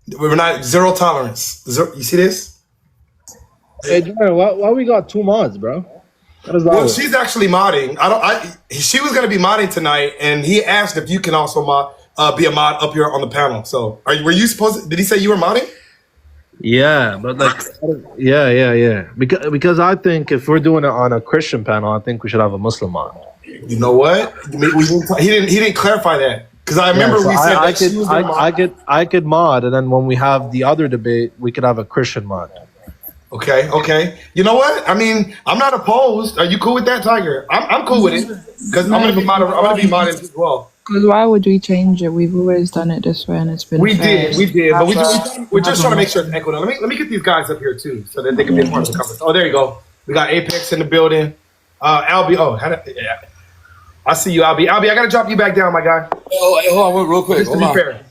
We're not zero tolerance. You see this? Hey, Jared, why we got 2 mods, bro? What is that? Well, she's actually modding. She was gonna be modding tonight, and he asked if you can also be a mod up here on the panel. So, were you supposed to, did he say you were modding? Yeah, but like, yeah. Because I think if we're doing it on a Christian panel, I think we should have a Muslim mod. You know what? He didn't clarify that because I remember we said I could mod, and then when we have the other debate, we could have a Christian mod. Okay. You know what? I mean, I'm not opposed. Are you cool with that, Tiger? I'm cool with it because I'm gonna be modded as well. Because why would we change it? We've always done it this way, and it's been we did, but we're just trying to make sure it's equitable. Let me get these guys up here too, so that they can be a part of the conference. Oh, there you go. We got Apex in the building. Albie. Oh, yeah. I see you, Albie. Albie, I gotta drop you back down, my guy. Oh, hey, hold on, real quick. Just to be fair.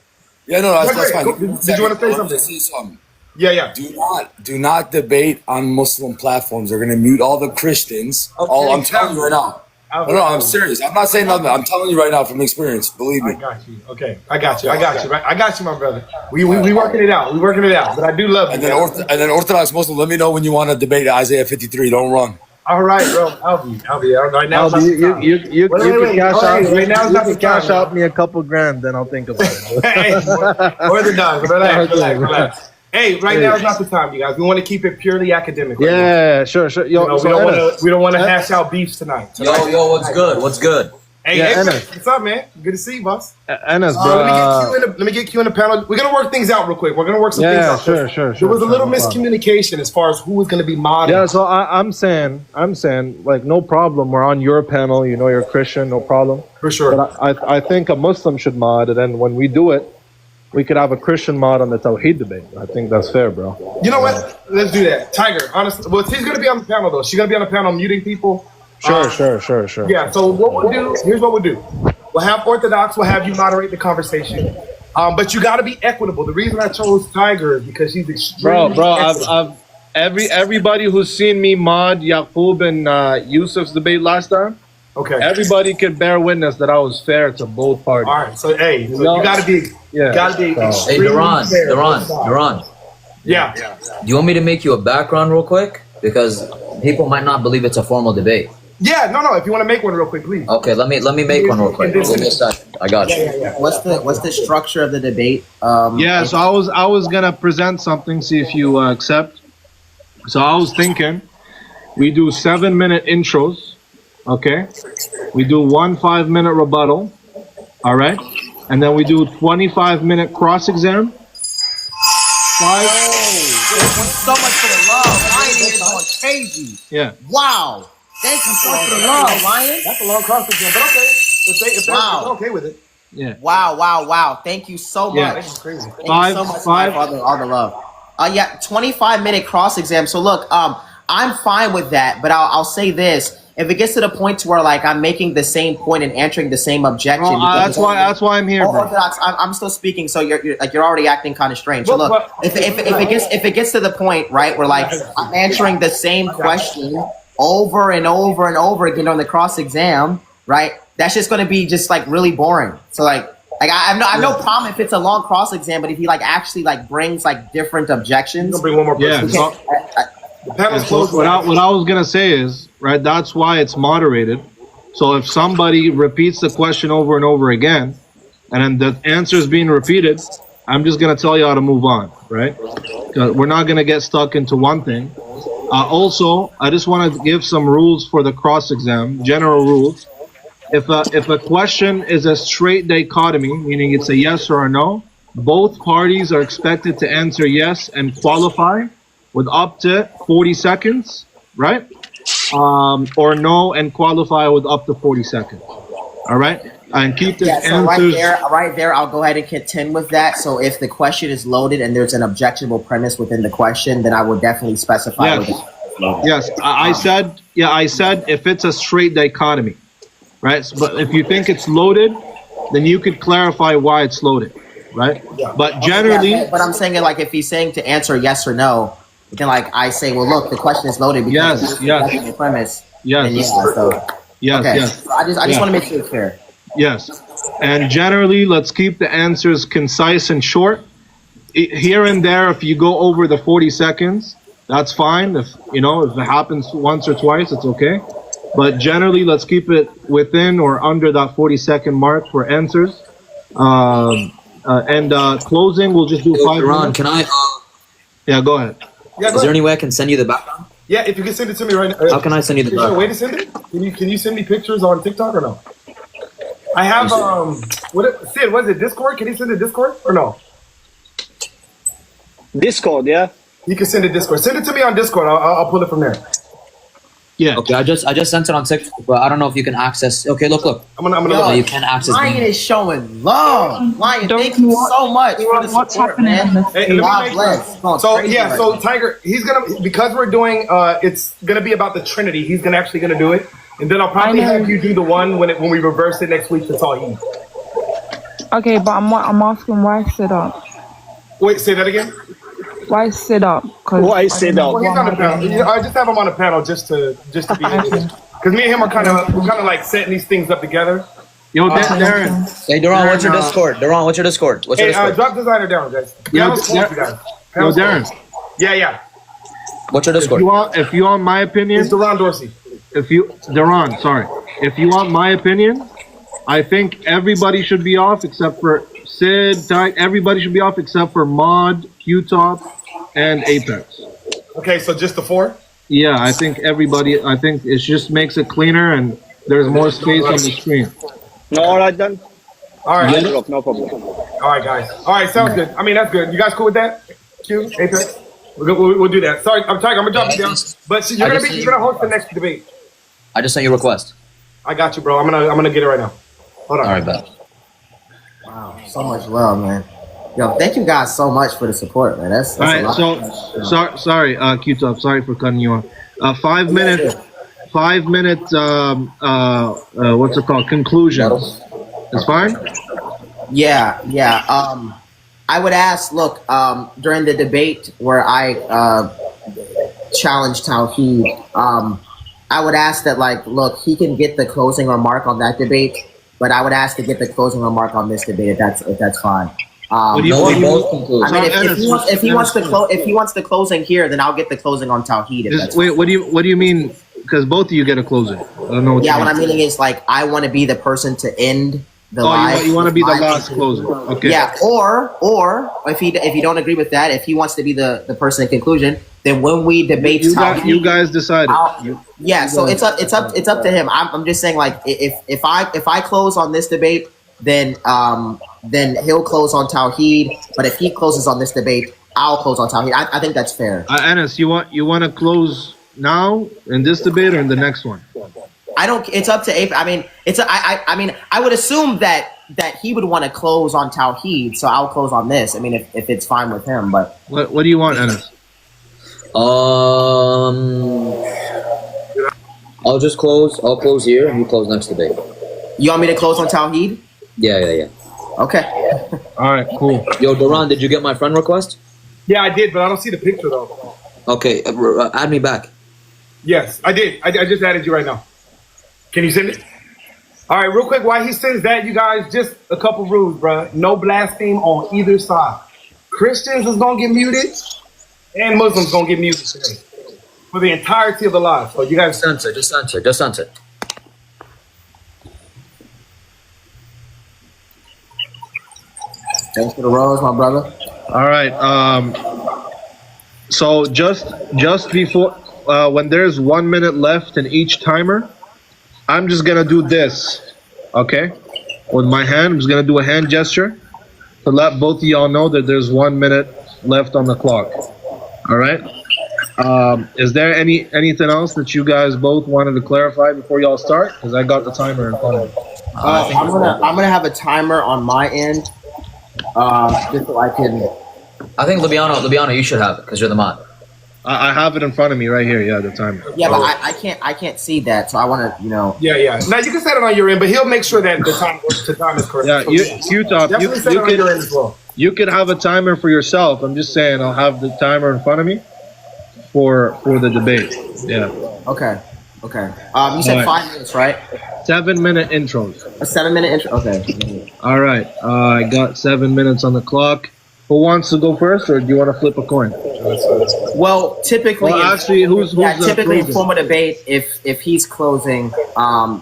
Yeah, no, that's fine. Did you want to say something? Yeah. Do not debate on Muslim platforms. They're gonna mute all the Christians. Okay, I'm telling you right now. No, I'm serious. I'm not saying nothing. I'm telling you right now from experience. Believe me. I got you. Okay, I got you. Right? I got you, my brother. We working it out. But I do love you. And then Orthodox Muslim, let me know when you want to debate Isaiah 53. Don't run. All right, bro. I'll be right now. You can cash out me a couple grand, then I'll think about it. Hey, or the done. Relax. Hey, right now is not the time, you guys. We want to keep it purely academic. Right now. Sure. Yo, we don't want to hash out beefs tonight. Yo, what's good? Hey, what's up, man? Good to see you, boss. Enes, bro. Let me get Q in the panel. We're gonna work things out real quick. We're gonna work some things out. Sure. There was a little miscommunication as far as who was gonna be modding. Yeah, so I'm saying, like, no problem. We're on your panel. You know, you're a Christian, no problem. For sure. But I think a Muslim should mod, and then when we do it, we could have a Christian mod on the Tawheed debate. I think that's fair, bro. You know what? Let's do that. Tiger, honestly. Well, she's going to be on the panel, though. She's going to be on the panel muting people. Sure. Yeah, so what we'll do, here's what we'll do. We'll have Orthodox, we'll have you moderate the conversation. But you got to be equitable. The reason I chose Tiger is because she's extremely I've everybody who's seen me mod Yaqub and Yusuf's debate last time, okay, everybody can bear witness that I was fair to both parties. All right, so hey, you got to be, Hey, Duran. Yeah. Do you want me to make you a background real quick? Because people might not believe it's a formal debate. Yeah, no. If you want to make one real quick, please. Okay, let me make one real quick. Give me a second. I got you. Yeah. What's the structure of the debate? So I was gonna present something, see if you accept. So I was thinking we do 7-minute intros, okay? We do 1 5-minute rebuttal, all right? And then we do 25-minute cross-exam. Thank you so much for the love. Lion is going crazy. Yeah. Wow. Thank you so much for the love, Lion. That's a long cross-exam, but okay. If they're okay with it. Yeah. Wow. Thank you so much. Yeah. That's crazy. Thank you so much for all the love. 25-minute cross-exam. So look, I'm fine with that, but I'll say this. If it gets to the point to where like I'm making the same point and answering the same objection, that's why I'm here, bro. Orthodox, I'm still speaking, so you're already acting kind of strange. So look, if it gets to the point, right, where like I'm answering the same question over and over and over again on the cross exam, right? That's just going to be just like really boring. So like I have no problem if it's a long cross exam, but if he like actually like brings like different objections, bring one more person. What I was gonna say is, right, that's why it's moderated. So if somebody repeats the question over and over again, and then the answer is being repeated, I'm just gonna tell you how to move on, right? We're not gonna get stuck into one thing. Also, I just want to give some rules for the cross-exam, general rules. If a question is a straight dichotomy, meaning it's a yes or a no, both parties are expected to answer yes and qualify with up to 40 seconds, right? Or no and qualify with up to 40 seconds. All right? And keep the answers. Right there, I'll go ahead and contend with that. So if the question is loaded and there's an objectionable premise within the question, then I will definitely specify. Yes, I said if it's a straight dichotomy, right? So, but if you think it's loaded, then you could clarify why it's loaded, right? Yeah. But generally, but I'm saying it like if he's saying to answer yes or no, then like I say, well, look, the question is loaded because yes, the premise. Yes. So I just want to make sure it's fair. Yes, and generally, let's keep the answers concise and short. here and there, if you go over the 40 seconds, that's fine. If if it happens once or twice, it's okay. But generally, let's keep it within or under that 40-second mark for answers. Closing, we'll just do 5 Ron, minutes. can I? Yeah, go ahead. Yeah, Is there any way I can send you the background? Yeah, if you can send it to me right now. How can I send you the Is there a background? way to send it? Can you send me pictures on TikTok or no? I have Sid, was it Discord? Can you send it Discord or no? Discord, yeah. You can send it Discord. Send it to me on Discord. I'll pull it from there. Yeah. Okay, I just sent it on TikTok, but I don't know if you can access. Okay, look. I'm gonna No, you can access. Lion is showing love. Lion, Don't thank you you want- so much for the what's support, happening man. on the- Hey, let me God make bless. Going So crazy yeah, right so now. Tiger, he's gonna, because we're doing it's gonna be about the Trinity. He's actually gonna do it, and then I'll probably I know. have you do the one when we reverse it next week to Tawheed. Okay, but I'm asking why sit up? Wait, say that again. Why sit up? Cause Why sit up? Well, he's on the panel. I just have him on the panel just to be able to, because me and him are kind of like setting these things up together. Yo, Darren. Hey, Duran, what's your Darren, Discord? Duran, what's your Discord? What's your Hey, Discord? drop designer down, guys. Yo, Panel's closed, you guys. Yo, Panel's Darren. closed. Yeah. What's your If Discord? you want my opinion, It's Deron Dorsey. if you want my opinion, I think everybody should be off except for Sid, Ty, everybody should be off except for Mod, Q-Top, and Apex. Okay, so just the 4. Yeah, I think it just makes it cleaner and there's more space on the screen. No, all right then. All right. No problem. All right, guys. All right, sounds good. I mean, that's good. You guys cool with that? Q, Apex? We'll do that. Sorry, I'm Tiger. I'm gonna drop you down. But you're gonna host the next debate. I just sent you a request. I got you, bro. I'm gonna get it right now. Hold on. All right, bet. Wow, so much love, man. Yo, thank you guys so much for the support, man. That's All a right, lot. so sorry, Q-Top, sorry for cutting you off. 5 minutes. 5 minutes. What's it called? Conclusion. It's fine. Yeah. I would ask, look, during the debate where I challenged Tawheed, I would ask that, like, look, he can get the closing remark on that debate, but I would ask to get the closing remark on this debate if that's fine. What do you No, want? we both conclude. I mean, if he wants the closing here, then I'll get the closing on Tawheed. If that's Wait, fine. what do you mean? Because both of you get a closing. I don't know what Yeah, you what mean. I'm meaning is, like, I want to be the person to end the live. You want to be the live last conclusion. closer. Okay. Yeah, or if you don't agree with that, if he wants to be the person in conclusion, then when we debate Tawheed, You guys decided. yeah. So it's up to him. I'm just saying, like, if I close on this debate, then he'll close on Tawheed. But if he closes on this debate, I'll close on Tawheed. I think that's fair. Anas, you want to close now in this debate or in the next one? I don't. It's up to Ape. I mean, I would assume that he would want to close on Tawheed, so I'll close on this. I mean, if it's fine with him, but What do you want, Anas? I'll just close. I'll close here, and you close next debate. you want me to close on Tawheed? Yeah. Okay. All right, cool. Yo, Duran, did you get my friend request? Yeah, I did, but I don't see the picture though. Okay, add me back. Yes, I did. I just added you right now. Can you send it? All right, real quick. While he sends that, you guys, just a couple rules, bro. No blaspheme on either side. Christians is gonna get muted, and Muslims gonna get muted today for the entirety of the live. So you guys, Just censor. Thanks for the rose, my brother. All right. So just before when there's 1 minute left in each timer, I'm just gonna do this, okay? With my hand, I'm just gonna do a hand gesture to let both of y'all know that there's 1 minute left on the clock. All right. Is there anything else that you guys both wanted to clarify before y'all start? Because I got the timer in front of me. I'm gonna have a timer on my end, just so I can. I think Lubiano, you should have it because you're the mod. I have it in front of me right here. Yeah, the timer. Yeah, but I can't see that, so I want to, yeah. Now you can set it on your end, but he'll make sure that the time is correct. Yeah, Q-Top, Definitely set it on your end as well. you could have a timer for yourself. I'm just saying I'll have the timer in front of me for the debate. Yeah. Okay. You said All right. 5 minutes, right? 7 minute intros. A 7 minute intro. Okay. All right. I got 7 minutes on the clock. Who wants to go first, or do you want to flip a coin? Well, typically, actually, who's typically in closing? formal debate, if he's closing,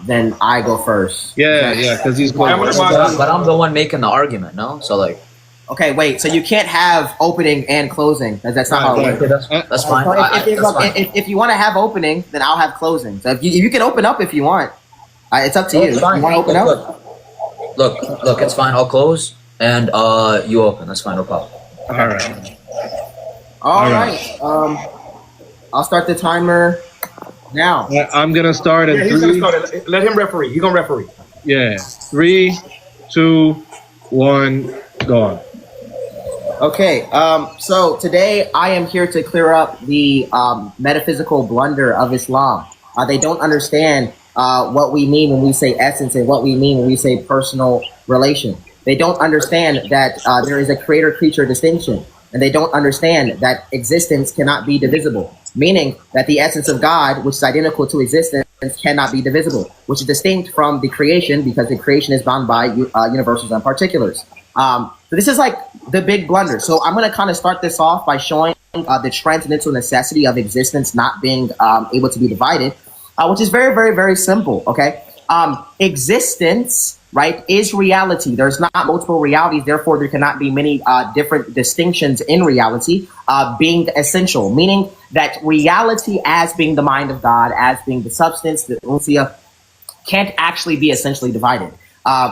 then I go first. Yeah, because he's closing. But I'm the one making the argument, no? So like, okay, wait. So you can't have opening and closing. That's not how it works. that's fine. So That's fine. if you want to have opening, then I'll have closing. So if you can open up if you want. It's up to you. It's You fine. want to open up? Look, it's fine. I'll close and you open. That's fine, no problem. All right. All right. I'll start the timer now. I'm gonna start in He's three. gonna start it. Let him referee. He's gonna referee. Yeah, 3, 2, 1, go on. Okay. So today I am here to clear up the metaphysical blunder of Islam. They don't understand what we mean when we say essence and what we mean when we say personal relation. They don't understand that there is a creator-creature distinction, and they don't understand that existence cannot be divisible, meaning that the essence of God, which is identical to existence, cannot be divisible, which is distinct from the creation because the creation is bound by universals and particulars. So this is like the big blunder. So I'm going to kind of start this off by showing the transcendental necessity of existence not being able to be divided, which is very, very, very simple, okay? Existence, right, is reality. There's not multiple realities, therefore there cannot be many different distinctions in reality being essential, meaning that reality as being the mind of God, as being the substance, the usia, can't actually be essentially divided.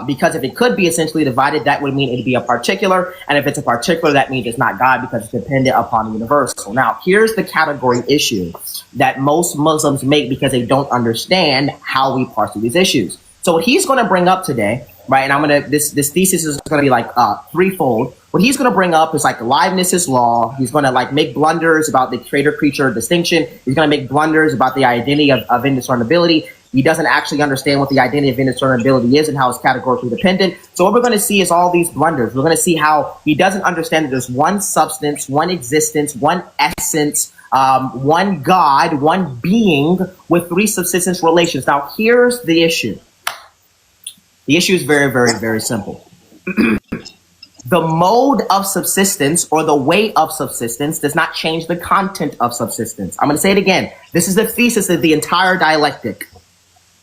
Because if it could be essentially divided, that would mean it'd be a particular. And if it's a particular, that means it's not God because it's dependent upon the universal. Now, here's the category issue that most Muslims make because they don't understand how we parse through these issues. So what he's going to bring up today, right, and I'm going to, this thesis is going to be like threefold. What he's going to bring up is like aliveness is law. He's going to like make blunders about the creator-creature distinction. He's going to make blunders about the identity of indiscernibility. He doesn't actually understand what the identity of indiscernibility is and how it's categorically dependent. So what we're going to see is all these blunders. We're going to see how he doesn't understand that there's one substance, one existence, one essence, one God, one being with three subsistence relations. Now, here's the issue. The issue is very, very, very simple. The mode of subsistence or the way of subsistence does not change the content of subsistence. I'm going to say it again. This is the thesis of the entire dialectic.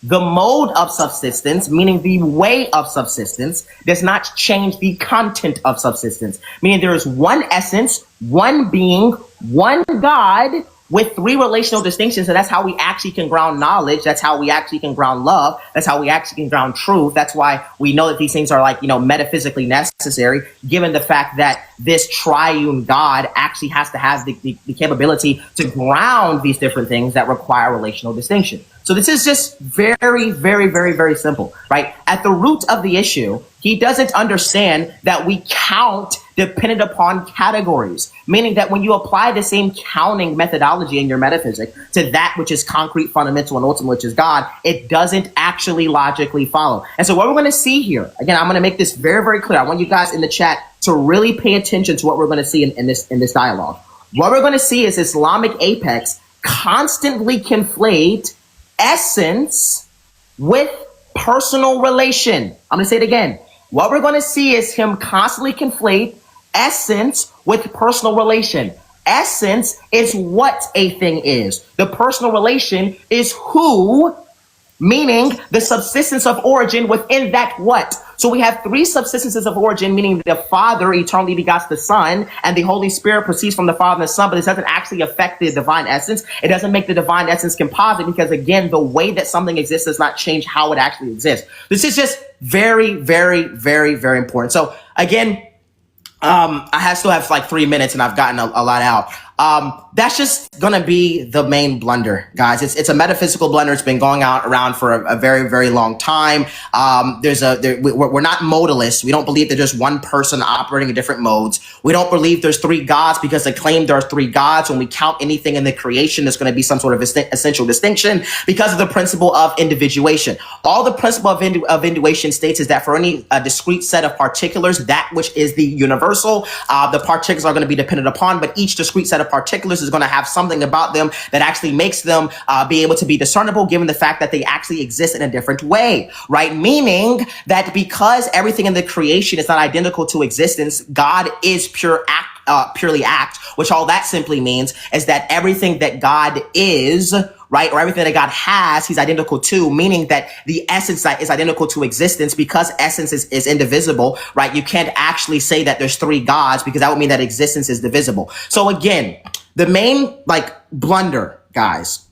The mode of subsistence, meaning the way of subsistence, does not change the content of subsistence. Meaning there is one essence, one being, one God with three relational distinctions. And that's how we actually can ground knowledge. That's how we actually can ground love. That's how we actually can ground truth. That's why we know that these things are like, metaphysically necessary, given the fact that this triune God actually has to have the capability to ground these different things that require relational distinction. So this is just very, very, very, very simple, right? At the root of the issue, he doesn't understand that we count dependent upon categories, meaning that when you apply the same counting methodology in your metaphysics to that which is concrete, fundamental, and ultimate, which is God, it doesn't actually logically follow. And so what we're going to see here, again, I'm going to make this very, very clear. I want you guys in the chat to really pay attention to what we're going to see in this dialogue. What we're going to see is Islamic apex constantly conflate essence with personal relation. I'm going to say it again. What we're going to see is him constantly conflate essence with personal relation. Essence is what a thing is. The personal relation is who, meaning the subsistence of origin within that what. So we have three subsistences of origin, meaning the Father eternally begots the Son, and the Holy Spirit proceeds from the Father and the Son, but this doesn't actually affect the divine essence. It doesn't make the divine essence composite because, again, the way that something exists does not change how it actually exists. This is just very, very, very, very important. So, again, I still have like 3 minutes and I've gotten a lot out. That's just going to be the main blunder, guys. It's a metaphysical blunder. It's been going around for a very, very long time. We're not modalists. We don't believe that there's one person operating in different modes. We don't believe there's three gods because they claim there are three gods. When we count anything in the creation, there's going to be some sort of essential distinction because of the principle of individuation. All the principle of individuation states is that for any discrete set of particulars, that which is the universal, the particulars are going to be dependent upon, but each discrete set of particulars is going to have something about them that actually makes them be able to be discernible, given the fact that they actually exist in a different way, right? Meaning that because everything in the creation is not identical to existence, God is purely act, which all that simply means is that everything that God is, right, or everything that God has, he's identical to, meaning that the essence is identical to existence. Because essence is indivisible, right? You can't actually say that there's three gods, because that would mean that existence is divisible. So again, the main blunder, guys,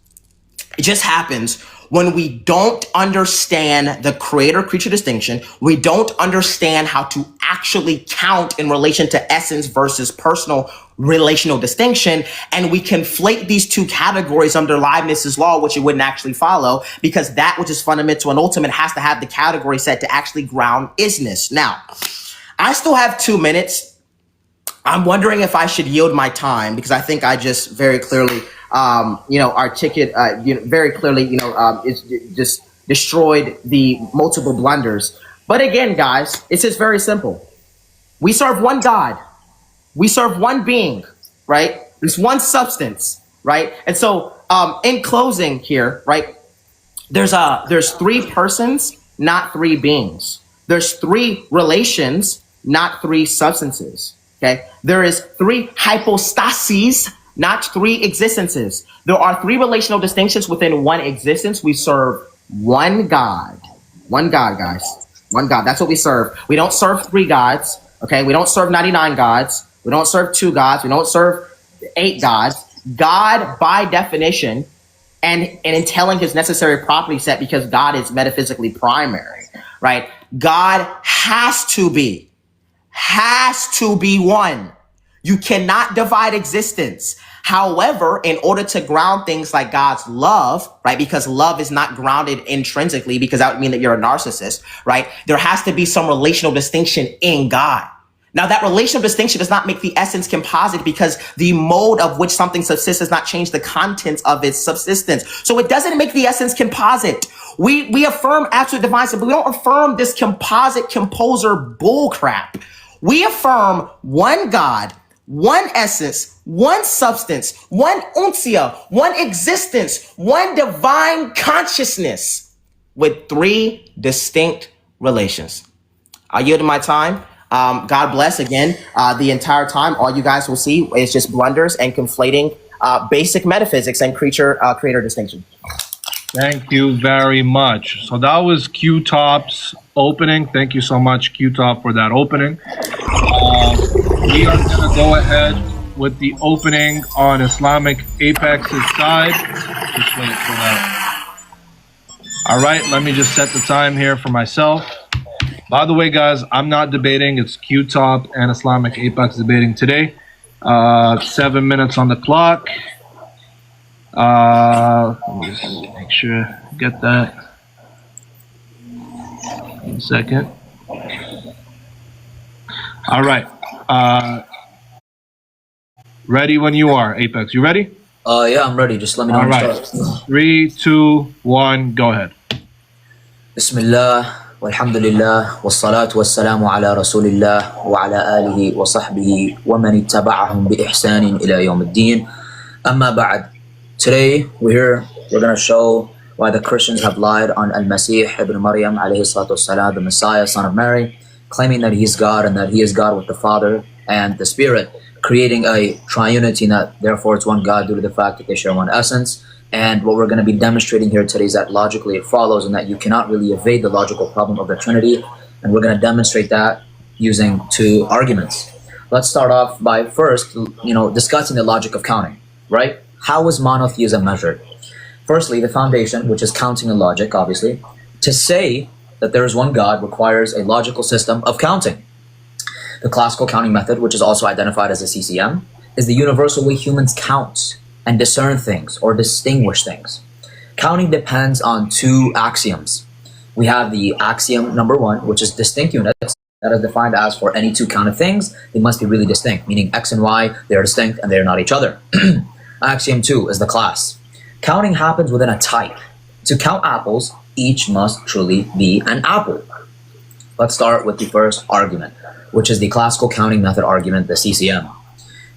it just happens when we don't understand the creator-creature distinction. We don't understand how to actually count in relation to essence versus personal relational distinction. And we conflate these two categories under Leibniz's law, which it wouldn't actually follow, because that which is fundamental and ultimate has to have the category set to actually ground isness. Now, I still have 2 minutes. I'm wondering if I should yield my time, because I think I just very clearly very clearly, it's just destroyed the multiple blunders. But again, guys, it's just very simple. We serve one God. We serve one being, right? There's one substance, right? And so, in closing here, right, there's three persons, not three beings. There's three relations, not three substances, okay? There is three hypostases, not three existences. There are three relational distinctions within one existence. We serve one God. One God, guys. One God. That's what we serve. We don't serve three gods, okay? We don't serve 99 gods. We don't serve 2 gods. We don't serve 8 gods. God, by definition, and in telling his necessary property set, because God is metaphysically primary, right? God has to be one. You cannot divide existence. However, in order to ground things like God's love, right, because love is not grounded intrinsically, because that would mean that you're a narcissist, right? There has to be some relational distinction in God. Now, that relational distinction does not make the essence composite, because the mode of which something subsists does not change the contents of its subsistence. So it doesn't make the essence composite. We affirm absolute divine, but we don't affirm this composite composer bullcrap. We affirm one God, one essence, one substance, one uncia, one existence, one divine consciousness with 3 distinct relations. I yield my time. God bless again. The entire time, all you guys will see is just blunders and conflating basic metaphysics and creator distinction. Thank you very much. So that was Q-Top's opening. Thank you so much, Q-Top, for that opening. We are going to go ahead with the opening on Islamic Apex's side. Just wait for that. All right, let me just set the time here for myself. By the way, guys, I'm not debating. It's Q-Top and Islamic Apex debating today. 7 minutes on the clock. Let me just make sure I get that. 1 second. All right. Ready when you are, Apex. You ready? Yeah, I'm ready. Just let me know. All right. 3, 2, 1, go ahead. Bismillah. والحمد لله والصلاة والسلام على رسول الله وعلى آله وصحبه ومن اتبعهم بإحسان إلى يوم الدين. أما بعد. Today we're going to show why the Christians have lied on Al-Masih ibn Maryam alayhi salatu wassalam, the Messiah, son of Mary, claiming that he's God and that he is God with the Father and the Spirit, creating a triunity, and that therefore it's one God due to the fact that they share one essence. And what we're going to be demonstrating here today is that logically it follows, and that you cannot really evade the logical problem of the Trinity. And we're going to demonstrate that using 2 arguments. Let's start off by first, discussing the logic of counting, right? How is monotheism measured? Firstly, the foundation, which is counting and logic, obviously. To say that there is one God requires a logical system of counting. The classical counting method, which is also identified as a CCM, is the universal way humans count and discern things or distinguish things. Counting depends on 2 axioms. We have the axiom number 1, which is distinct units, that is defined as for any 2 counted things, they must be really distinct, meaning X and Y, they are distinct and they are not each other. Axiom 2 is the class. Counting happens within a type. To count apples, each must truly be an apple. Let's start with the first argument, which is the classical counting method argument, the CCM.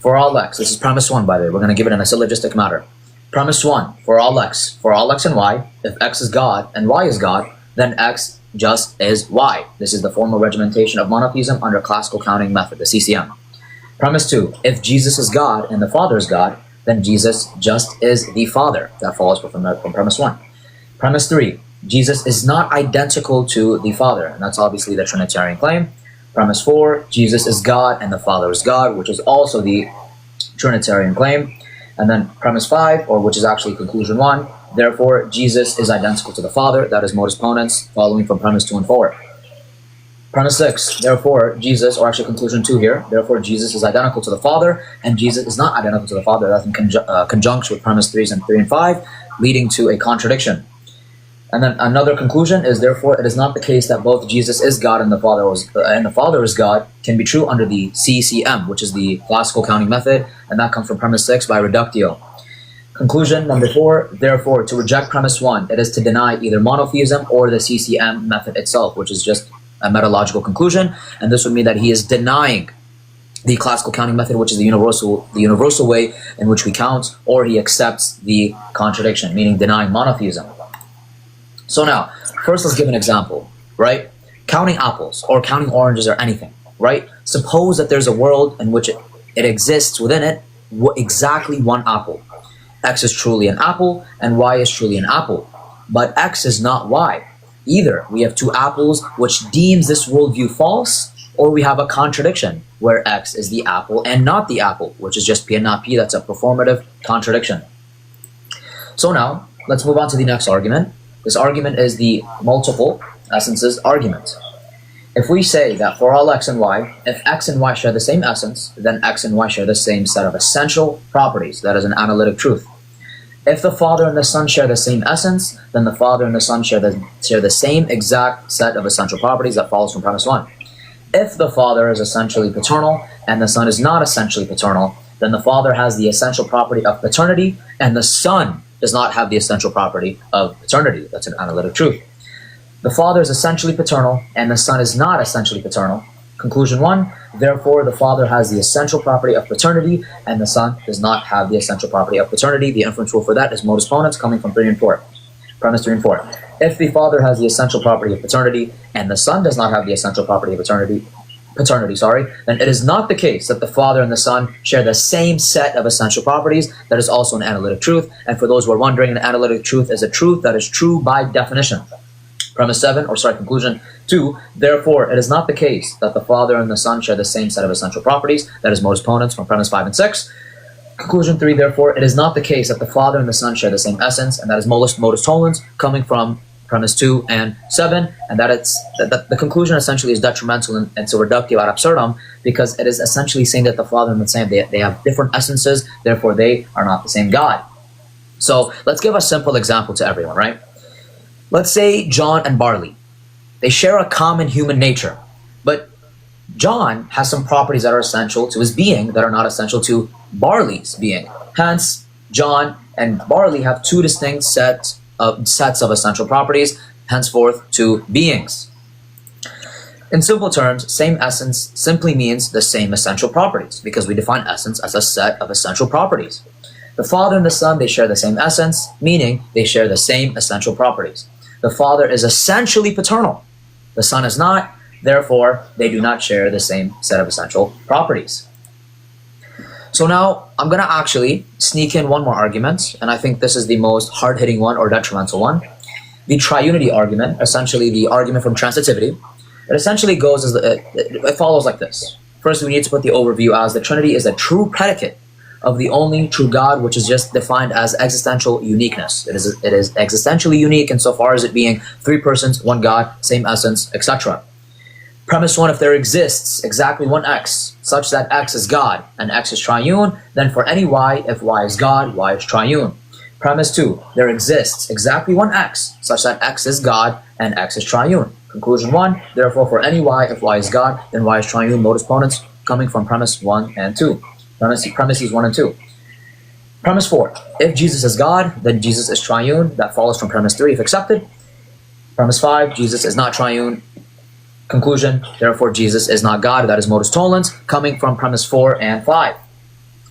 for all x, this is premise 1 by the way, we're going to give it in a syllogistic matter. Premise 1, for all x and y, if x is God and y is God, then x just is y. This is the formal regimentation of monotheism under classical counting method, the CCM. Premise 2, if Jesus is God and the Father is God, then Jesus just is the Father. That follows from premise 1. Premise 3, Jesus is not identical to the Father, and that's obviously the Trinitarian claim. Premise 4, Jesus is God and the Father is God, which is also the Trinitarian claim. And then premise 5, or which is actually conclusion 1, therefore Jesus is identical to the Father, that is modus ponens, following from premise 2 and 4. Premise 6, therefore Jesus, or actually conclusion 2 here, therefore Jesus is identical to the Father, and Jesus is not identical to the Father. That's in conjunction with premise 3 and 5, leading to a contradiction. And then another conclusion is, therefore, it is not the case that both Jesus is God and the Father is God can be true under the CCM, which is the classical counting method, and that comes from premise 6 by reductio. Conclusion number 4, therefore, to reject premise 1, it is to deny either monotheism or the CCM method itself, which is just a metalogical conclusion, and this would mean that he is denying the classical counting method, which is the universal way in which we count, or he accepts the contradiction, meaning denying monotheism. So now, first let's give an example, right? Counting apples or counting oranges or anything, right? Suppose that there's a world in which it exists within it exactly one apple. X is truly an apple and Y is truly an apple, but X is not Y. Either we have two apples which deems this worldview false, or we have a contradiction where X is the apple and not the apple, which is just P and not P. That's a performative contradiction. So now, let's move on to the next argument. This argument is the multiple essences argument. If we say that for all x and y, if x and y share the same essence, then x and y share the same set of essential properties. That is an analytic truth. If the Father and the Son share the same essence, then the Father and the Son share the same exact set of essential properties. That follows from premise 1. If the Father is essentially paternal and the Son is not essentially paternal, then the Father has the essential property of paternity and the Son does not have the essential property of paternity. That's an analytic truth. The Father is essentially paternal and the Son is not essentially paternal. Conclusion 1, therefore the Father has the essential property of paternity and the Son does not have the essential property of paternity. The inference rule for that is modus ponens, coming from 3 and 4. Premise 3 and 4. If the Father has the essential property of paternity and the Son does not have the essential property of paternity, then it is not the case that the Father and the Son share the same set of essential properties. That is also an analytic truth. And for those who are wondering, an analytic truth is a truth that is true by definition. Conclusion 2, therefore, it is not the case that the Father and the Son share the same set of essential properties. That is modus ponens from premise 5 and 6. Conclusion 3, therefore, it is not the case that the Father and the Son share the same essence, and that is modus tollens, coming from premise 2 and 7, and that the conclusion essentially is detrimental and it's a reductio ad absurdum, because it is essentially saying that the Father and the Son, they have different essences, therefore they are not the same God. So let's give a simple example to everyone, right? Let's say John and Barley. They share a common human nature, but John has some properties that are essential to his being that are not essential to Barley's being. Hence, John and Barley have two distinct sets of essential properties, henceforth two beings. In simple terms, same essence simply means the same essential properties, because we define essence as a set of essential properties. The Father and the Son, they share the same essence, meaning they share the same essential properties. The Father is essentially paternal. The Son is not, therefore they do not share the same set of essential properties. So now I'm going to actually sneak in one more argument, and I think this is the most hard-hitting one or detrimental one. The triunity argument, essentially the argument from transitivity, it essentially goes as it follows like this. First, we need to put the overview as the Trinity is a true predicate of the only true God, which is just defined as existential uniqueness. It is existentially unique insofar as it being three persons, one God, same essence, etc. Premise 1, if there exists exactly one X, such that X is God and X is triune, then for any Y, if Y is God, Y is triune. Premise 2, there exists exactly one X, such that X is God and X is triune. Conclusion 1, therefore for any Y, if Y is God, then Y is triune, modus ponens, coming from premise 1 and 2. Premises 1 and 2. Premise 4, if Jesus is God, then Jesus is triune. That follows from premise 3, if accepted. Premise 5, Jesus is not triune. Conclusion, therefore Jesus is not God. That is modus tollens, coming from premise 4 and 5.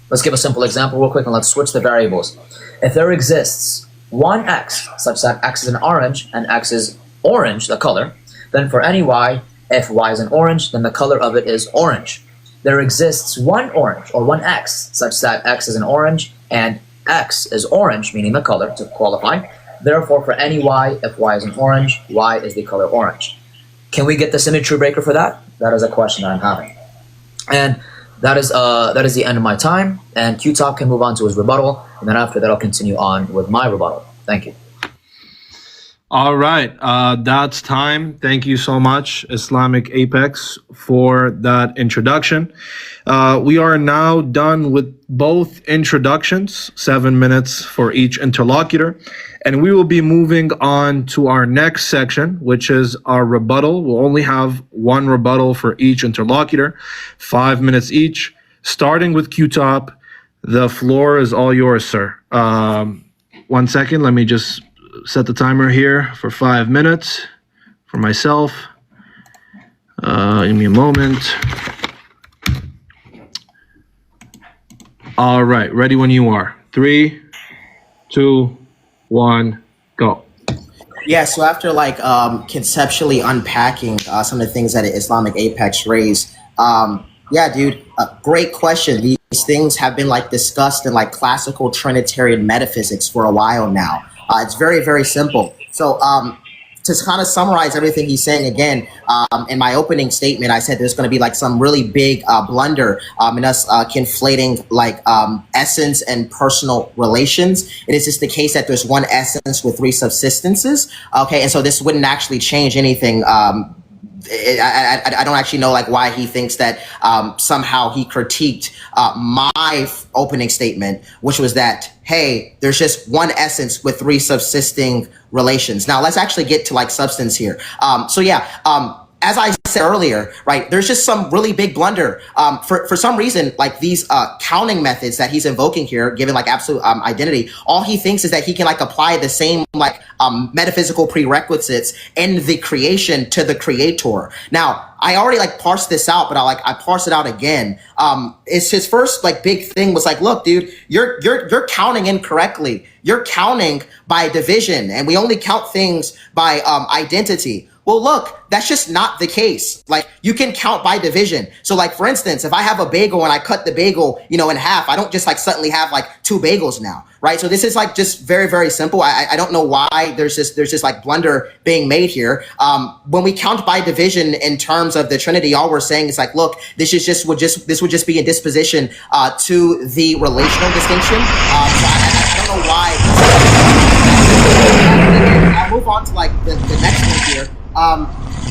Let's give a simple example real quick and let's switch the variables. If there exists one x such that x is an orange and x is orange, the color, then for any y, if y is an orange, then the color of it is orange. There exists one orange or one x such that x is an orange and x is orange, meaning the color to qualify. Therefore, for any y, if y is an orange, y is the color orange. Can we get the symmetry breaker for that? That is a question that I'm having. And that is the end of my time, and Q-Top can move on to his rebuttal, and then after that I'll continue on with my rebuttal. Thank you. All right, that's time. Thank you so much, Islamic Apex, for that introduction. We are now done with both introductions, 7 minutes for each interlocutor, and we will be moving on to our next section, which is our rebuttal. We'll only have one rebuttal for each interlocutor, 5 minutes each. Starting with Q-Top, the floor is all yours, sir. 1 second, let me just set the timer here for 5 minutes for myself. Give me a moment. All right, ready when you are. 3, 2, 1, go. Yeah, so after like conceptually unpacking some of the things that Islamic Apex raised, yeah, dude, great question. These things have been like discussed in like classical Trinitarian metaphysics for a while now. It's very, very simple. So to kind of summarize everything he's saying again, in my opening statement, I said there's going to be like some really big blunder in us conflating like essence and personal relations. It is just the case that there's one essence with 3 subsistences. Okay, and so this wouldn't actually change anything. I don't actually know like why he thinks that somehow he critiqued my opening statement, which was that, hey, there's just one essence with 3 subsisting relations. Now let's actually get to like substance here. So yeah, as I said earlier, right, there's just some really big blunder. For some reason, like these counting methods that he's invoking here, given like absolute identity, all he thinks is that he can like apply the same like metaphysical prerequisites in the creation to the creator. Now, I already like parsed this out, but I parse it out again. It's his first like big thing was like, look, dude, you're counting incorrectly. You're counting by division, and we only count things by identity. Well, look, that's just not the case. Like, you can count by division. So like, for instance, if I have a bagel and I cut the bagel, you know, in half, I don't just like suddenly have like 2 bagels now, right? So this is like just very, very simple. I don't know why there's just like blunder being made here. When we count by division in terms of the Trinity, all we're saying is like, look, this would just be a disposition to the relational distinction. So I don't know why. I'll move on to like the next one here.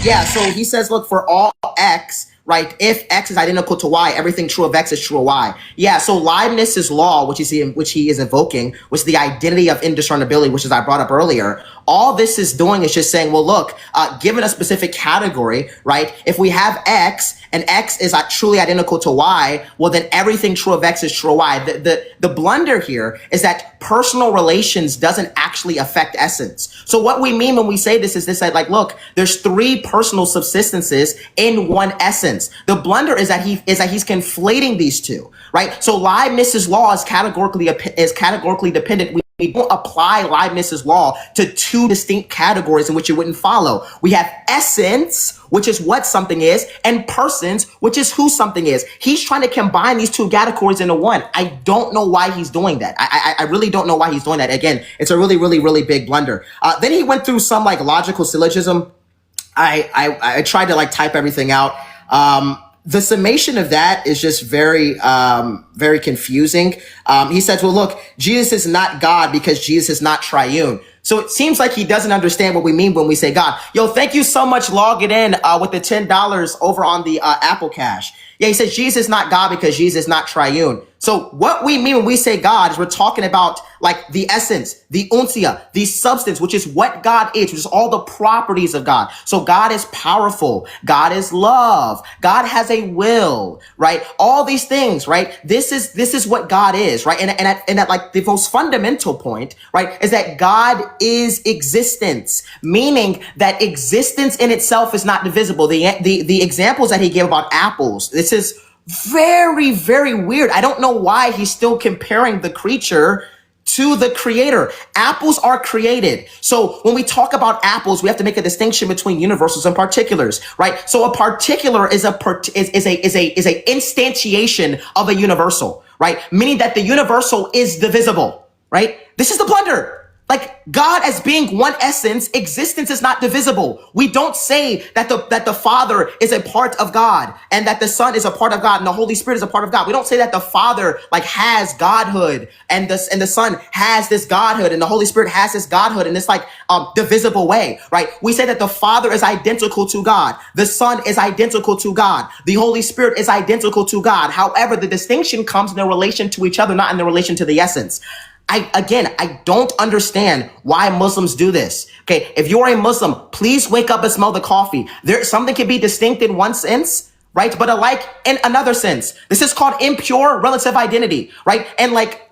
Yeah, so he says, look, for all x, right, if x is identical to y, everything true of x is true of y. Yeah, so Leibniz's law, which he is invoking, was the identity of indiscernibility, which is I brought up earlier. All this is doing is just saying, well, look, given a specific category, right, if we have x and x is truly identical to y, well, then everything true of x is true of y. The blunder here is that personal relations doesn't actually affect essence. So what we mean when we say this is that, like, look, there's 3 personal subsistences in one essence. The blunder is that he's conflating these two, right? So Leibniz's law is categorically dependent. We don't apply Leibniz's law to 2 distinct categories in which it wouldn't follow. We have essence, which is what something is, and persons, which is who something is. He's trying to combine these 2 categories into one. I don't know why he's doing that. I really don't know why he's doing that. Again, it's a really, really, really big blunder. Then he went through some like logical syllogism. I tried to like type everything out. The summation of that is just very, very confusing. He says, well, look, Jesus is not God because Jesus is not triune. So it seems like he doesn't understand what we mean when we say God. Yo, thank you so much. Log it in with the $10 over on the Apple Cash. Yeah, he says Jesus is not God because Jesus is not triune. So what we mean when we say God is we're talking about like the essence, the uncia, the substance, which is what God is, which is all the properties of God. So God is powerful. God is love. God has a will, right? All these things, right? This is what God is, right? And that like the most fundamental point, right, is that God is existence, meaning that existence in itself is not divisible. The examples that he gave about apples, this is Very, very weird. I don't know why he's still comparing the creature to the creator. Apples are created. So when we talk about apples, we have to make a distinction between universals and particulars, right? So a particular is a instantiation of a universal, right? Meaning that the universal is divisible, right? This is the blunder. Like God as being one essence, existence is not divisible. We don't say that the Father is a part of God and that the Son is a part of God and the Holy Spirit is a part of God. We don't say that the Father like has Godhood and the Son has this Godhood and the Holy Spirit has this Godhood in this like divisible way, right? We say that the Father is identical to God. The Son is identical to God. The Holy Spirit is identical to God. However, the distinction comes in their relation to each other, not in their relation to the essence. I don't understand why Muslims do this. Okay, if you're a Muslim, please wake up and smell the coffee. Something can be distinct in one sense, right? But alike in another sense. This is called impure relative identity, right? And like,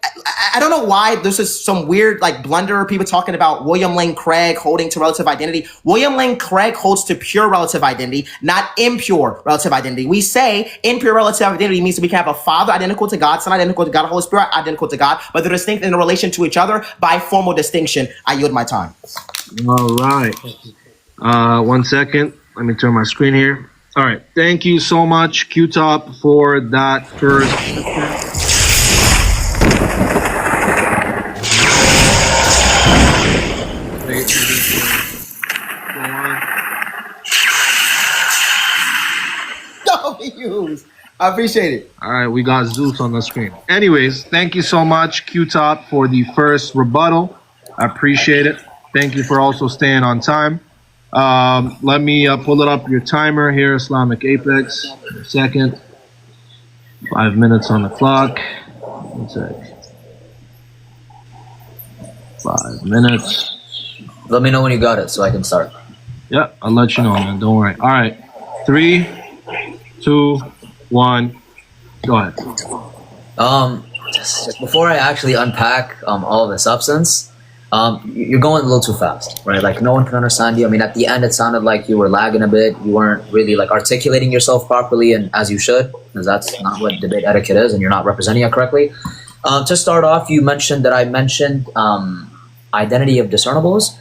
I don't know why this is some weird like blunder. People talking about William Lane Craig holding to relative identity. William Lane Craig holds to pure relative identity, not impure relative identity. We say impure relative identity means that we can have a Father identical to God, Son identical to God, Holy Spirit identical to God, but they're distinct in relation to each other by formal distinction. I yield my time. All right. 1 second. Let me turn my screen here. All right. Thank you so much, Q-Top, for that first. I appreciate it. All right, we got Zeus on the screen. Anyways, thank you so much, Q-Top, for the first rebuttal. I appreciate it. Thank you for also staying on time. Let me pull it up your timer here, Islamic Apex. A second. 5 minutes on the clock. 1 sec. 5 minutes. Let me know when you got it so I can start. Yeah, I'll let you know, man. Don't worry. All right. 3, 2, 1. Go ahead. Just before I actually unpack all of the substance, you're going a little too fast, right? Like no one can understand you. I mean, at the end, it sounded like you were lagging a bit. You weren't really like articulating yourself properly, and as you should, because that's not what debate etiquette is, and you're not representing it correctly. To start off, you mentioned that I mentioned identity of discernibles.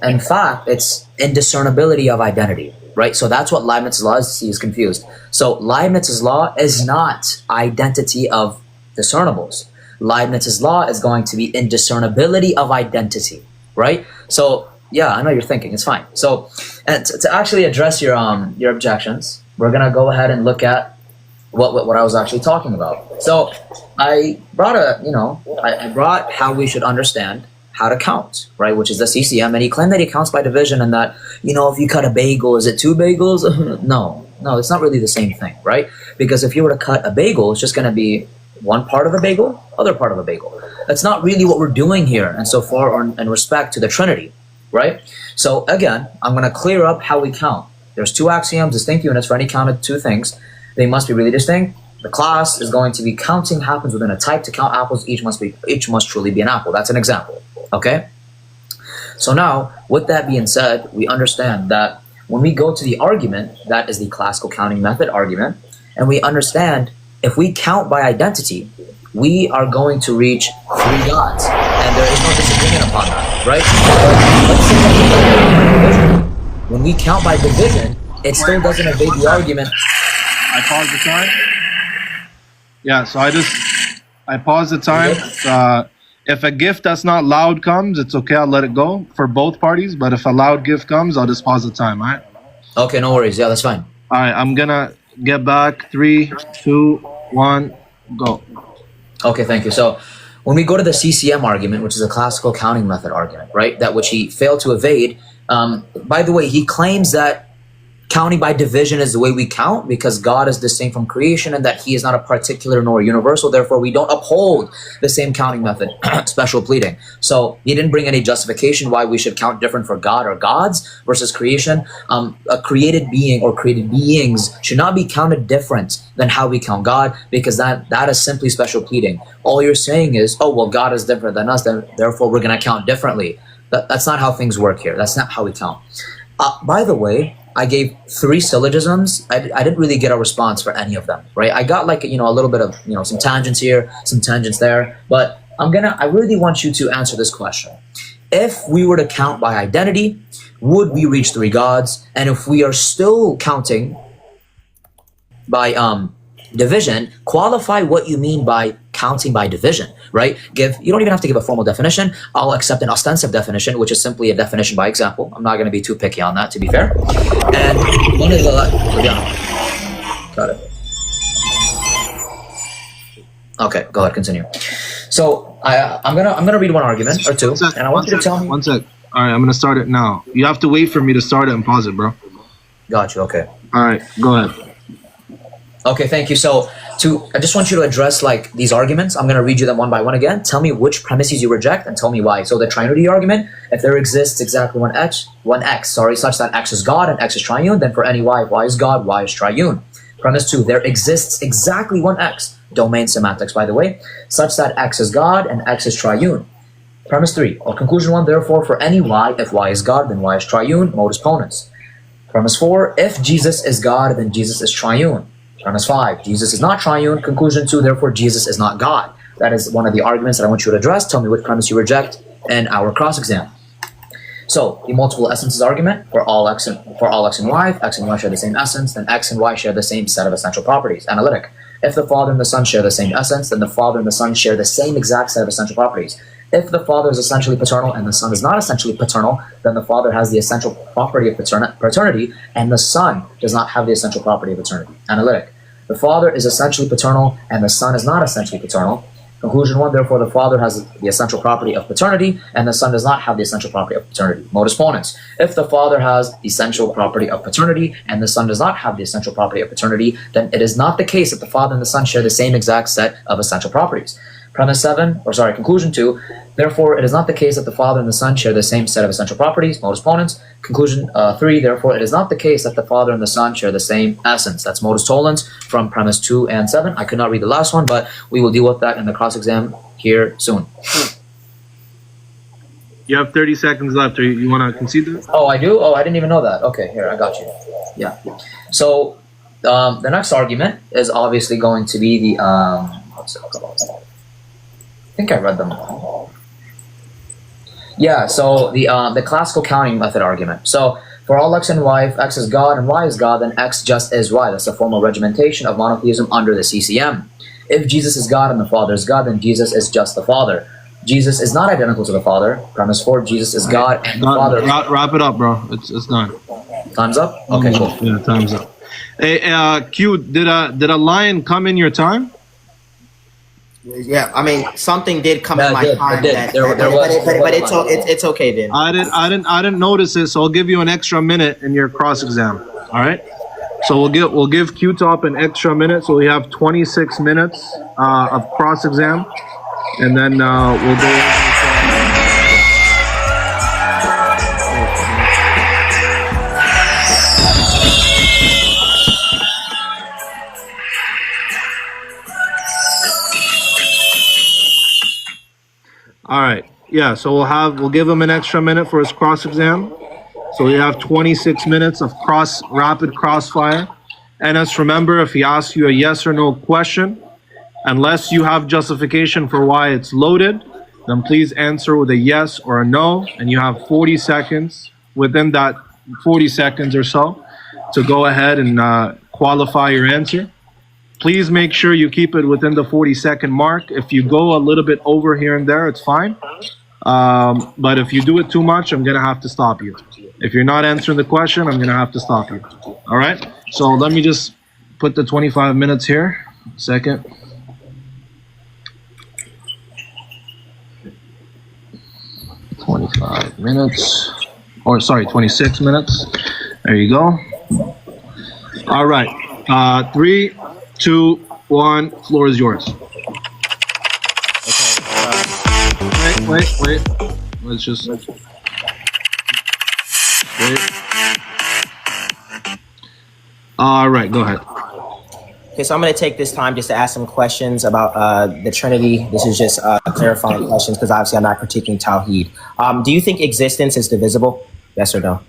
In fact, it's indiscernibility of identity, right? So that's what Leibniz's law is. He is confused. So Leibniz's law is not identity of discernibles. Leibniz's law is going to be indiscernibility of identity, right? So yeah, I know you're thinking, it's fine. So and to actually address your objections, we're gonna go ahead and look at what I was actually talking about. So I brought I brought how we should understand how to count, right? Which is the CCM, and he claimed that he counts by division, and that, if you cut a bagel, is it 2 bagels? No, it's not really the same thing, right? Because if you were to cut a bagel, it's just going to be one part of a bagel, other part of a bagel. That's not really what we're doing here, and so far in respect to the Trinity, right? So again, I'm going to clear up how we count. There's 2 axioms, distinct units for any count of 2 things. They must be really distinct. The class is going to be counting happens within a type. To count apples, each must truly be an apple. That's an example. Okay? So now, with that being said, we understand that when we go to the argument, that is the classical counting method argument, and we understand if we count by identity, we are going to reach 3 gods, and there is no disagreement upon that, right? But let's say when we count by division, it still doesn't evade the argument. I pause the time. Yeah, so I pause the time. If a gift that's not loud comes, it's okay, I'll let it go for both parties. But if a loud gift comes, I'll just pause the time, all right? Okay, no worries. Yeah, that's fine. All right, I'm going to get back. 3, 2, 1, go. Okay, thank you. So when we go to the CCM argument, which is a classical counting method argument, right, that which he failed to evade, by the way, he claims that counting by division is the way we count because God is distinct from creation and that he is not a particular nor universal. Therefore, we don't uphold the same counting method, special pleading. So he didn't bring any justification why we should count different for God or gods versus creation. A created being or created beings should not be counted different than how we count God because that is simply special pleading. All you're saying is, oh, well, God is different than us, then therefore we're going to count differently. That's not how things work here. That's not how we count. By the way, I gave 3 syllogisms. I didn't really get a response for any of them, right? I got like, a little bit of, some tangents here, some tangents there, but I really want you to answer this question. If we were to count by identity, would we reach 3 gods? And if we are still counting by division, qualify what you mean by counting by division, right? You don't even have to give a formal definition. I'll accept an ostensive definition, which is simply a definition by example. I'm not going to be too picky on that, to be fair. And one of the got it. Okay, go ahead, continue. So I'm gonna read one argument or two, and I want you to tell me. One sec. All right, I'm gonna start it now. You have to wait for me to start it and pause it, bro. Got you. Okay. All right, go ahead. Okay, thank you. So I just want you to address like these arguments. I'm gonna read you them one by one again. Tell me which premises you reject and tell me why. So the Trinity argument: if there exists exactly one x, such that x is God and x is triune, then for any y is God, y is triune. Premise 2: there exists exactly one x. Domain semantics, by the way, such that x is God and x is triune. Premise 3, or conclusion 1, therefore, for any y, if y is God, then y is triune, modus ponens. Premise 4, if Jesus is God, then Jesus is triune. Premise 5, Jesus is not triune. Conclusion 2, therefore, Jesus is not God. That is one of the arguments that I want you to address. Tell me which premise you reject in our cross-exam. So, the multiple essences argument: for all x and y, if x and y share the same essence, then x and y share the same set of essential properties. Analytic: if the Father and the Son share the same essence, then the Father and the Son share the same exact set of essential properties. If the Father is essentially paternal and the Son is not essentially paternal, then the Father has the essential property of paternity, and the Son does not have the essential property of paternity. Analytic: the Father is essentially paternal and the Son is not essentially paternal. Conclusion 1, therefore, the Father has the essential property of paternity, and the Son does not have the essential property of paternity. Modus ponens: if the Father has the essential property of paternity, and the Son does not have the essential property of paternity, then it is not the case that the Father and the Son share the same exact set of essential properties. Conclusion 2, therefore, it is not the case that the Father and the Son share the same set of essential properties. Modus ponens. Conclusion 3, therefore, it is not the case that the Father and the Son share the same essence. That's modus tollens from premise 2 and 7. I could not read the last one, but we will deal with that in the cross-exam here soon. You have 30 seconds left. You want to concede that? Oh, I do? Oh, I didn't even know that. Okay, here, I got you. Yeah. So, the next argument is obviously going to be the, what's it called? I think I read them. Yeah, so the classical counting method argument. So for all x and y, if x is God and y is God, then x just is y. That's a formal regimentation of monotheism under the CCM. If Jesus is God and the Father is God, then Jesus is just the Father. Jesus is not identical to the Father. Premise 4, Jesus is God and the Father. Wrap it up, bro. It's done. Time's up? Okay, cool. Yeah, time's up. Hey, Q, did a lion come in your time? Yeah, I mean, something did come in my time. But it's okay, then. I didn't notice it, so I'll give you an extra minute in your cross exam. All right. So we'll give Q-Top an extra minute, so we have 26 minutes of cross exam, and then we'll go. All right. Yeah, so we'll give him an extra minute for his cross exam. So we have 26 minutes of rapid crossfire. And just remember, if he asks you a yes or no question, unless you have justification for why it's loaded, then please answer with a yes or a no, and you have 40 seconds within that 40 seconds or so to go ahead and qualify your answer. Please make sure you keep it within the 40-second mark. If you go a little bit over here and there, it's fine. But if you do it too much, I'm going to have to stop you. If you're not answering the question, I'm going to have to stop you. All right? So let me just put the 25 minutes here. Second. $25 minutes. Or sorry, 26 minutes. There you go. All right. 3, 2, 1. Floor is yours. Okay. Wait. Let's just wait. All right. Go ahead. Okay, so I'm going to take this time just to ask some questions about the Trinity. This is just clarifying questions because obviously I'm not critiquing Tawheed. Do you think existence is divisible? Yes or no?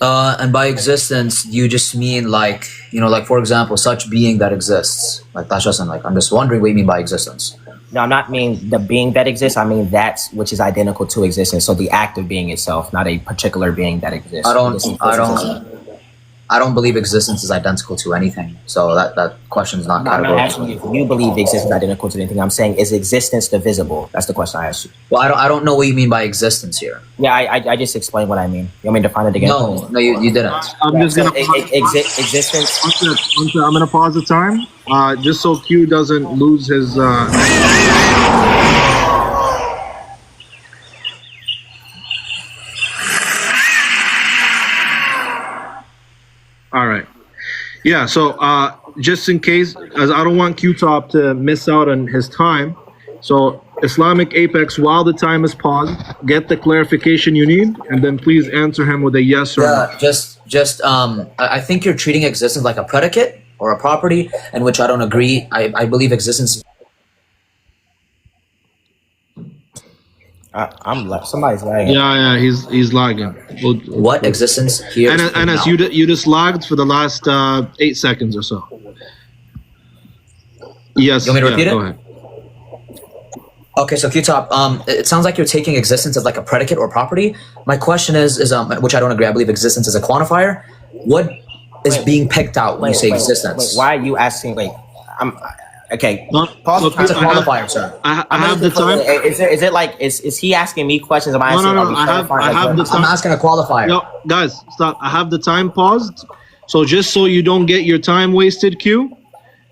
And by existence, you just mean like, like for example, such being that exists. Like that's just like, I'm just wondering what you mean by existence. No, I'm not mean the being that exists. I mean that which is identical to existence. So the act of being itself, not a particular being that exists. I don't believe existence is identical to anything. So that question is not I'm not asking you if you believe existence is identical to anything. I'm saying, is existence divisible? That's the question I asked you. Well, I don't know what you mean by existence here. Yeah, I just explained what I mean. You want me to define it again? No, you didn't. I'm just gonna existence. I'm gonna pause the time, just so Q doesn't lose his. All right. Yeah. So just in case, as I don't want Q-Top to miss out on his time, so Islamic Apex, while the time is paused, get the clarification you need, and then please answer him with a yes or no. I think you're treating existence like a predicate or a property, in which I don't agree. I believe existence. Somebody's lagging. Yeah, he's lagging. What existence here? And as you just lagged for the last 8 seconds or so. Yes. You want me to repeat it? Go ahead. Okay, so Q-Top, it sounds like you're taking existence as like a predicate or property. My question is which I don't agree. I believe existence is a quantifier. What is being picked out when you say existence? Why are you asking? Okay. Pause. It's a qualifier, sir. I have the time. Is it like is he asking me questions? Am I asking? No. I have the time. I'm asking a qualifier. No, guys, stop. I have the time paused. So just so you don't get your time wasted, Q,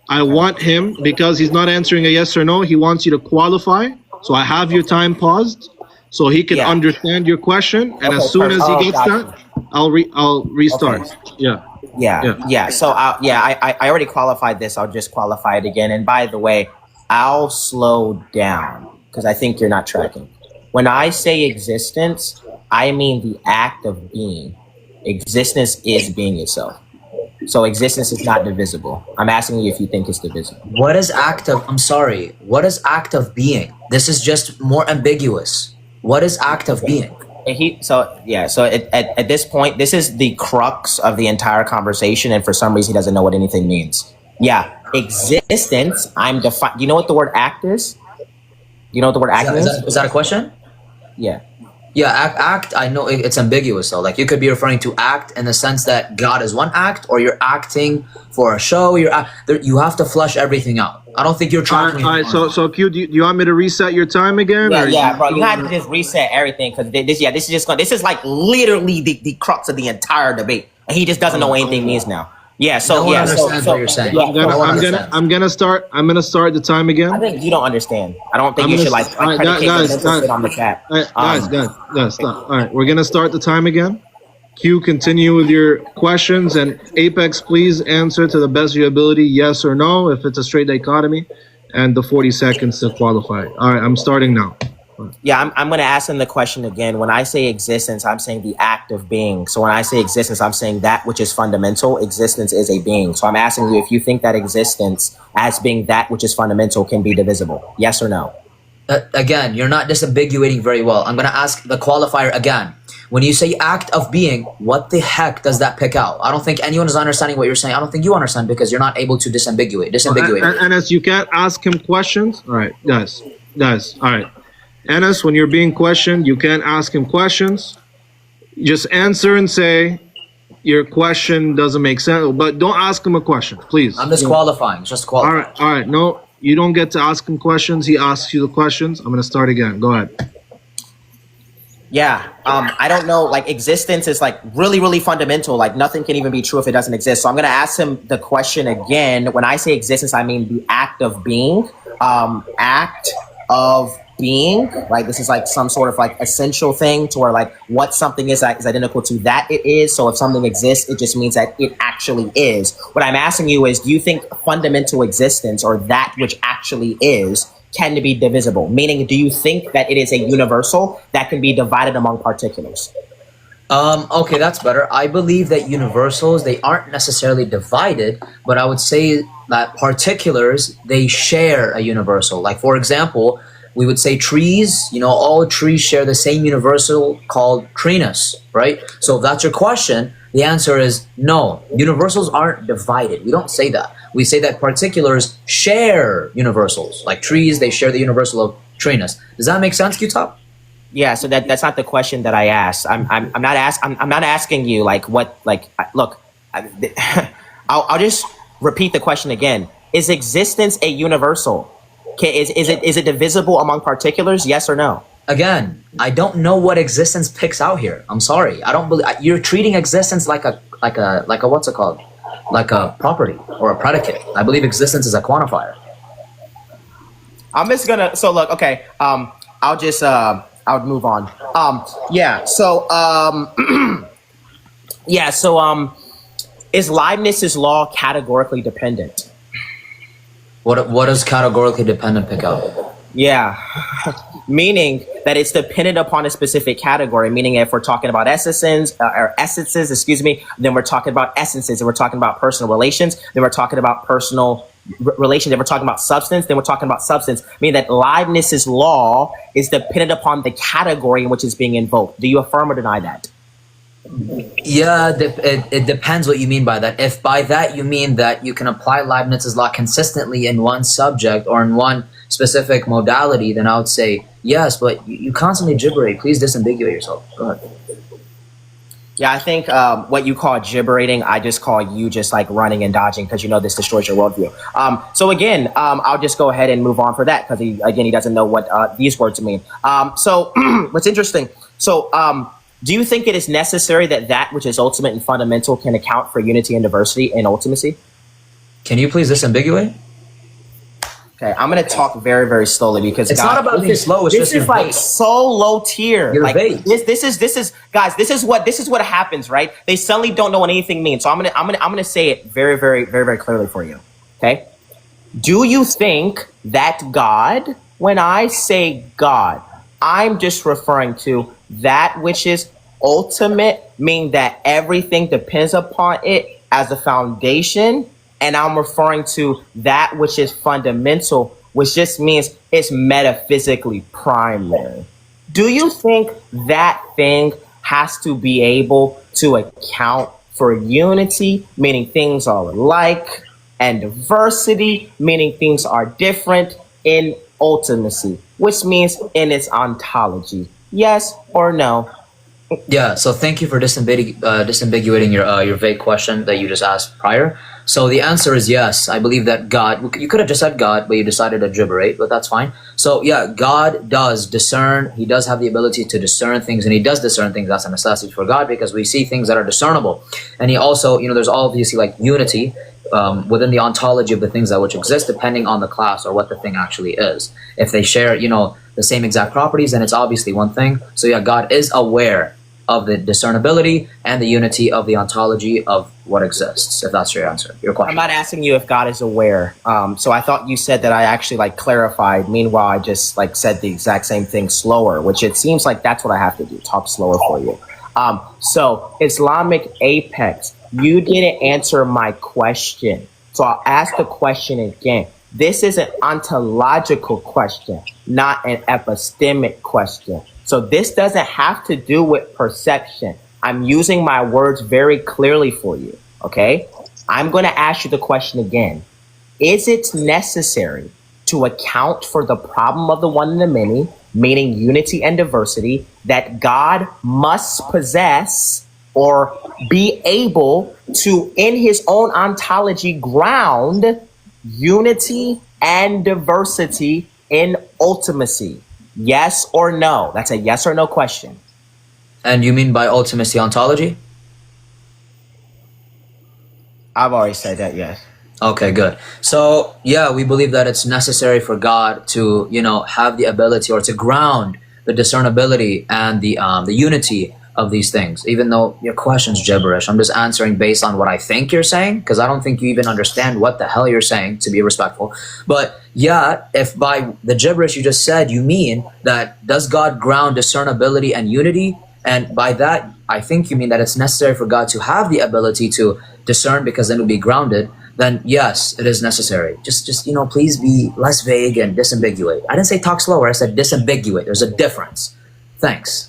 I want him, because he's not answering a yes or no, he wants you to qualify. So I have your time paused so he can understand your question. And as soon as he gets that, I'll restart. Okay. Yeah. So I already qualified this. I'll just qualify it again. And by the way, I'll slow down because I think you're not tracking. When I say existence, I mean the act of being. Existence is being itself. So existence is not divisible. I'm asking you if you think it's divisible. What is act of being? This is just more ambiguous. What is act of being? At this point, this is the crux of the entire conversation, and for some reason he doesn't know what anything means. Yeah, existence, do you know what the word act is? Do you know what the word act is? Is that a question? Yeah. Yeah, act, I know it's ambiguous though. Like you could be referring to act in the sense that God is one act, or you're acting for a show. You have to flush everything out. I don't think you're trying. All right. So Q, do you want me to reset your time again? Yeah, bro. You have to just reset everything because this is like literally the crux of the entire debate, and he just doesn't know what anything means now. Yeah. So no one understands what you're saying. I'm gonna start the time again. I think you don't understand. I don't think you should guys, on the chat. Guys, stop. All right, we're gonna start the time again. Q, continue with your questions, and Apex, please answer to the best of your ability, yes or no, if it's a straight dichotomy, and the 40 seconds to qualify. All right, I'm starting now. Yeah, I'm going to ask him the question again. When I say existence, I'm saying the act of being. So when I say existence, I'm saying that which is fundamental. Existence is a being. So I'm asking you if you think that existence as being that which is fundamental can be divisible. Yes or no? Again, you're not disambiguating very well. I'm going to ask the qualifier again. When you say act of being, what the heck does that pick out? I don't think anyone is understanding what you're saying. I don't think you understand because you're not able to disambiguate. And as you can't ask him questions. All right, guys. All right. Enes, when you're being questioned, you can't ask him questions. Just answer and say your question doesn't make sense, but don't ask him a question, please. I'm disqualifying. Just qualifying. All right. No, you don't get to ask him questions. He asks you the questions. I'm going to start again. Go ahead. Yeah. I don't know. Like existence is like really, really fundamental. Like nothing can even be true if it doesn't exist. So I'm going to ask him the question again. When I say existence, I mean the act of being. Act of being, right? This is like some sort of like essential thing to where like what something is identical to that it is. So if something exists, it just means that it actually is. What I'm asking you is, do you think fundamental existence or that which actually is can be divisible? Meaning, do you think that it is a universal that can be divided among particulars? Okay, that's better. I believe that universals, they aren't necessarily divided, but I would say that particulars, they share a universal. Like for example, we would say trees, all trees share the same universal called treeness, right? So if that's your question, The answer is no. Universals aren't divided. We don't say that. We say that particulars share universals. Like trees, they share the universal of treeness. Does that make sense, Q-Top? Yeah, so that's not the question that I asked. I'm not asking you like what look. I'll just repeat the question again. Is existence a universal? Is it divisible among particulars? Yes or no? Again, I don't know what existence picks out here. I'm sorry. I don't believe you're treating existence like a what's it called? Like a property or a predicate. I believe existence is a quantifier. I'm just gonna look, okay. I'll move on. Is Leibniz's law categorically dependent? What does categorically dependent pick out? Yeah. Meaning that it's dependent upon a specific category, meaning if we're talking about essences, then we're talking about essences, and we're talking about personal relations, then we're talking about personal relations, then we're talking about substance, then we're talking about substance, meaning that Leibniz's law is dependent upon the category in which it's being invoked. Do you affirm or deny that? Yeah, it depends what you mean by that. If by that you mean that you can apply Leibniz's law consistently in one subject or in one specific modality, then I would say yes, but you constantly gibberate. Please disambiguate yourself. Go ahead. Yeah, I think what you call gibberating, I just call you just like running and dodging because you know this destroys your worldview. So again, I'll just go ahead and move on for that because he doesn't know what these words mean. So what's interesting, do you think it is necessary that which is ultimate and fundamental can account for unity and diversity and ultimacy? Can you please disambiguate? Okay, I'm gonna talk very, very slowly because it's not about being slow. It's this is like so low tier. You're like vague. this is guys. This is what happens, right? They suddenly don't know what anything means. So I'm gonna say it very, very, very, very clearly for you. Okay. Do you think that God? When I say God, I'm just referring to that which is ultimate, meaning that everything depends upon it as a foundation. And I'm referring to that which is fundamental, which just means it's metaphysically primary. Do you think that thing has to be able to account for unity, meaning things are alike, and diversity, meaning things are different in ultimacy, which means in its ontology? Yes or no? Yeah, so thank you for disambiguating your vague question that you just asked prior. So the answer is yes. I believe that God, you could have just said God, but you decided to gibberate, but that's fine. So yeah, God does discern. He does have the ability to discern things, and he does discern things. That's a necessity for God because we see things that are discernible. And he also, there's obviously like unity within the ontology of the things that which exist depending on the class or what the thing actually is. If they share, the same exact properties, then it's obviously one thing. So yeah, God is aware of the discernibility and the unity of the ontology of what exists, if that's your answer, your question. I'm not asking you if God is aware. So I thought you said that I actually clarified. Meanwhile, I just said the exact same thing slower, which it seems like that's what I have to do, talk slower for you. So Islamic Apex, you didn't answer my question. So I'll ask the question again. This is an ontological question, not an epistemic question. So this doesn't have to do with perception. I'm using my words very clearly for you, okay? I'm going to ask you the question again. Is it necessary to account for the problem of the one and the many, meaning unity and diversity, that God must possess or be able to, in his own ontology, ground unity and diversity in ultimacy? Yes or no? That's a yes or no question. And you mean by ultimacy ontology? I've already said that, yes. Okay, good. So yeah, we believe that it's necessary for God to, have the ability or to ground the discernibility and the unity of these things. Even though your question's gibberish, I'm just answering based on what I think you're saying, because I don't think you even understand what the hell you're saying, to be respectful. But yeah, if by the gibberish you just said you mean that does God ground discernibility and unity, and by that I think you mean that it's necessary for God to have the ability to discern, because then it would be grounded, then yes, it is necessary. Just please be less vague and disambiguate. I didn't say talk slower, I said disambiguate. There's a difference. Thanks.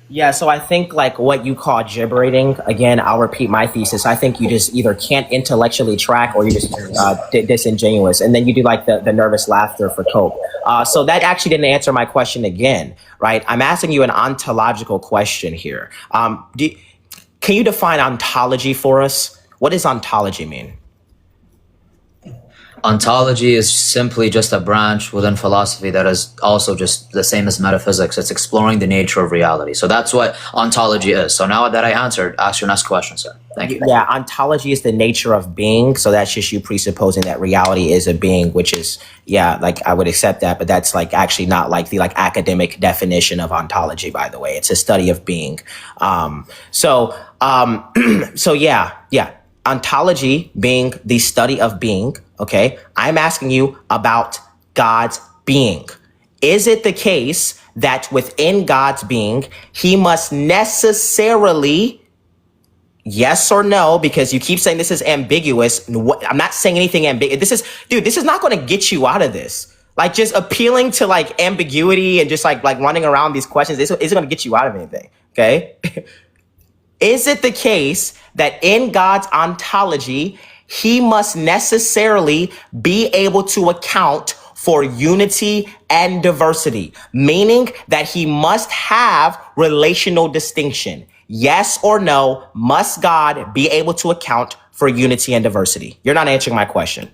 Yeah, so I think like what you call gibbering, again, I'll repeat my thesis. I think you just either can't intellectually track or you're just disingenuous. And then you do like the nervous laughter for cope. So that actually didn't answer my question again, right? I'm asking you an ontological question here. Can you define ontology for us? What does ontology mean? Ontology is simply just a branch within philosophy that is also just the same as metaphysics. It's exploring the nature of reality. So that's what ontology is. So now that I answered, ask your next question, sir. Thank you. Yeah, ontology is the nature of being. So that's just you presupposing that reality is a being, which is, yeah, like I would accept that, but that's like actually not like the like academic definition of ontology, by the way. It's a study of being. So yeah. Ontology being the study of being, okay? I'm asking you about God's being. Is it the case that within God's being, he must necessarily, yes or no, because you keep saying this is ambiguous. I'm not saying anything ambiguous. This is not going to get you out of this. Like just appealing to like ambiguity and just like running around these questions isn't going to get you out of anything, okay? Is it the case that in God's ontology, he must necessarily be able to account for unity and diversity, meaning that he must have relational distinction? Yes or no, must God be able to account for unity and diversity? You're not answering my question.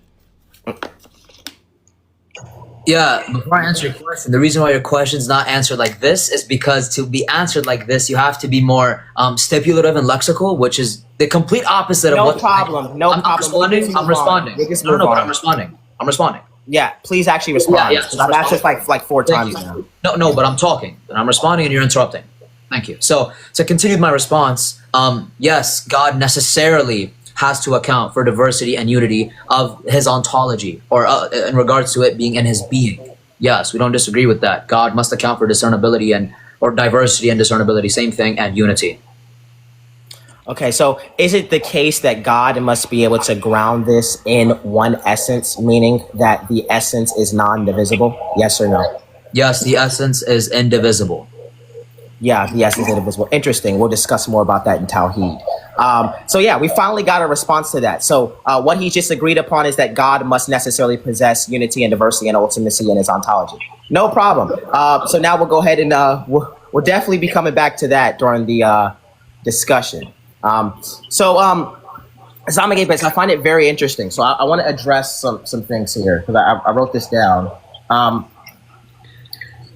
Yeah, before I answer your question, the reason why your question's not answered like this is because to be answered like this, you have to be more stipulative and lexical, which is the complete opposite of what... I'm responding. No, but I'm responding. Yeah, please actually respond. Yeah, that's just like 4 times now. No, but I'm talking. And I'm responding and you're interrupting. Thank you. So to continue with my response, yes, God necessarily has to account for diversity and unity of his ontology, or in regards to it being in his being. Yes, we don't disagree with that. God must account for discernibility or diversity and discernibility, same thing, and unity. Okay, so is it the case that God must be able to ground this in one essence, meaning that the essence is non-divisible? Yes or no? Yes, the essence is indivisible. Yeah, the essence is indivisible. Interesting. We'll discuss more about that in Tawheed. So yeah, we finally got a response to that. So what he just agreed upon is that God must necessarily possess unity and diversity and ultimacy in his ontology. No problem. So now we'll go ahead and we'll definitely be coming back to that during the discussion. Islamic Apex, I find it very interesting. So I want to address some things here because I wrote this down.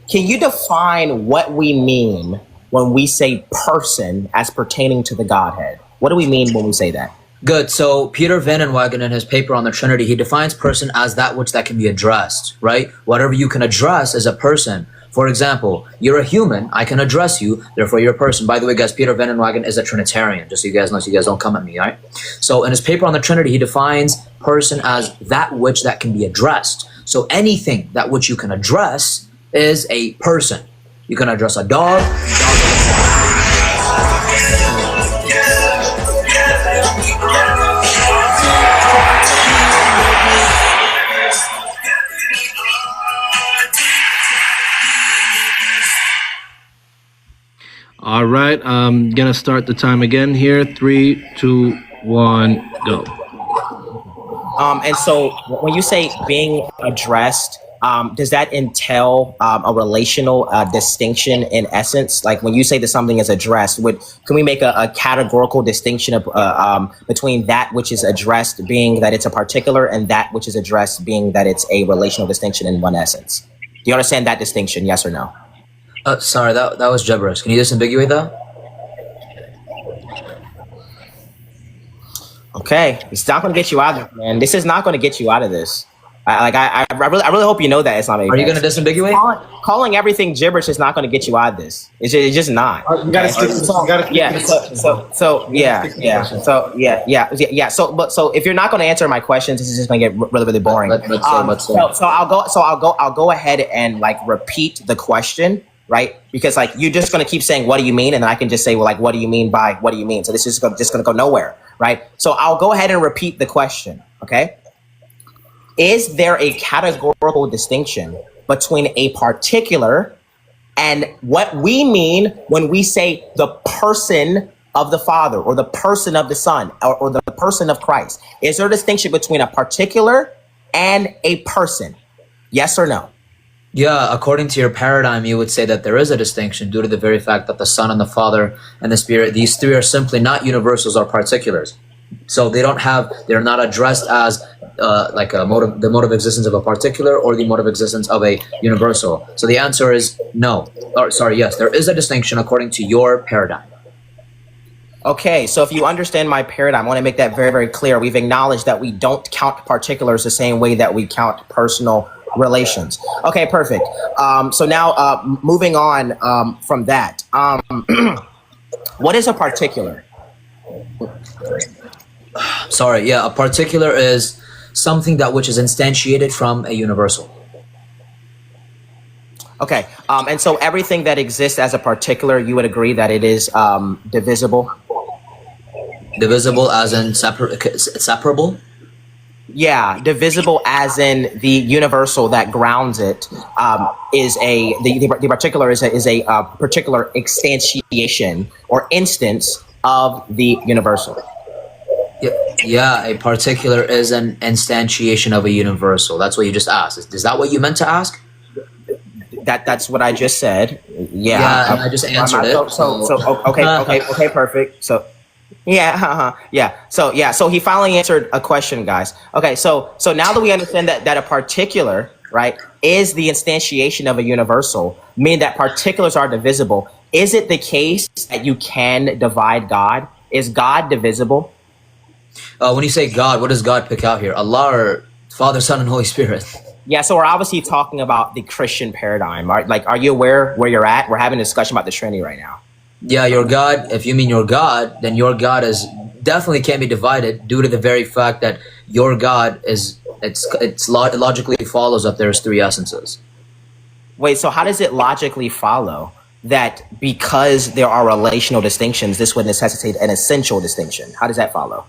Can you define what we mean when we say person as pertaining to the Godhead? What do we mean when we say that? Good. So Peter Van Inwagen, in his paper on the Trinity, he defines person as that which that can be addressed, right? Whatever you can address is a person. For example, you're a human, I can address you, therefore you're a person. By the way, guys, Peter Van Inwagen is a Trinitarian, just so you guys know, so you guys don't come at me, all right? So in his paper on the Trinity, he defines person as that which that can be addressed. So anything that which you can address is a person. You can address a dog. All right, I'm gonna start the time again here. 3, 2, 1, go. And so when you say being addressed, does that entail a relational distinction in essence? Like when you say that something is addressed, can we make a categorical distinction of, between that which is addressed being that it's a particular and that which is addressed being that it's a relational distinction in one essence? Do you understand that distinction, yes or no? Sorry, that was gibberish. Can you disambiguate that? Okay, it's not going to get you out of this, man. This is not going to get you out of this. I really hope you know that it's not. Are you going to disambiguate? Calling everything gibberish is not going to get you out of this. It's just not. You got to stick to yeah. So if you're not going to answer my questions, this is just going to get really boring. So I'll go ahead and like repeat the question, right? Because like you're just going to keep saying what do you mean, and then I can just say well like what do you mean by what do you mean? So this is just going to go nowhere, right? So I'll go ahead and repeat the question, okay? Is there a categorical distinction between a particular And what we mean when we say the person of the Father or the person of the Son or the person of Christ, is there a distinction between a particular and a person? Yes or no? Yeah, according to your paradigm, you would say that there is a distinction due to the very fact that the Son and the Father and the Spirit, these three are simply not universals or particulars. So they're not addressed as like the mode of existence of a particular or the mode of existence of a universal. So the answer is no. Or sorry, yes, there is a distinction according to your paradigm. Okay, so if you understand my paradigm, I want to make that very, very clear. We've acknowledged that we don't count particulars the same way that we count personal relations. Okay, perfect. So now moving on from that, what is a particular? Sorry, yeah, a particular is something that which is instantiated from a universal. Okay, and so everything that exists as a particular, you would agree that it is divisible? Divisible as in separable? Yeah, divisible as in the universal that grounds it is the particular is a particular instantiation or instance of the universal. Yeah, a particular is an instantiation of a universal. That's what you just asked. Is that what you meant to ask? That's what I just said. Yeah, I just answered it. Okay, perfect. So So he finally answered a question, guys. Okay, so now that we understand that a particular, right, is the instantiation of a universal, meaning that particulars are divisible, is it the case that you can divide God? Is God divisible? When you say God, what does God pick out here? Allah or Father, Son, and Holy Spirit? Yeah, so we're obviously talking about the Christian paradigm. Right? Like, are you aware where you're at? We're having a discussion about the Trinity right now. Yeah, your God, if you mean your God, then your God is definitely can't be divided due to the very fact that your God is, it logically follows that there's three essences. Wait, so how does it logically follow that because there are relational distinctions, this would necessitate an essential distinction? How does that follow?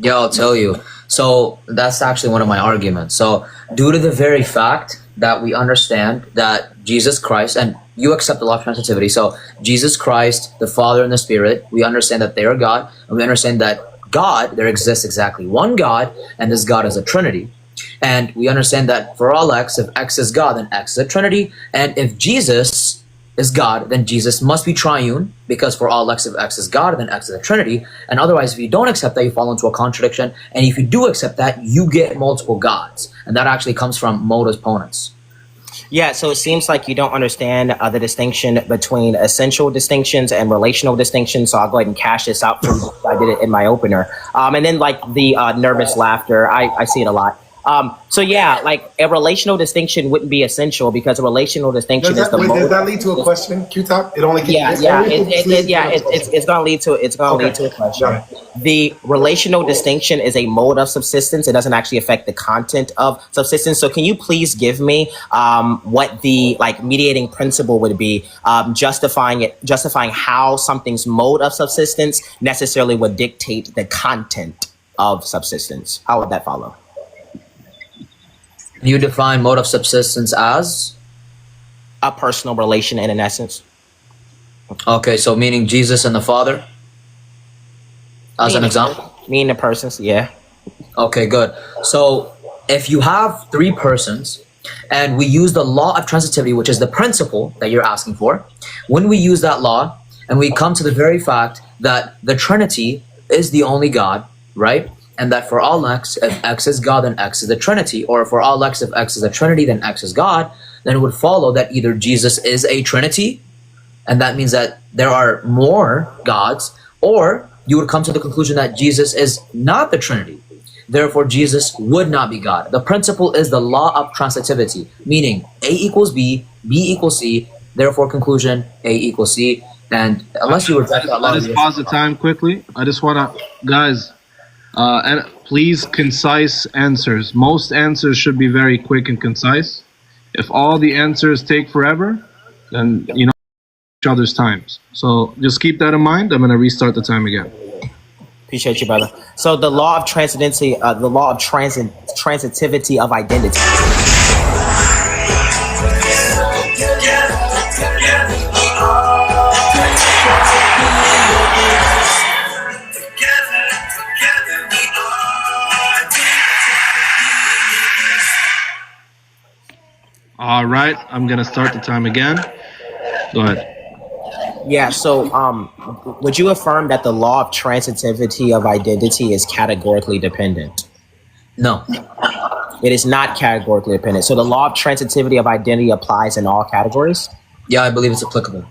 Yeah, I'll tell you. So that's actually one of my arguments. So due to the very fact that we understand that Jesus Christ, and you accept the law of transitivity, so Jesus Christ, the Father and the Spirit, we understand that they are God, and we understand that God, there exists exactly one God, and this God is a Trinity. And we understand that for all X, if X is God, then X is a Trinity, and if Jesus is God, then Jesus must be triune, because for all X, if X is God, then X is a Trinity. And otherwise, if you don't accept that, you fall into a contradiction. And if you do accept that, you get multiple gods. And that actually comes from modus ponens. Yeah, so it seems like you don't understand the distinction between essential distinctions and relational distinctions. So I'll go ahead and cash this out for you. I did it in my opener. And then like the nervous laughter, I see it a lot. So yeah, like a relational distinction wouldn't be essential because a relational distinction is the does that lead to a question, Q-Top? It only it's gonna lead to a question. The relational distinction is a mode of subsistence. It doesn't actually affect the content of subsistence. So can you please give me what the like mediating principle would be, justifying how something's mode of subsistence necessarily would dictate the content of subsistence? How would that follow? You define mode of subsistence as? A personal relation in an essence. Okay, so meaning Jesus and the Father? As an example? Meaning the persons, yeah. Okay, good. So if you have three persons and we use the law of transitivity, which is the principle that you're asking for, when we use that law and we come to the very fact that the Trinity is the only God, right? And that for all X, if X is God, then X is the Trinity. Or for all X, if X is a Trinity, then X is God. Then it would follow that either Jesus is a Trinity, and that means that there are more gods, or you would come to the conclusion that Jesus is not the Trinity. Therefore, Jesus would not be God. The principle is the law of transitivity, meaning A equals B, B equals C, therefore conclusion A equals C. And unless you reject that law, just pause the time quickly. I just want to, guys, and please, concise answers. Most answers should be very quick and concise. If all the answers take forever, then you know each other's times. So just keep that in mind. I'm going to restart the time again. Appreciate you, brother. So the law of transitivity, transitivity of identity. right, I'm gonna start the time again. Go ahead. Yeah, so would you affirm that the law of transitivity of identity is categorically dependent? No. It is not categorically dependent. So the law of transitivity of identity applies in all categories? Yeah, I believe it's applicable.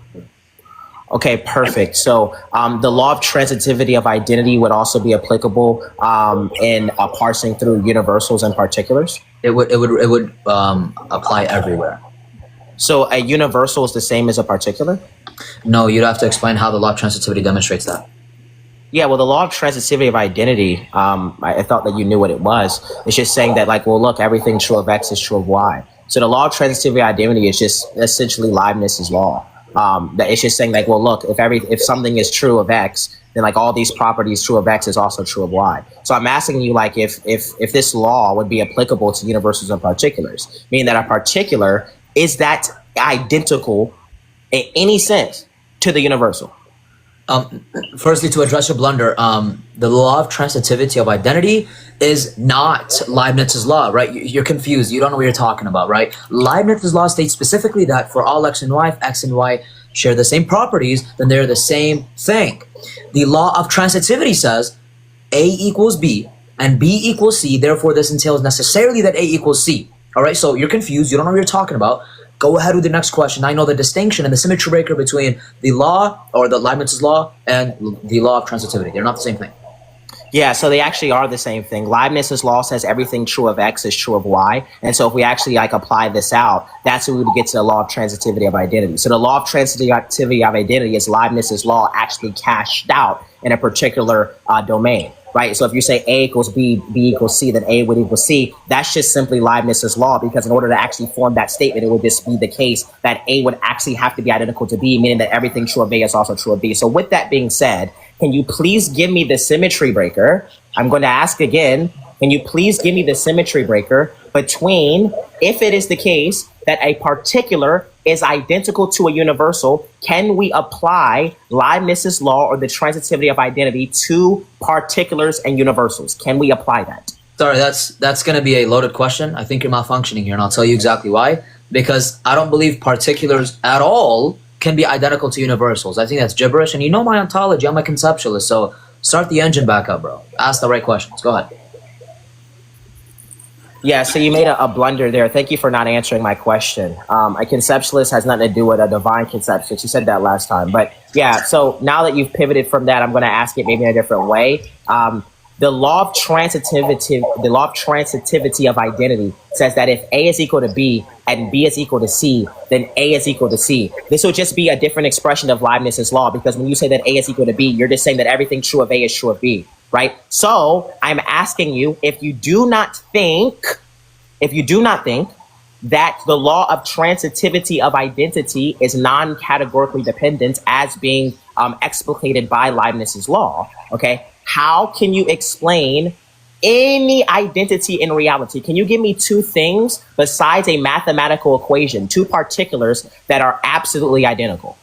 Okay, perfect. So the law of transitivity of identity would also be applicable in parsing through universals and particulars? It would apply everywhere. So a universal is the same as a particular? No, you'd have to explain how the law of transitivity demonstrates that. Yeah, well, the law of transitivity of identity, I thought that you knew what it was. It's just saying that, like, well, look, everything true of X is true of Y. So the law of transitivity of identity is just essentially Leibniz's law. That it's just saying, like, well, look, if something is true of X, then like all these properties true of X is also true of Y. So I'm asking you, like, if this law would be applicable to universals and particulars, meaning that a particular is that identical in any sense to the universal? Firstly, to address your blunder, the law of transitivity of identity is not Leibniz's law, right? You're confused. You don't know what you're talking about, right? Leibniz's law states specifically that for all X and Y, if X and Y share the same properties, then they're the same thing. The law of transitivity says A equals B and B equals C. Therefore, this entails necessarily that A equals C. All right, so you're confused. You don't know what you're talking about. Go ahead with the next question. I know the distinction and the symmetry breaker between the law or the Leibniz's law and the law of transitivity. They're not the same thing. Yeah, so they actually are the same thing. Leibniz's law says everything true of X is true of Y. And so if we actually like apply this out, that's when we would get to the law of transitivity of identity. So the law of transitivity of identity is Leibniz's law actually cashed out in a particular domain. Right, so if you say A equals B, B equals C, then A would equal C. That's just simply Leibniz's law, because in order to actually form that statement, it would just be the case that A would actually have to be identical to B, meaning that everything true of A is also true of B. So with that being said, can you please give me the symmetry breaker? I'm going to ask again, can you please give me the symmetry breaker between, if it is the case that a particular is identical to a universal, can we apply Leibniz's law or the transitivity of identity to particulars and universals? Can we apply that? Sorry, that's going to be a loaded question. I think you're malfunctioning here, and I'll tell you exactly why. Because I don't believe particulars at all can be identical to universals. I think that's gibberish, and you know my ontology. I'm a conceptualist, so start the engine back up, bro. Ask the right questions. Go ahead. Yeah, so you made a blunder there. Thank you for not answering my question. A conceptualist has nothing to do with a divine conceptualist. You said that last time. But yeah, so now that you've pivoted from that, I'm going to ask it maybe in a different way. The law of transitivity of identity says that if A is equal to B and B is equal to C, then A is equal to C. This will just be a different expression of Leibniz's law, because when you say that A is equal to B, you're just saying that everything true of A is true of B. Right? So I'm asking you, if you do not think that the law of transitivity of identity is non-categorically dependent as being explicated by Leibniz's law, okay, how can you explain any identity in reality? Can you give me two things besides a mathematical equation, two particulars that are absolutely identical?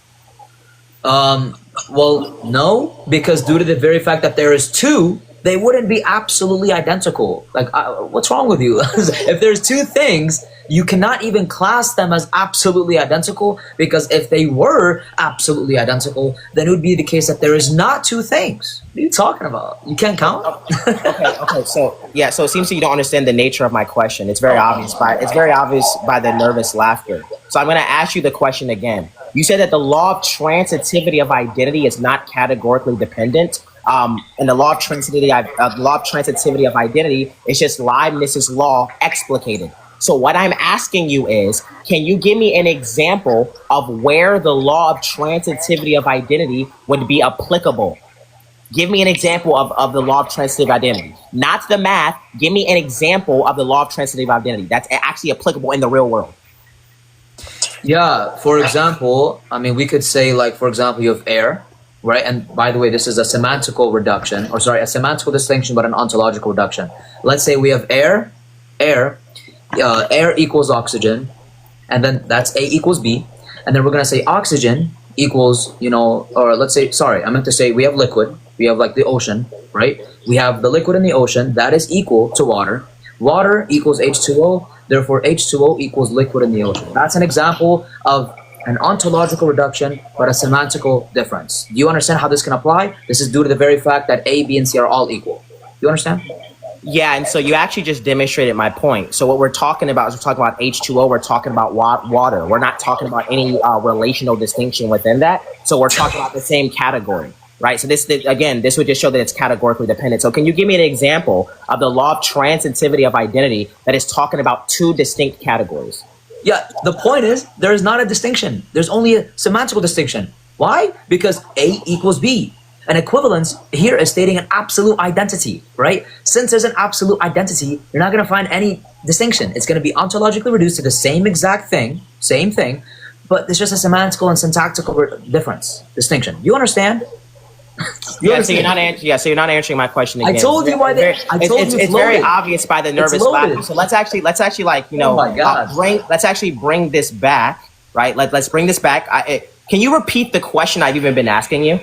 Well, no, because due to the very fact that there is two, they wouldn't be absolutely identical. Like, what's wrong with you? If there's two things, you cannot even class them as absolutely identical, because if they were absolutely identical, then it would be the case that there is not two things. What are you talking about? You can't count? Okay. So yeah, so it seems you don't understand the nature of my question. It's very obvious by the nervous laughter. So I'm going to ask you the question again. You said that the law of transitivity of identity is not categorically dependent. And the law of transitivity of identity is just Leibniz's law explicated. So what I'm asking you is, can you give me an example of where the law of transitivity of identity would be applicable? Give me an example of the law of transitive identity. Not the math. Give me an example of the law of transitive identity that's actually applicable in the real world. Yeah, for example, I mean, we could say, like, for example, you have air, right? And by the way, this is a semantical reduction, a semantical distinction, but an ontological reduction. Let's say we have air equals oxygen, and then that's A equals B. And then we're going to say oxygen equals, or let's say, I meant to say we have liquid. We have like the ocean, right? We have the liquid in the ocean that is equal to water. Water equals H2O. Therefore, H2O equals liquid in the ocean. That's an example of an ontological reduction, but a semantical difference. Do you understand how this can apply? This is due to the very fact that A, B, and C are all equal. Do you understand? Yeah, and so you actually just demonstrated my point. So what we're talking about is we're talking about H2O, we're talking about water. We're not talking about any relational distinction within that. So we're talking about the same category, right? So this would just show that it's categorically dependent. So can you give me an example of the law of transitivity of identity that is talking about two distinct categories? Yeah, the point is there is not a distinction. There's only a semantical distinction. Why? Because A equals B. An equivalence here is stating an absolute identity, right? Since there's an absolute identity, you're not going to find any distinction. It's going to be ontologically reduced to the same exact thing, same thing, but there's just a semantical and syntactical distinction. You understand? So you're not answering my question again. I told you why it's very obvious by the nervous laughter. So let's actually let's actually bring this back, right? Let's bring this back. Can you repeat the question I've even been asking you?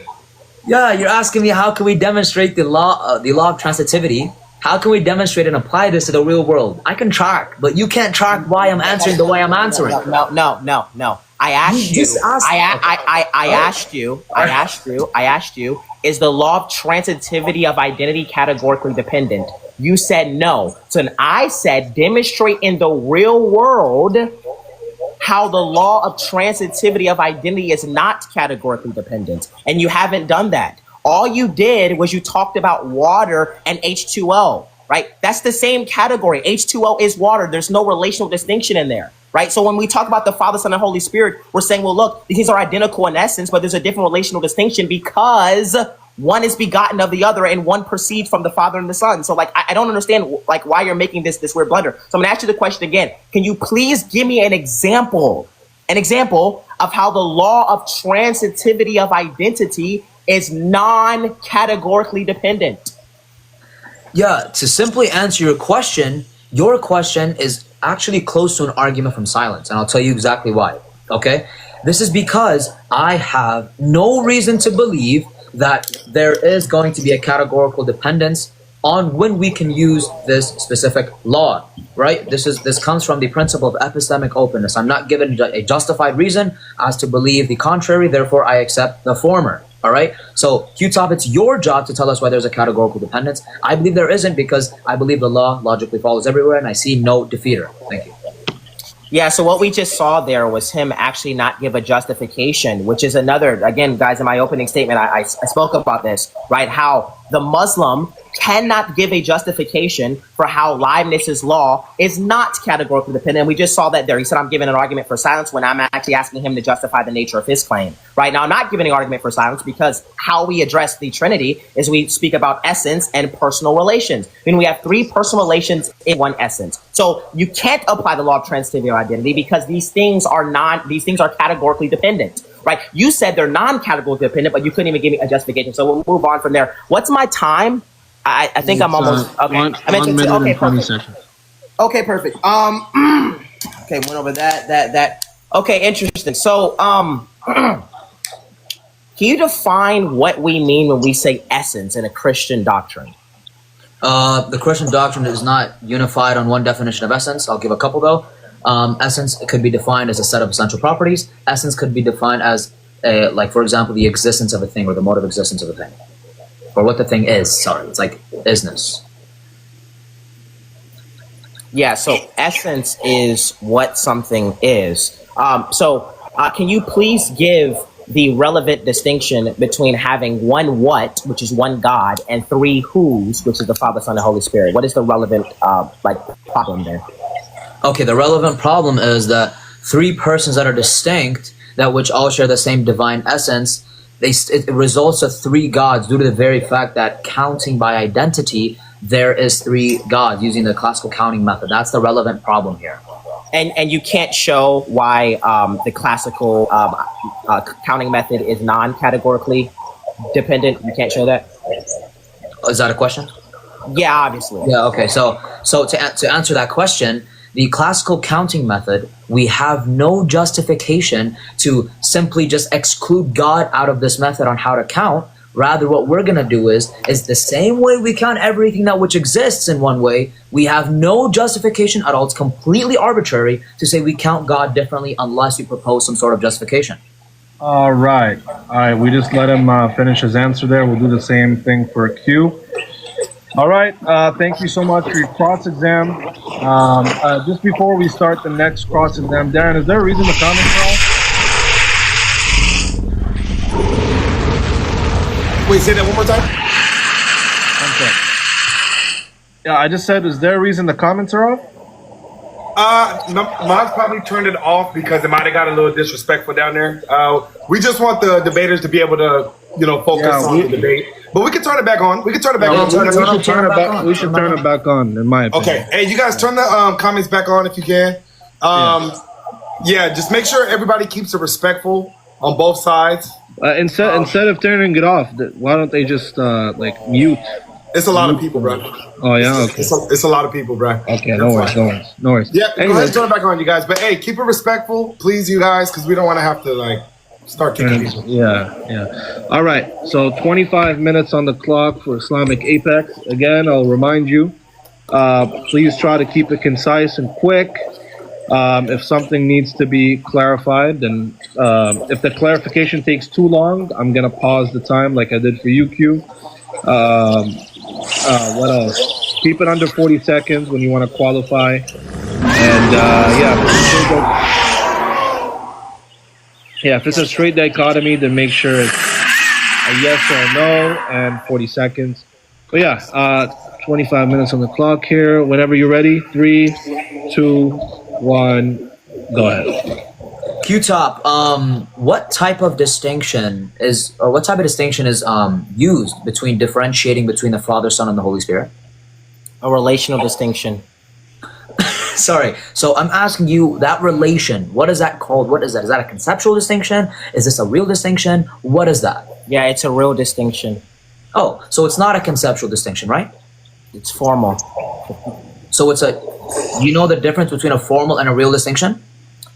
Yeah, you're asking me how can we demonstrate the law of transitivity? How can we demonstrate and apply this to the real world? I can track, but you can't track why I'm answering the way I'm answering. No. I asked you, is the law of transitivity of identity categorically dependent? You said no. So then I said, demonstrate in the real world how the law of transitivity of identity is not categorically dependent. And you haven't done that. All you did was you talked about water and H2O, right? That's the same category. H2O is water. There's no relational distinction in there, right? So when we talk about the Father, Son, and Holy Spirit, we're saying, well, look, these are identical in essence, but there's a different relational distinction because one is begotten of the other and one proceeds from the Father and the Son. So I don't understand why you're making this weird blunder. So I'm gonna ask you the question again. Can you please give me an example of how the law of transitivity of identity is non-categorically dependent? Yeah, to simply answer your question is actually close to an argument from silence, and I'll tell you exactly why, okay? This is because I have no reason to believe that there is going to be a categorical dependence on when we can use this specific law, right? This comes from the principle of epistemic openness. I'm not given a justified reason as to believe the contrary, therefore I accept the former, all right? So Q-Top, it's your job to tell us why there's a categorical dependence. I believe there isn't because I believe the law logically follows everywhere and I see no defeater. Thank you. Yeah, so what we just saw there was him actually not give a justification, which is another, again, guys, in my opening statement, I spoke about this, right? How the Muslim cannot give a justification for how Leibniz's law is not categorically dependent. We just saw that there. He said, I'm giving an argument for silence when I'm actually asking him to justify the nature of his claim. Right now, I'm not giving an argument for silence because how we address the Trinity is we speak about essence and personal relations. I mean, we have three personal relations in one essence. So you can't apply the law of transitivity of identity because these things are categorically dependent. Right? You said they're non-categorically dependent, but you couldn't even give me a justification. So we'll move on from there. What's my time? I think I'm almost okay. 1 minute and 20 seconds. Okay, perfect. Okay, went over that. Okay, interesting. So, can you define what we mean when we say essence in a Christian doctrine? The Christian doctrine is not unified on one definition of essence. I'll give a couple though. Essence could be defined as a set of essential properties. Essence could be defined as, like for example, the existence of a thing or the mode of existence of a thing. Or what the thing is, sorry. It's like isness. Yeah, so essence is what something is. Can you please give the relevant distinction between having one what, which is one God, and three whos, which is the Father, Son, and Holy Spirit? What is the relevant problem there? Okay, the relevant problem is that three persons that are distinct, that which all share the same divine essence, it results of three gods due to the very fact that counting by identity, there is three gods using the classical counting method. That's the relevant problem here. And you can't show why the classical counting method is non-categorically dependent. You can't show that? Is that a question? Yeah, obviously. Yeah, okay. So to answer that question, the classical counting method, we have no justification to simply just exclude God out of this method on how to count Rather, what we're going to do is the same way we count everything that which exists in one way, we have no justification at all. It's completely arbitrary to say we count God differently unless you propose some sort of justification. All right. We just let him finish his answer there. We'll do the same thing for Q. All right. Thank you so much for your cross-exam. Just before we start the next cross-exam, Darren, is there a reason the comments are off? Wait, say that one more time? Okay. Yeah, I just said, is there a reason the comments are off? No, mine's probably turned it off because it might have got a little disrespectful down there. We just want the debaters to be able to, focus on the debate. But we can turn it back on. We should turn it back on, in my opinion. Okay. Hey, you guys turn the comments back on if you can. Just make sure everybody keeps it respectful on both sides. Instead of turning it off, why don't they just mute? It's a lot of people, bro. Oh yeah, okay. It's a lot of people, bro. Okay, no worries. Yeah, go ahead and turn it back on, you guys. But hey, keep it respectful, please, you guys, because we don't want to have to start kicking people. Yeah. All right. So 25 minutes on the clock for Islamic Apex. Again, I'll remind you. Please try to keep it concise and quick. If something needs to be clarified, then if the clarification takes too long, I'm gonna pause the time like I did for UQ. What else? Keep it under 40 seconds when you want to qualify. And if it's a straight dichotomy, then make sure it's a yes or a no and 40 seconds. But yeah, 25 minutes on the clock here. Whenever you're ready, 3, 2, 1, go ahead. Q-Top, what type of distinction is used between differentiating between the Father, Son, and the Holy Spirit? A relational distinction. Sorry. So I'm asking you that relation. What is that called? What is that? Is that a conceptual distinction? Is this a real distinction? What is that? Yeah, it's a real distinction. Oh, so it's not a conceptual distinction, right? It's formal. So you know the difference between a formal and a real distinction?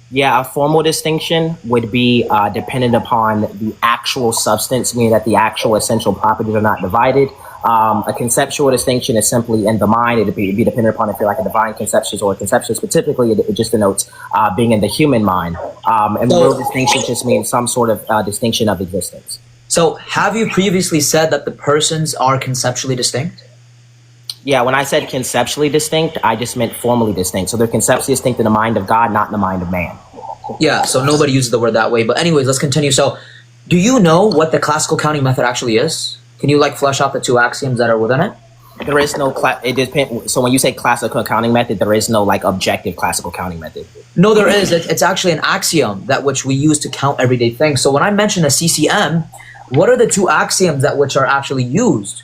Yeah, a formal distinction would be dependent upon the actual substance, meaning that the actual essential properties are not divided. A conceptual distinction is simply in the mind. It'd be dependent upon if you're like a divine conception or a conception. Specifically, it just denotes being in the human mind. And the real distinction just means some sort of distinction of existence. So have you previously said that the persons are conceptually distinct? Yeah, when I said conceptually distinct, I just meant formally distinct. So they're conceptually distinct in the mind of God, not in the mind of man. Yeah, so nobody uses the word that way. But anyways, let's continue. So do you know what the classical counting method actually is? Can you flesh out the two axioms that are within it? There is no it depends. So when you say classical counting method, there is no objective classical counting method. No, there is. It's actually an axiom that which we use to count everyday things. So when I mention a CCM, what are the two axioms that which are actually used?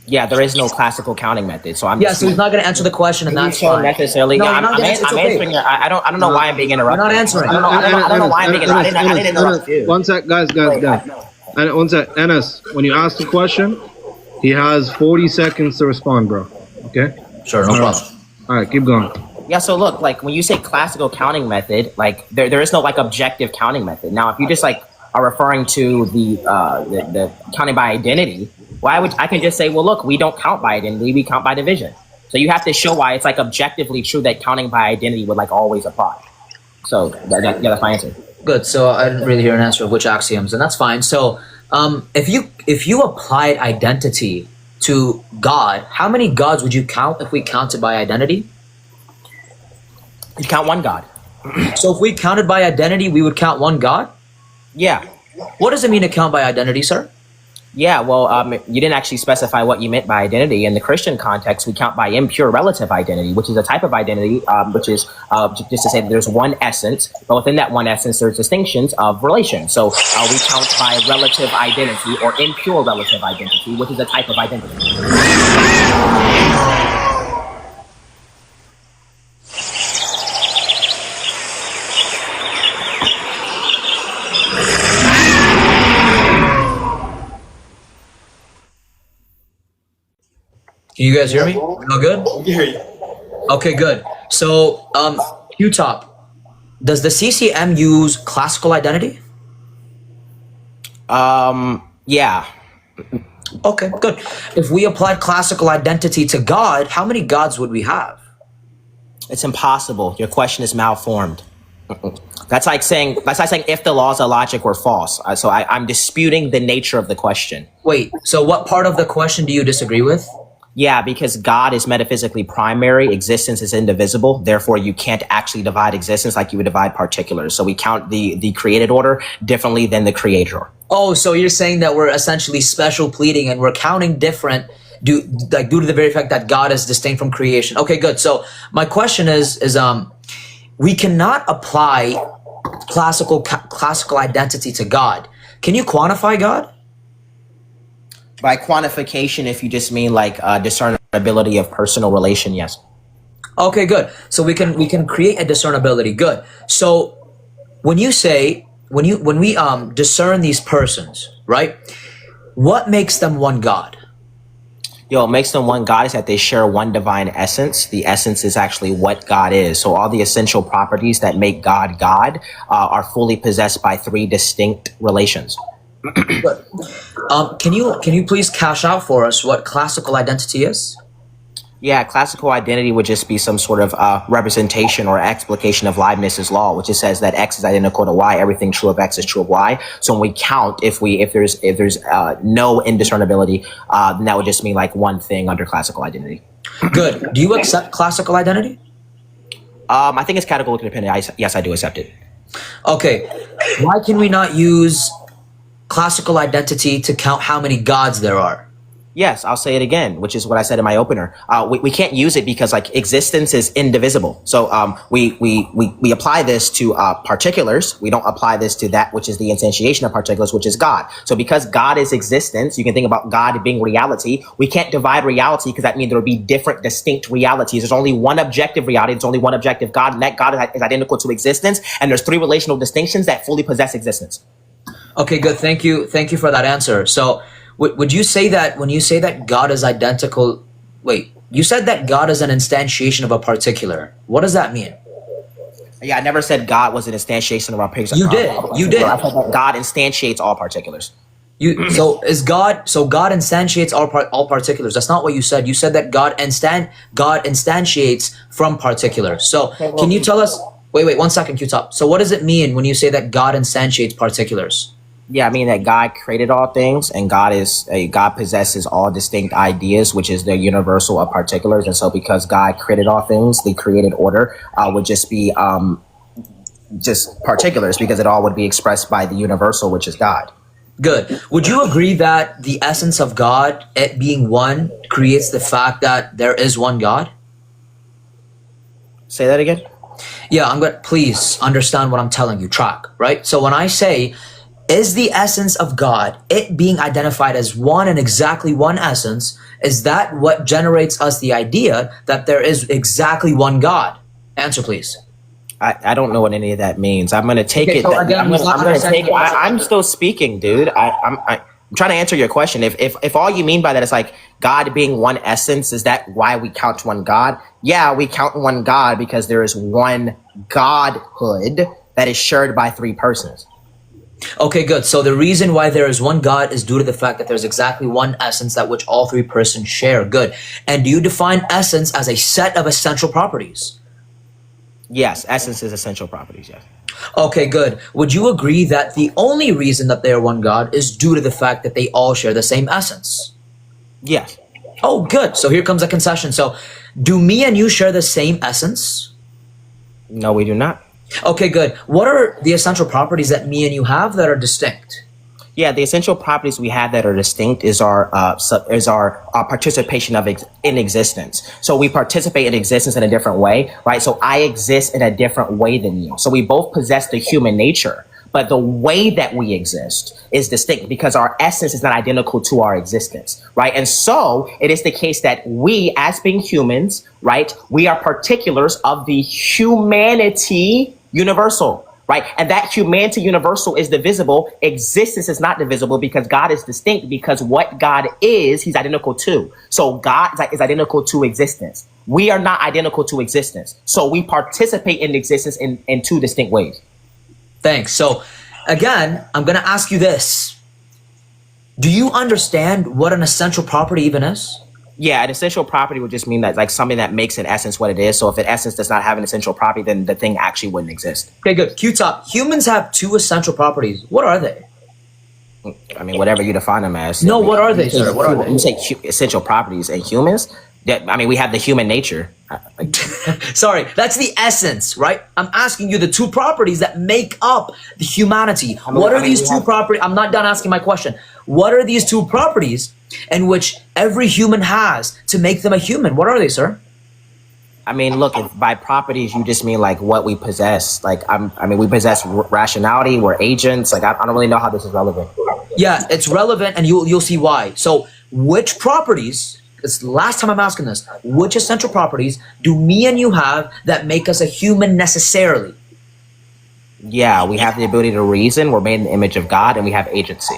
Yeah, there is no classical counting method. So I'm so he's not going to answer the question, and that's fine. Necessarily. No, I'm answering. I don't know why I'm being interrupted. You're not answering. I don't know why I'm being interrupted. I didn't interrupt you. One sec, guys. And one sec, Enes, when you ask the question, he has 40 seconds to respond, bro. Okay? Sure, no problem. All right, keep going. Yeah, so look, when you say classical counting method, there is no objective counting method. Now, if you just are referring to the counting by identity, I can just say, well, look, we don't count by identity, we count by division. So you have to show why it's objectively true that counting by identity would always apply. So that's my answer. Good. So I didn't really hear an answer of which axioms, and that's fine. So if you applied identity to God, how many gods would you count if we counted by identity? You count one God. So if we counted by identity, we would count one God? Yeah. What does it mean to count by identity, sir? Yeah, well, you didn't actually specify what you meant by identity. In the Christian context, we count by impure relative identity, which is a type of identity, which is just to say that there's one essence, but within that one essence, there's distinctions of relation. So we count by relative identity or impure relative identity, which is a type of identity. Can you guys hear me? All good? We can hear you. Okay, good. So, Q-Top, does the CCM use classical identity? Yeah. Okay, good. If we applied classical identity to God, how many gods would we have? It's impossible. Your question is malformed. That's like saying if the laws of logic were false. So I'm disputing the nature of the question. Wait, so what part of the question do you disagree with? Yeah, because God is metaphysically primary, existence is indivisible, therefore you can't actually divide existence like you would divide particulars. So we count the created order differently than the creator. Oh, so you're saying that we're essentially special pleading and we're counting different due to the very fact that God is distinct from creation. Okay, good. So my question is we cannot apply classical identity to God. Can you quantify God? By quantification, if you just mean like discernibility of personal relation, yes. Okay, good. So we can create a discernibility. Good. So when we discern these persons, right? What makes them one God? What makes them one God is that they share one divine essence. The essence is actually what God is. So all the essential properties that make God God are fully possessed by three distinct relations. Good. Can you please cash out for us what classical identity is? Yeah, classical identity would just be some sort of representation or explication of Leibniz's law, which just says that X is identical to Y. Everything true of X is true of Y. So when we count, if there's no indiscernibility, then that would just mean like one thing under classical identity. Good. Do you accept classical identity? I think it's categorically dependent. Yes, I do accept it. Okay. Why can we not use classical identity to count how many gods there are? Yes, I'll say it again, which is what I said in my opener. We can't use it because like existence is indivisible. So we apply this to particulars. We don't apply this to that which is the instantiation of particulars, which is God. So because God is existence, you can think about God being reality. We can't divide reality because that means there would be different distinct realities. There's only one objective reality. There's only one objective God, and that God is identical to existence. And there's three relational distinctions that fully possess existence. Okay, good. Thank you for that answer. So would you say that when you say that God is identical, you said that God is an instantiation of a particular. What does that mean? Yeah, I never said God was an instantiation of our particulars. You did. I said that God instantiates all particulars. God instantiates all particulars. That's not what you said. You said that God instantiates from particulars. So can you tell us, wait, 1 second, Q-Top. So what does it mean when you say that God instantiates particulars? Yeah, I mean that God created all things, and God possesses all distinct ideas, which is the universal of particulars. And so because God created all things, the created order would just be just particulars, because it all would be expressed by the universal, which is God. Good. Would you agree that the essence of God, it being one, creates the fact that there is one God? Say that again? Yeah, please understand what I'm telling you, track, right? So when I say, is the essence of God, it being identified as one and exactly one essence, is that what generates us the idea that there is exactly one God? Answer, please. I don't know what any of that means. I'm going to take it. So again, I'm going to take it. I'm still speaking, dude. I'm trying to answer your question. If all you mean by that is like God being one essence, is that why we count one God? Yeah, we count one God because there is one Godhood that is shared by three persons. Okay, good. So the reason why there is one God is due to the fact that there's exactly one essence that which all three persons share. Good. And do you define essence as a set of essential properties? Yes, essence is essential properties, yes. Okay, good. Would you agree that the only reason that they are one God is due to the fact that they all share the same essence? Yes. Oh, good. So here comes a concession. So do me and you share the same essence? No, we do not. Okay, good. What are the essential properties that me and you have that are distinct? Yeah, the essential properties we have that are distinct is our participation in existence. So we participate in existence in a different way, right? So I exist in a different way than you. So we both possess the human nature, but the way that we exist is distinct because our essence is not identical to our existence, right? And so it is the case that we, as being humans, right, we are particulars of the humanity universal, right? And that humanity universal is divisible. Existence is not divisible because God is distinct, because what God is, he's identical to. So God is identical to existence. We are not identical to existence. So we participate in existence in two distinct ways. Thanks. So again, I'm going to ask you this. Do you understand what an essential property even is? Yeah, an essential property would just mean that like something that makes an essence what it is. So if an essence does not have an essential property, then the thing actually wouldn't exist. Okay, good. Q-Top, humans have 2 essential properties. What are they? I mean, whatever you define them as. No, what are they, sir? What are they? You say essential properties in humans? I mean, we have the human nature. Sorry, that's the essence, right? I'm asking you the 2 properties that make up the humanity. What are these 2 properties? I'm not done asking my question. What are these 2 properties in which every human has to make them a human? What are they, sir? I mean, look, if by properties you just mean like what we possess. Like, I mean, we possess rationality. We're agents. Like, I don't really know how this is relevant. Yeah, it's relevant, and you'll see why. So, which properties? It's the last time I'm asking this. Which essential properties do me and you have that make us a human necessarily? Yeah, we have the ability to reason. We're made in the image of God, and we have agency.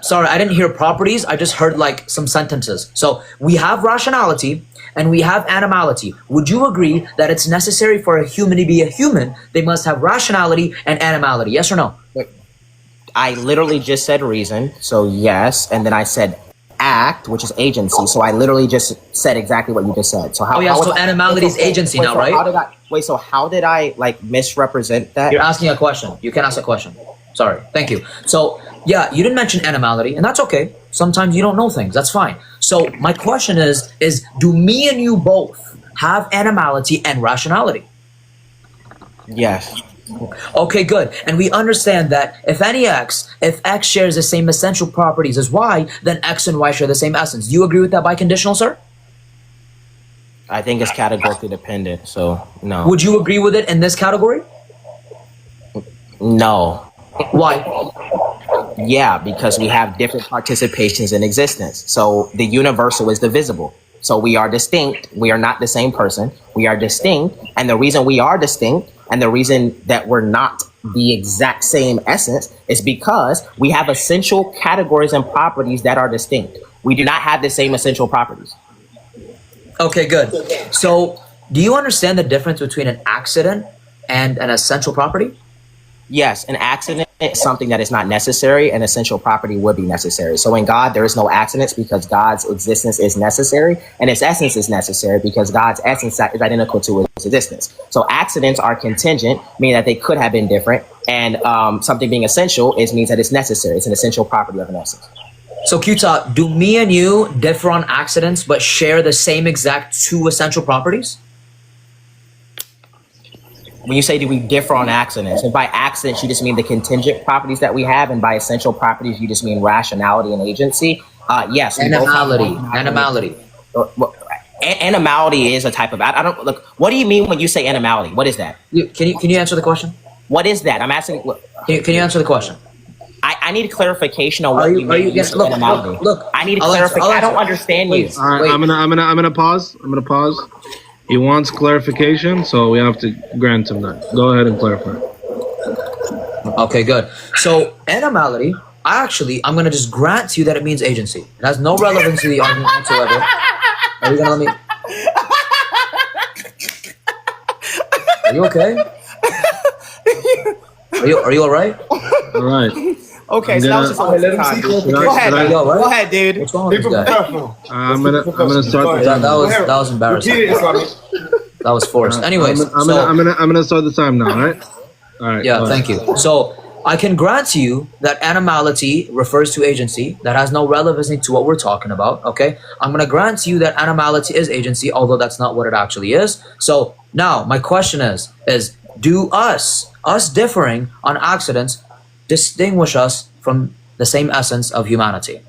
Sorry, I didn't hear properties. I just heard like some sentences. So we have rationality and we have animality. Would you agree that it's necessary for a human to be a human? They must have rationality and animality. Yes or no? I literally just said reason. So yes. And then I said act, which is agency. So I literally just said exactly what you just said. So how? Oh yeah. So animality is agency now, right? So how did I like misrepresent that? You're asking a question. You can ask a question. Sorry. Thank you. So yeah, you didn't mention animality, and that's okay. Sometimes you don't know things. That's fine. So my question is do me and you both have animality and rationality? Yes. Okay, good. And we understand that if X shares the same essential properties as Y, then X and Y share the same essence. Do you agree with that biconditional, sir? I think it's categorically dependent, so no. Would you agree with it in this category? No. Why? Yeah, because we have different participations in existence. So the universal is divisible. So we are distinct. We are not the same person. We are distinct. And the reason we are distinct and the reason that we're not the exact same essence is because we have essential categories and properties that are distinct. We do not have the same essential properties. Okay, good. So do you understand the difference between an accident and an essential property? Yes, an accident is something that is not necessary. An essential property would be necessary. So in God, there is no accidents because God's existence is necessary, and its essence is necessary because God's essence is identical to its existence. So accidents are contingent, meaning that they could have been different, and something being essential means that it's necessary. It's an essential property of an essence. So Q-Top, do me and you differ on accidents but share the same exact 2 essential properties? When you say do we differ on accidents, and by accidents you just mean the contingent properties that we have, and by essential properties you just mean rationality and agency. Yes. Animality. Animality is a type of. I don't look. What do you mean when you say animality? What is that? Can you answer the question? What is that? I'm asking. Can you answer the question? I need clarification on what you mean. Look, I need clarification. I don't understand you. All right, I'm gonna pause. He wants clarification, so we have to grant him that. Go ahead and clarify. Okay, good. So animality, I'm gonna just grant to you that it means agency. It has no relevance to the argument whatsoever. Are you gonna let me? Are you okay? Are you all right? All right. Okay, so that was just a waste of time. Go ahead, dude. What's wrong with this guy? I'm gonna start. That was embarrassing. That was forced. Anyways, I'm gonna start the time now. All right. All right. Yeah. Thank you. So I can grant to you that animality refers to agency. That has no relevancy to what we're talking about. Okay. I'm gonna grant to you that animality is agency, although that's not what it actually is. So now my question is do us differing on accidents distinguish us from the same essence of humanity?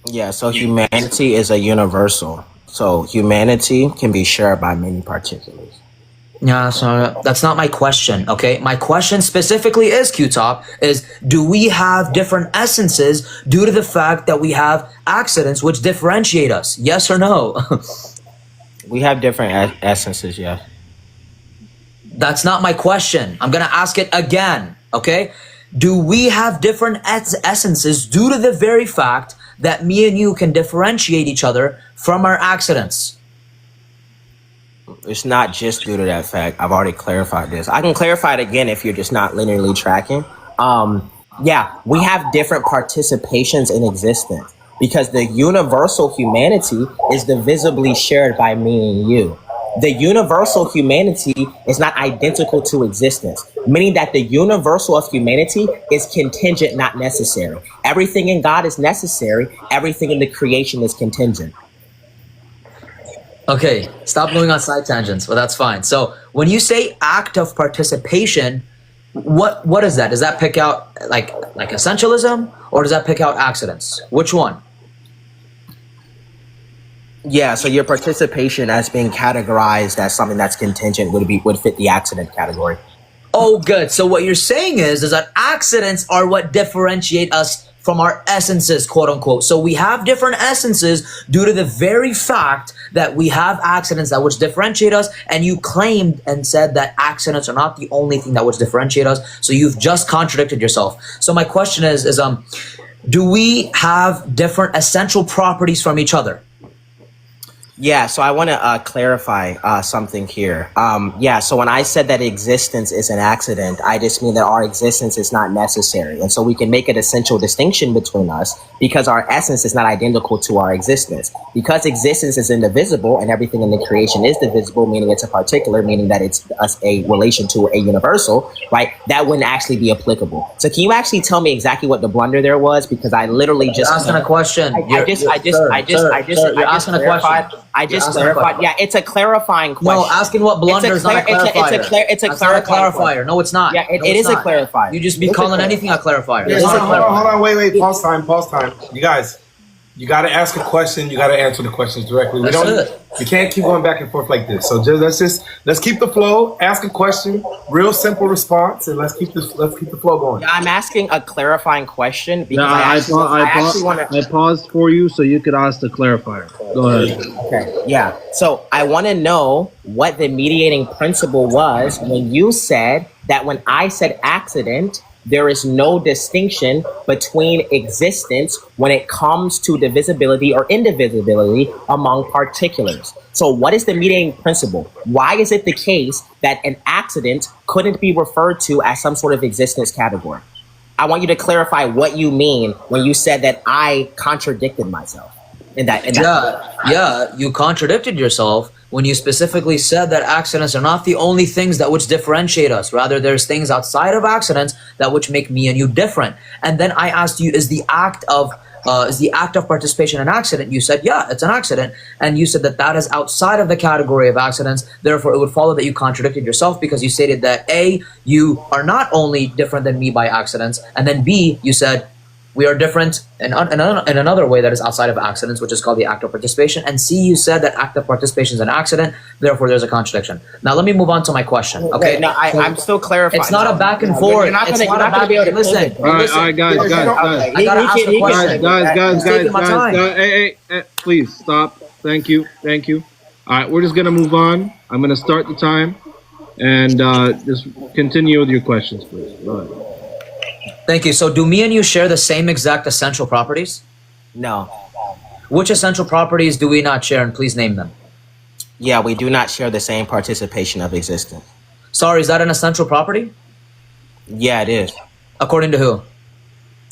Yeah, so humanity is a universal. So humanity can be shared by many particulars. Yeah, so that's not my question, okay? My question specifically is, Q-Top, is do we have different essences due to the fact that we have accidents which differentiate us? Yes or no? We have different essences, yeah. That's not my question. I'm gonna ask it again. Okay, do we have different essences due to the very fact that me and you can differentiate each other from our accidents? It's not just due to that fact. I've already clarified this. I can clarify it again if you're just not linearly tracking. Yeah, we have different participations in existence because the universal humanity is divisibly shared by me and you. The universal humanity is not identical to existence, meaning that the universal of humanity is contingent, not necessary. Everything in God is necessary. Everything in the creation is contingent. Okay, stop going on side tangents. Well, that's fine. So when you say act of participation, what is that? Does that pick out like essentialism, or does that pick out accidents? Which one? Yeah, so your participation as being categorized as something that's contingent would fit the accident category. Oh, good. So what you're saying is that accidents are what differentiate us from our essences, quote unquote. So we have different essences due to the very fact that we have accidents that which differentiate us. And you claimed and said that accidents are not the only thing that which differentiate us. So you've just contradicted yourself. So my question is do we have different essential properties from each other? Yeah, so I want to clarify something here. Yeah, so when I said that existence is an accident, I just mean that our existence is not necessary. And so we can make an essential distinction between us because our essence is not identical to our existence. Because existence is indivisible and everything in the creation is divisible, meaning it's a particular, meaning that it's a relation to a universal, right? That wouldn't actually be applicable. So can you actually tell me exactly what the blunder there was? Because I literally just... You're asking a question. I just clarified. I just clarified. Yeah, it's a clarifying question. No, asking what blunder is not a clarifier. It's a clarifier. No, it's not. Yeah, it is a clarifier. You just be calling anything a clarifier. Hold on, wait, pause time. You guys, you got to ask a question. You got to answer the questions directly. We can't keep going back and forth like this. So let's keep the flow. Ask a question, real simple response, and let's keep the flow going. Yeah, I'm asking a clarifying question because I paused for you so you could ask the clarifier. Go ahead. Okay. Yeah. So I want to know what the mediating principle was when you said that when I said accident, there is no distinction between existence when it comes to divisibility or indivisibility among particulars. So what is the mediating principle? Why is it the case that an accident couldn't be referred to as some sort of existence category? I want you to clarify what you mean when you said that I contradicted myself. Yeah, you contradicted yourself when you specifically said that accidents are not the only things that which differentiate us. Rather, there's things outside of accidents that which make me and you different. And then I asked you, is the act of participation an accident? You said, yeah, it's an accident. And you said that is outside of the category of accidents. Therefore, it would follow that you contradicted yourself because you stated that A, you are not only different than me by accidents, and then B, you said, we are different in another way that is outside of accidents, which is called the act of participation. And C, you said that act of participation is an accident. Therefore, there's a contradiction. Now, let me move on to my question. Okay. No, I'm still clarifying. It's not a back and forth. You're not going to be able to listen. All right, guys. I gotta ask a question. Guys. Hey, please stop. Thank you. All right, we're just gonna move on. I'm gonna start the time, and just continue with your questions, please. Go ahead. Thank you. So do me and you share the same exact essential properties? No. Which essential properties do we not share, and please name them? Yeah, we do not share the same participation of existence. Sorry, is that an essential property? Yeah, it is. According to who?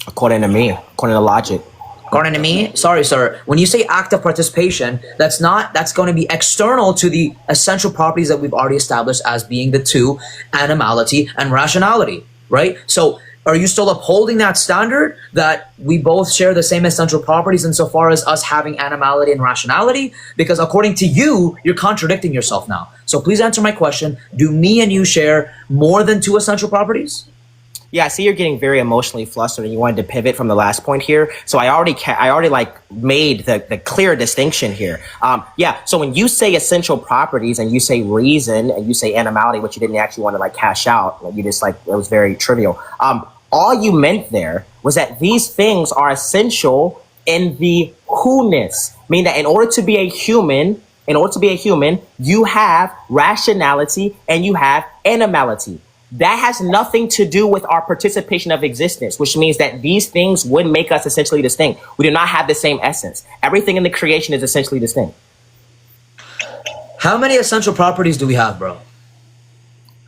According to me. According to logic. According to me? Sorry, sir. When you say active participation, that's going to be external to the essential properties that we've already established as being the two, animality and rationality, right? So are you still upholding that standard that we both share the same essential properties insofar as us having animality and rationality? Because according to you, you're contradicting yourself now. So please answer my question. Do me and you share more than two essential properties? Yeah, I see you're getting very emotionally flustered and you wanted to pivot from the last point here. So I already like made the clear distinction here. Yeah, so when you say essential properties and you say reason and you say animality, which you didn't actually want to like cash out, you just like, it was very trivial. All you meant there was that these things are essential in the who-ness, meaning that in order to be a human, you have rationality and you have animality. That has nothing to do with our participation of existence, which means that these things would make us essentially distinct. We do not have the same essence. Everything in the creation is essentially distinct. How many essential properties do we have, bro?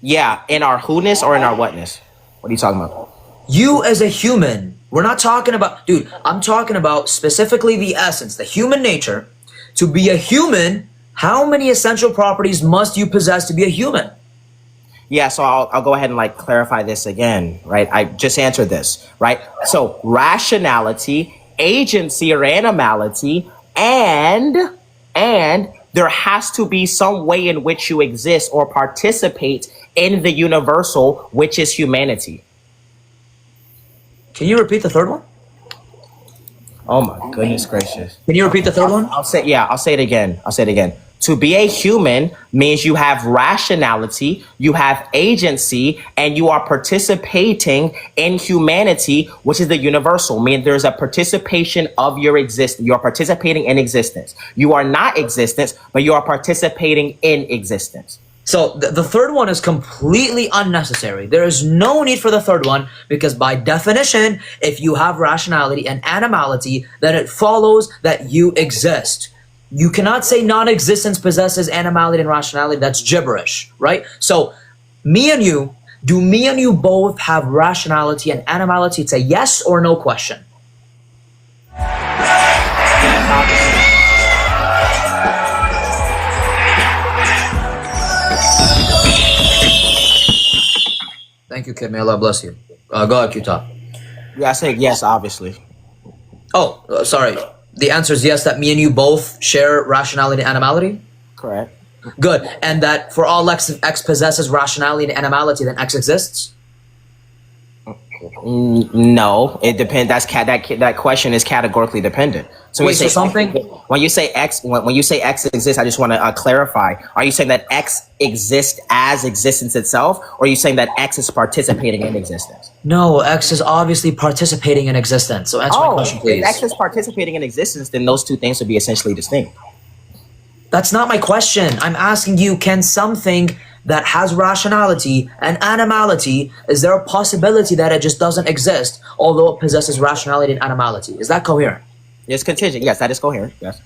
Yeah, in our who-ness or in our whatness? What are you talking about? You as a human, we're not talking about, dude, I'm talking about specifically the essence, the human nature. To be a human, how many essential properties must you possess to be a human? Yeah, so I'll go ahead and like clarify this again, right? I just answered this, right? So rationality, agency or animality, and there has to be some way in which you exist or participate in the universal, which is humanity. Can you repeat the third one? Oh my goodness gracious. Can you repeat the third one? I'll say it again. To be a human means you have rationality, you have agency, and you are participating in humanity, which is the universal. Meaning there's a participation of your existence. You are participating in existence. You are not existence, but you are participating in existence. So the third one is completely unnecessary. There is no need for the third one because by definition, if you have rationality and animality, then it follows that you exist. You cannot say non-existence possesses animality and rationality. That's gibberish, right? So do me and you both have rationality and animality? It's a yes or no question. Thank you, kid. May Allah bless you. Go ahead, Q-Top. Yeah, I say yes, obviously. Oh, sorry. The answer is yes, that me and you both share rationality and animality? Correct. Good. And that for all X, if X possesses rationality and animality, then X exists? No, it depends. That question is categorically dependent. So wait, so something when you say X exists, I just want to clarify. Are you saying that X exists as existence itself, or are you saying that X is participating in existence? No, X is obviously participating in existence. So answer my question, please. If X is participating in existence, then those two things would be essentially distinct. That's not my question. I'm asking you, can something that has rationality and animality, is there a possibility that it just doesn't exist, although it possesses rationality and animality? Is that coherent? It's contingent. Yes, that is coherent. Yes.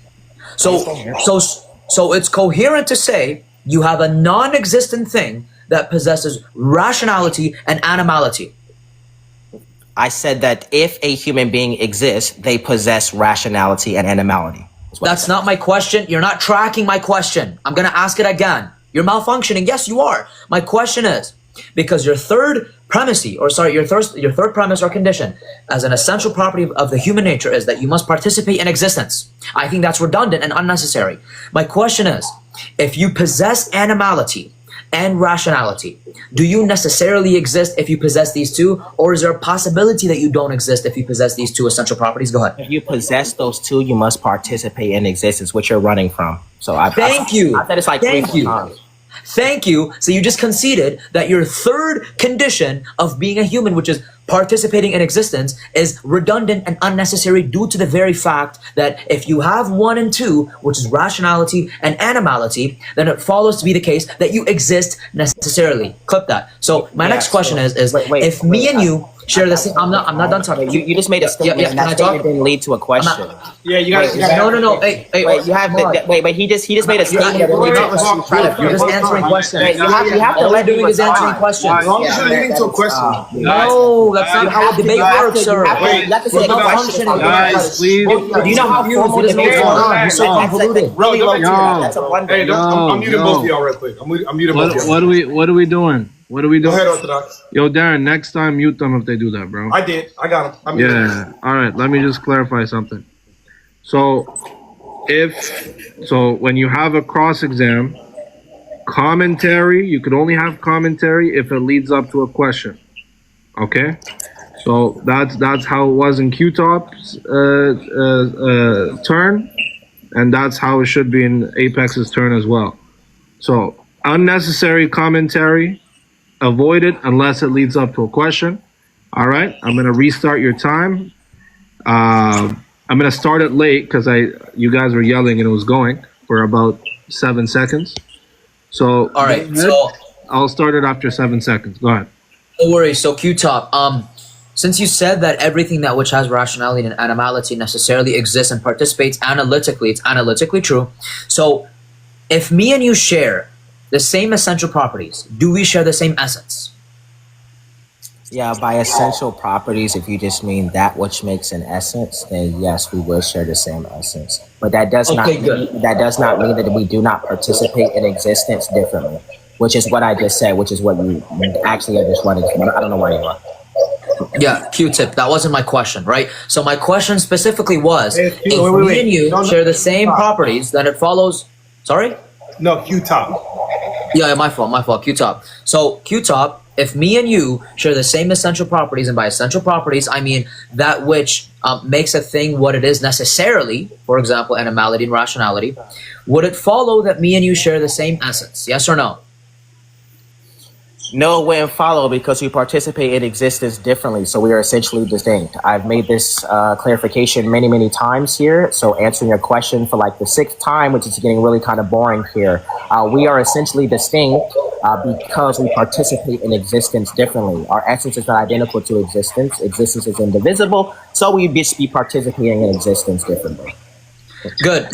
So it's coherent to say you have a non-existent thing that possesses rationality and animality. I said that if a human being exists, they possess rationality and animality. That's not my question. You're not tracking my question. I'm going to ask it again. You're malfunctioning. Yes, you are. My question is, because your third premise or condition as an essential property of the human nature is that you must participate in existence. I think that's redundant and unnecessary. My question is, if you possess animality and rationality, do you necessarily exist if you possess these two, or is there a possibility that you don't exist if you possess these two essential properties? Go ahead. If you possess those two, you must participate in existence, which you're running from. So Thank you. I said it's like Thank three you. times. Thank you. So you just conceded that your third condition of being a human, which is participating in existence, is redundant and unnecessary due to the very fact that if you have 1 and 2, which is rationality and animality, then it follows to be the case that you exist necessarily. Clip that. So my next question is if me and you share the same. I'm not done talking. You just made a statement. And that statement didn't lead to a question. Yeah, you got. No. Hey, wait. You have. Wait. He just made a statement. You're just answering questions. You have to all you're doing is answering questions. As long as you're leading to a question. No, that's not how a debate works, sir. Guys, please. Do you know how formal debate is? You're so convoluted. Really low tier. That's a one. Hey, I'm muting both of y'all real quick. I'm muting both of y'all. What are we doing? What are we doing? Go ahead, Orthodox. Yo, Darren, next time mute them if they do that, bro. I did. I got him. Yeah. All right. Let me just clarify something. So, when you have a cross exam, commentary, you could only have commentary if it leads up to a question. Okay. So that's how it was in Q-Top's turn, and that's how it should be in Apex's turn as well. So unnecessary commentary. Avoid it unless it leads up to a question. All right, I'm gonna restart your time. I'm gonna start it late because you guys were yelling and it was going for about 7 seconds. So all right, so I'll start it after 7 seconds. Go ahead. No worries. So Q-Top, since you said that everything that which has rationality and animality necessarily exists and participates analytically, it's analytically true. So if me and you share the same essential properties, do we share the same essence? Yeah, by essential properties, if you just mean that which makes an essence, then yes, we will share the same essence. But that does not Okay, mean, good. that does not mean that we do not participate in existence differently, which is what I just said, which is what you actually I just wanted. I don't know where you are. Yeah, Q-tip. That wasn't my question, right? So my question specifically was, Hey, if wait. me and you No, share the same properties, then it follows. Sorry? No, Q-top. Yeah, my fault. Q-top. So Q-top, if me and you share the same essential properties, and by essential properties, I mean that which makes a thing what it is necessarily, for example, animality and rationality, would it follow that me and you share the same essence? Yes or no? No, it wouldn't follow because we participate in existence differently. So we are essentially distinct. I've made this clarification many, many times here. So answering your question for like the 6th time, which is getting really kind of boring here. We are essentially distinct because we participate in existence differently. Our essence is not identical to existence. Existence is indivisible. So we just be participating in existence differently. Good.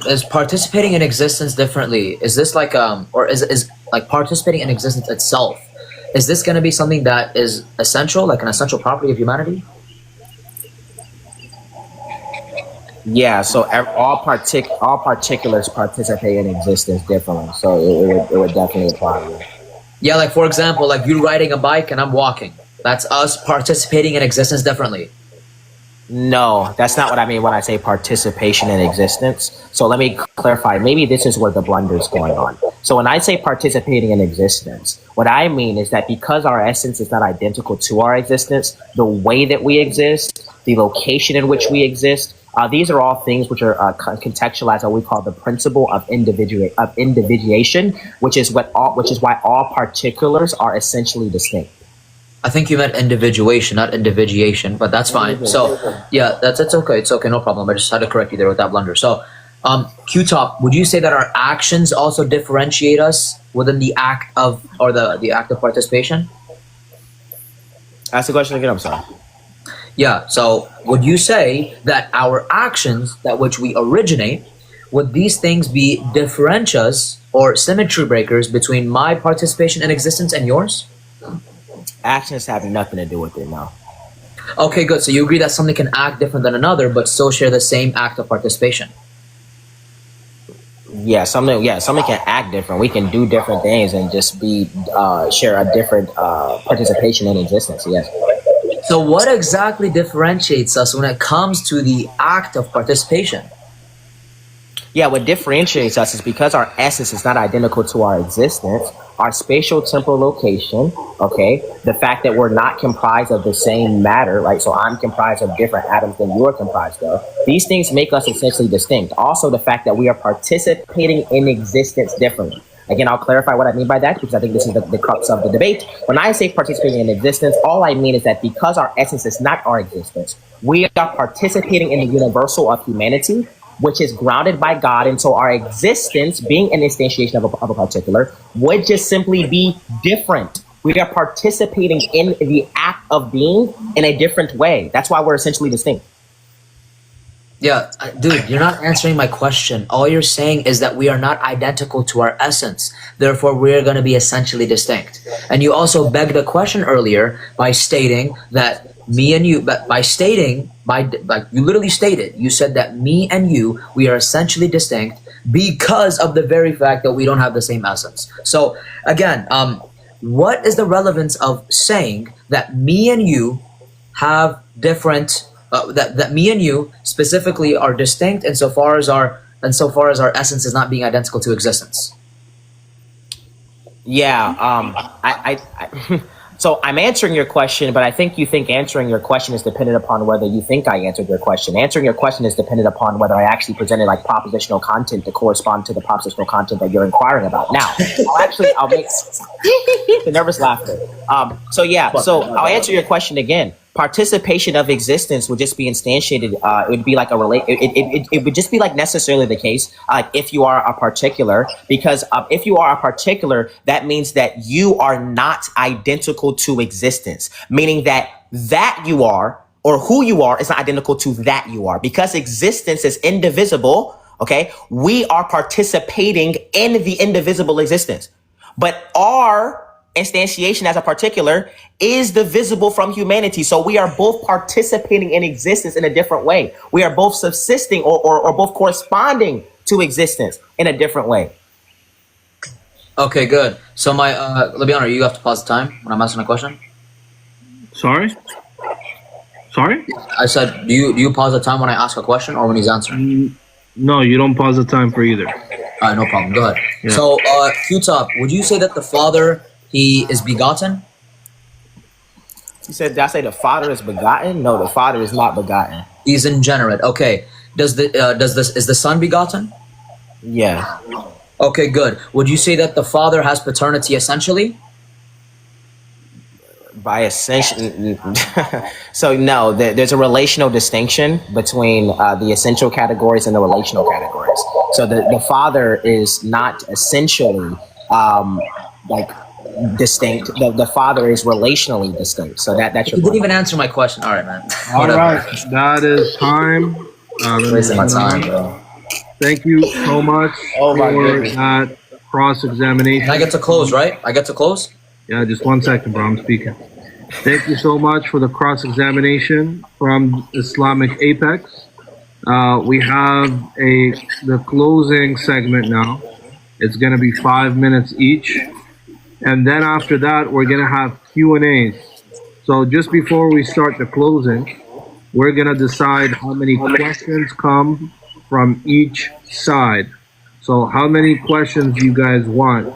Is participating in existence differently? Is this like or is like participating in existence itself? Is this going to be something that is essential, like an essential property of humanity? Yeah. So all particulars participate in existence differently. So it would definitely apply to you. Yeah, like for example, like you riding a bike and I'm walking. That's us participating in existence differently. No, that's not what I mean when I say participation in existence. So let me clarify. Maybe this is where the blunder is going on. So when I say participating in existence, what I mean is that because our essence is not identical to our existence, the way that we exist, the location in which we exist, these are all things which are contextualized, what we call the principle of individuation, which is why all particulars are essentially distinct. I think you meant individuation, not individuation, but that's fine. So yeah, it's okay. It's okay, no problem. I just had to correct you there with that blunder. So Q-top, would you say that our actions also differentiate us within the act of, or the act of participation? Ask the question again, I'm sorry. Yeah, so would you say that our actions, that which we originate, would these things be differentias or symmetry breakers between my participation in existence and yours? Actions have nothing to do with it now. Okay, good. So you agree that something can act different than another, but still share the same act of participation. Yeah, something can act different. We can do different things and just share a different participation in existence. Yes. So what exactly differentiates us when it comes to the act of participation? Yeah, what differentiates us is because our essence is not identical to our existence, our spatial temporal location, okay, the fact that we're not comprised of the same matter, right? So I'm comprised of different atoms than you're comprised of. These things make us essentially distinct. Also, the fact that we are participating in existence differently. Again, I'll clarify what I mean by that because I think this is the crux of the debate. When I say participating in existence, all I mean is that because our essence is not our existence, we are participating in the universal of humanity, which is grounded by God. And so our existence, being an instantiation of a particular, would just simply be different. We are participating in the act of being in a different way. That's why we're essentially distinct. Yeah, dude, you're not answering my question. All you're saying is that we are not identical to our essence. Therefore, we're going to be essentially distinct. And you also begged a question earlier by stating that me and you, but you literally stated, you said that me and you, we are essentially distinct because of the very fact that we don't have the same essence. So again, what is the relevance of saying that me and you have different, that me and you specifically are distinct insofar as our essence is not being identical to existence? Yeah, so I'm answering your question, but I think you think answering your question is dependent upon whether you think I answered your question. Answering your question is dependent upon whether I actually presented like propositional content to correspond to the propositional content that you're inquiring about. Now, I'll make the nervous laughter. So I'll answer your question again. Participation of existence would just be instantiated. It would be like it would just be like necessarily the case. If you are a particular, because if you are a particular, that means that you are not identical to existence, meaning that you are or who you are is not identical to that you are, because existence is indivisible. Okay, we are participating in the indivisible existence, but our instantiation as a particular is divisible from humanity. So we are both participating in existence in a different way. We are both subsisting or both corresponding to existence in a different way. Okay, good. So my Lebiano, you have to pause the time when I'm asking a question. Sorry? Sorry? I said, do you pause the time when I ask a question or when he's answering? No, you don't pause the time for either. All right, no problem. Go ahead. Yeah. So, Q-Top, would you say that the Father, he is begotten? You said, did I say the Father is begotten? No, the Father is not begotten. He's ingenerate. Okay. Is the Son begotten? Yeah. Okay, good. Would you say that the Father has paternity essentially? By essential, so no, there's a relational distinction between the essential categories and the relational categories. So the Father is not essentially like distinct. The Father is relationally distinct. So that's your You point. didn't even answer my question. All right, man. All right, that is time. Wasting my time, bro. Thank you so much Oh my for goodness. that cross-examination. And I get to close, right? I get to close? Yeah, just 1 second, bro. I'm speaking. Thank you so much for the cross-examination from Islamic Apex. We have the closing segment now. It's going to be 5 minutes each. And then after that, we're going to have Q&As. So just before we start the closing, we're going to decide how many questions come from each side. So how many questions do you guys want?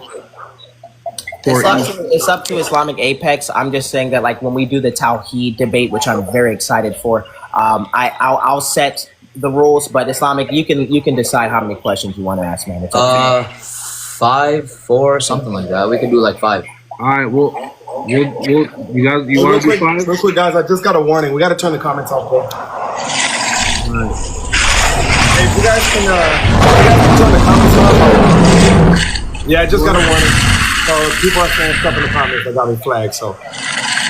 It's up to Islamic Apex. I'm just saying that, like, when we do the Tawheed debate, which I'm very excited for, I'll set the rules. But Islamic, you can decide how many questions you want to ask, man. It's up to you. 5, 4, something like that. We can do like 5. All right, well, you guys, you want to do 5? Real quick, guys, I just got a warning. We got to turn the comments off, bro. Hey, if you guys can turn the comments off. Yeah, I just got a warning. So people are saying stuff in the comments that got me flagged. So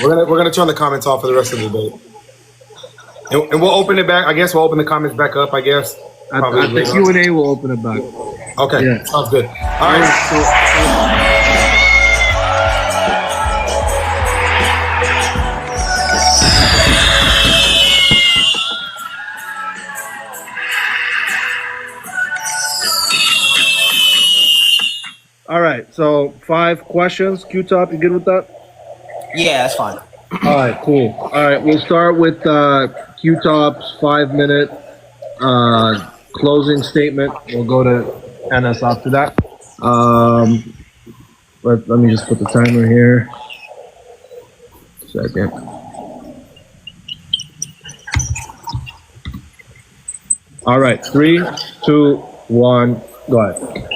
we're gonna turn the comments off for the rest of the debate, and we'll open it back. I guess we'll open the comments back up. I guess At the Q&A, we'll open it back. Okay, Yeah. sounds good. All right. All right, so 5 questions. Q-Top, you good with that? Yeah, that's fine. All right, cool. All right, we'll start with Q-Top's 5-minute closing statement. We'll go to Enes after that. Let me just put the timer here. Second. All right, 3, 2, 1, go ahead.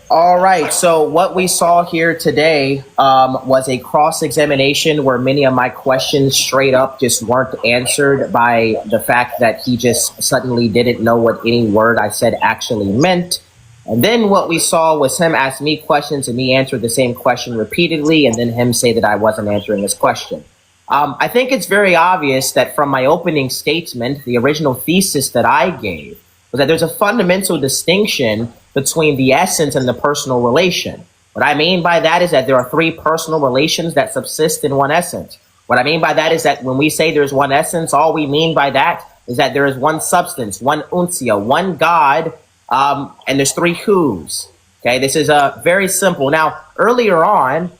All right. So what we saw here today was a cross-examination where many of my questions straight up just weren't answered by the fact that he just suddenly didn't know what any word I said actually meant. And then what we saw was him ask me questions and me answer the same question repeatedly, and then him say that I wasn't answering his question. I think it's very obvious that from my opening statement, the original thesis that I gave was that there's a fundamental distinction between the essence and the personal relation. What I mean by that is that there are 3 personal relations that subsist in one essence. What I mean by that is that when we say there's one essence, all we mean by that is that there is one substance, one unsia, one God, and there's 3 who's. Okay, this is very simple. Now, earlier on,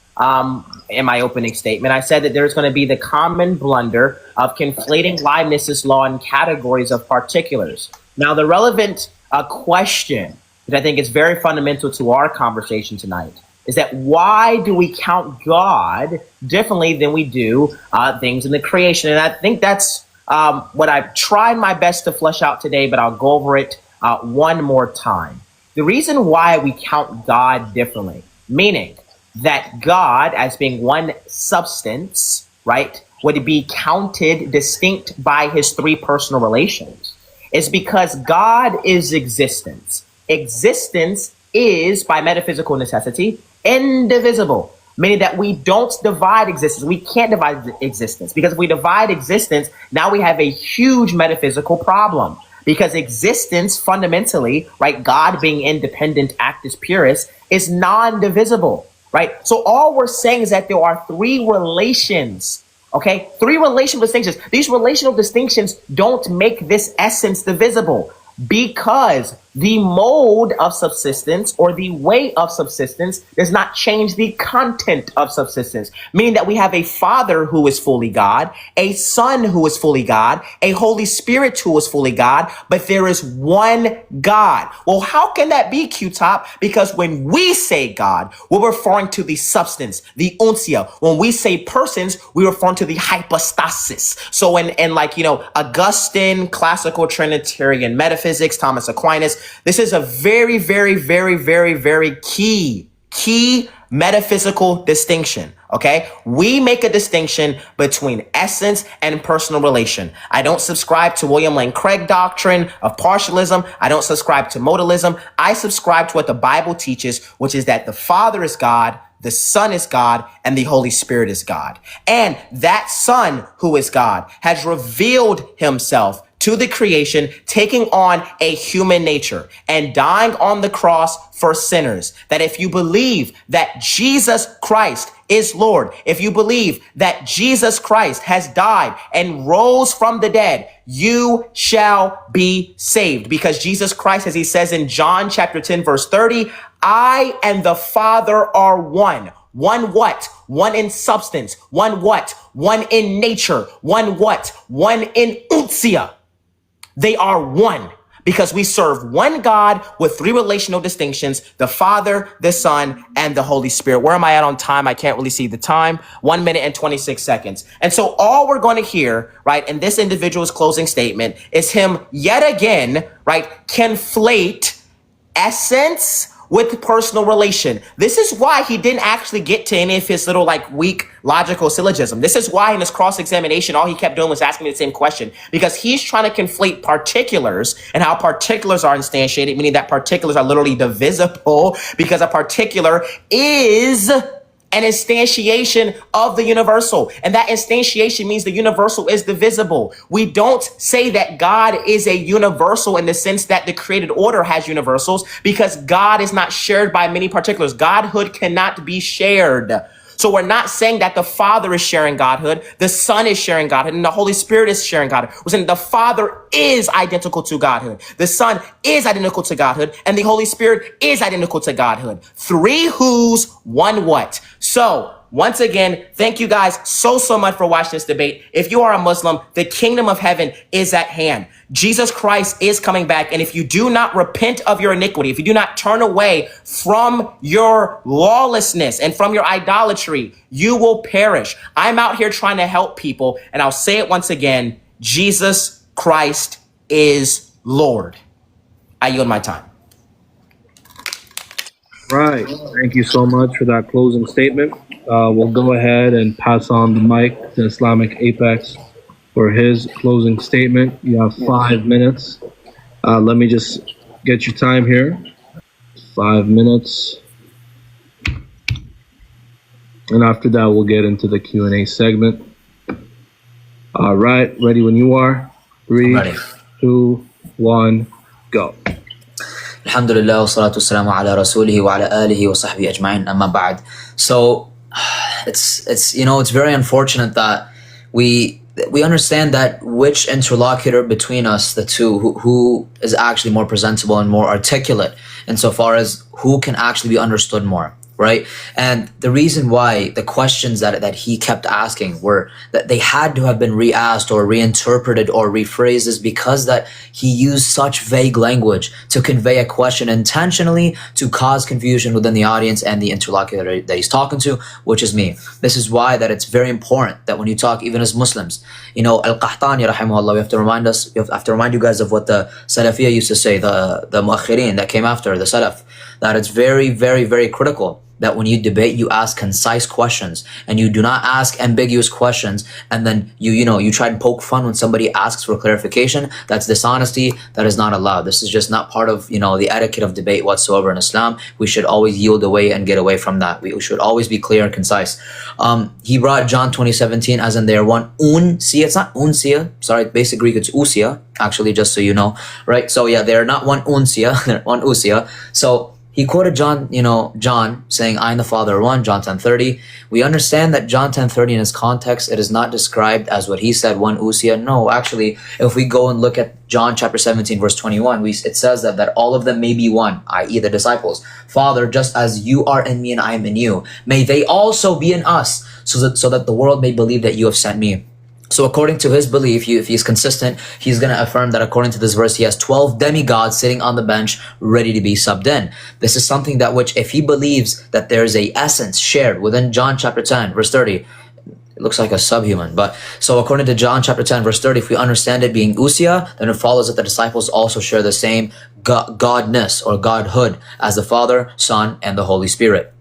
in my opening statement, I said that there's going to be the common blunder of conflating Leibniz's law in categories of particulars. Now, the relevant question, which I think is very fundamental to our conversation tonight, is that why do we count God differently than we do things in the creation? And I think that's what I've tried my best to flesh out today, but I'll go over it one more time. The reason why we count God differently, meaning that God, as being one substance, right, would be counted distinct by his 3 personal relations, is because God is existence. Existence is, by metaphysical necessity, indivisible, meaning that we don't divide existence. We can't divide existence, because if we divide existence, now we have a huge metaphysical problem, because existence fundamentally, right, God being independent, actus purus, is non-divisible. right? So all we're saying is that there are three relations, okay? Three relational distinctions. These relational distinctions don't make this essence divisible, because the mode of subsistence or the way of subsistence does not change the content of subsistence, meaning that we have a Father who is fully God, a Son who is fully God, a Holy Spirit who is fully God, but there is one God. Well, how can that be, Q-Top? Because when we say God, we're referring to the substance, the uncia. When we say persons, we're referring to the hypostasis. So in like, Augustine, classical Trinitarian metaphysics, Thomas Aquinas, this is a very, very, very, very, very key metaphysical distinction. Okay, we make a distinction between essence and personal relation. I don't subscribe to William Lane Craig doctrine of partialism. I don't subscribe to modalism. I subscribe to what the Bible teaches, which is that the Father is God, the Son is God, and the Holy Spirit is God. And that Son, who is God, has revealed himself to the creation, taking on a human nature and dying on the cross for sinners. That if you believe that Jesus Christ is Lord, if you believe that Jesus Christ has died and rose from the dead, you shall be saved. Because Jesus Christ, as he says in John chapter 10, verse 30, I and the Father are one. One what? One in substance. One what? One in nature. One what? One in uncia. They are one, because we serve one God with three relational distinctions: the Father, the Son, and the Holy Spirit. Where am I at on time? I can't really see the time. 1 minute and 26 seconds. And so all we're going to hear, right, in this individual's closing statement is him yet again, right, conflate essence with personal relation. This is why he didn't actually get to any of his little weak logical syllogism. This is why in his cross-examination, all he kept doing was asking me the same question, because he's trying to conflate particulars and how particulars are instantiated, meaning that particulars are literally divisible, because a particular is an instantiation of the universal. And that instantiation means the universal is divisible. We don't say that God is a universal in the sense that the created order has universals, because God is not shared by many particulars. Godhood cannot be shared. So we're not saying that the Father is sharing Godhood, the Son is sharing Godhood, and the Holy Spirit is sharing Godhood. We're saying the Father is identical to Godhood, the Son is identical to Godhood, and the Holy Spirit is identical to Godhood. Three who's, one what. So once again, thank you guys so much for watching this debate. If you are a Muslim, the kingdom of heaven is at hand. Jesus Christ is coming back. And if you do not repent of your iniquity, if you do not turn away from your lawlessness and from your idolatry, you will perish. I'm out here trying to help people. And I'll say it once again, Jesus Christ is Lord. I yield my time. Right. Thank you so much for that closing statement. We'll go ahead and pass on the mic to Islamic Apex for his closing statement. You have 5 minutes. Let me just get your time here. 5 minutes. And after that, we'll get into the Q&A segment. All right. Ready when you are. 3, 2, 1, go. Alhamdulillah, wassalatu wassalamu ala rasulihi wa ala alihi wa sahbihi ajma'in, amma ba'd. So it's very unfortunate that we understand that which interlocutor between us, the two, who is actually more presentable and more articulate insofar as who can actually be understood more, right? And the reason why the questions that he kept asking were that they had to have been re-asked or reinterpreted or rephrased is because that he used such vague language to convey a question intentionally to cause confusion within the audience and the interlocutor that he's talking to, which is me. This is why that it's very important that when you talk, even as Muslims, Al-Qahtani rahimahullah, we have to remind you guys of what the Salafiyya used to say, the Muakhirin that came after the Salaf, that it's very, very, very critical that when you debate, you ask concise questions and you do not ask ambiguous questions. And then you try to poke fun when somebody asks for clarification. That's dishonesty. That is not allowed. This is just not part of, the etiquette of debate whatsoever in Islam. We should always yield away and get away from that. We should always be clear and concise. He brought John 20:17 as in they are one uncia. It's not uncia. Sorry, basic Greek, it's usia, actually, just so you know, right? So yeah, they're not one uncia, they're one usia. So he quoted John, John saying, I and the Father are one, John 10:30. We understand that John 10:30 in its context, it is not described as what he said, one usia. No, actually, if we go and look at John chapter 17, verse 21, it says that all of them may be one, i.e. the disciples. Father, just as you are in me and I am in you, may they also be in us, so that the world may believe that you have sent me. So according to his belief, if he's consistent, he's going to affirm that according to this verse, he has 12 demigods sitting on the bench ready to be subbed in. This is something that which, if he believes that there is a essence shared within John chapter 10, verse 30, it looks like a subhuman. But so according to John chapter 10, verse 30, if we understand it being usia, then it follows that the disciples also share the same godness or godhood as the Father, Son, and the Holy Spirit.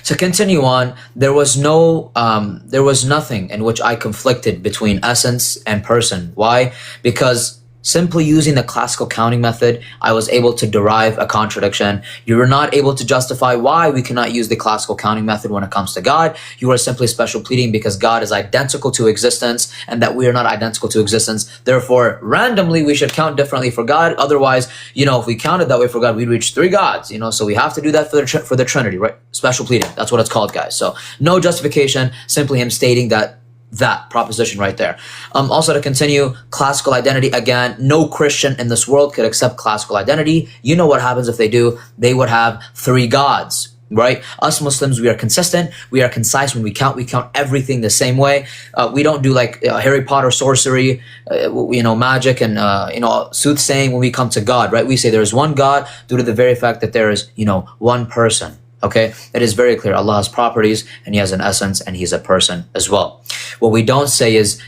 To continue on, there was nothing in which I conflicted between essence and person. Why? Because simply using the classical counting method, I was able to derive a contradiction. You were not able to justify why we cannot use the classical counting method when it comes to God. You are simply special pleading because God is identical to existence and that we are not identical to existence. Therefore, randomly, we should count differently for God. Otherwise, if we counted that way for God, we'd reach 3 gods, so we have to do that for the Trinity, right? Special pleading. That's what it's called, guys. So no justification, simply him stating that proposition right there. Also to continue, classical identity, again, no Christian in this world could accept classical identity. You know what happens if they do? They would have 3 gods, right? Us Muslims, we are consistent, we are concise. When we count everything the same way. We don't do like Harry Potter sorcery, magic and soothsaying when we come to God, right? We say there is one God due to the very fact that there is one person. Okay, it is very clear. Allah has properties and he has an essence and he's a person as well. What we don't say is,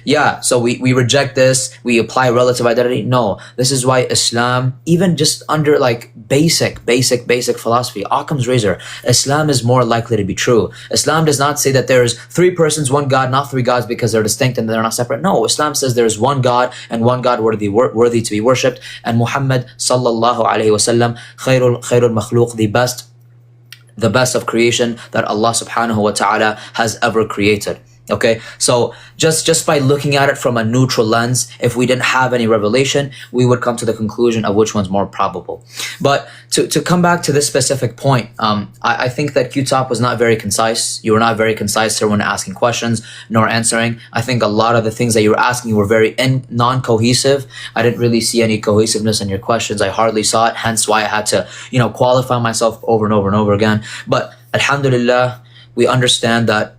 so we reject this, we apply relative identity. No, this is why Islam, even just under like basic philosophy, Occam's razor, Islam is more likely to be true. Islam does not say that there's 3 persons, 1 God, not 3 gods because they're distinct and they're not separate. No, Islam says there's one God and one God worthy to be worshipped. And Muhammad sallallahu alaihi wasallam, khairul makhluq, the best of creation that Allah subhanahu wa ta'ala has ever created. Okay, so just by looking at it from a neutral lens, if we didn't have any revelation, we would come to the conclusion of which one's more probable. But to come back to this specific point, I think that Q-Top was not very concise. You were not very concise here when asking questions nor answering. I think a lot of the things that you were asking were very non-cohesive. I didn't really see any cohesiveness in your questions. I hardly saw it, hence why I had to, qualify myself over and over and over again. But alhamdulillah, we understand that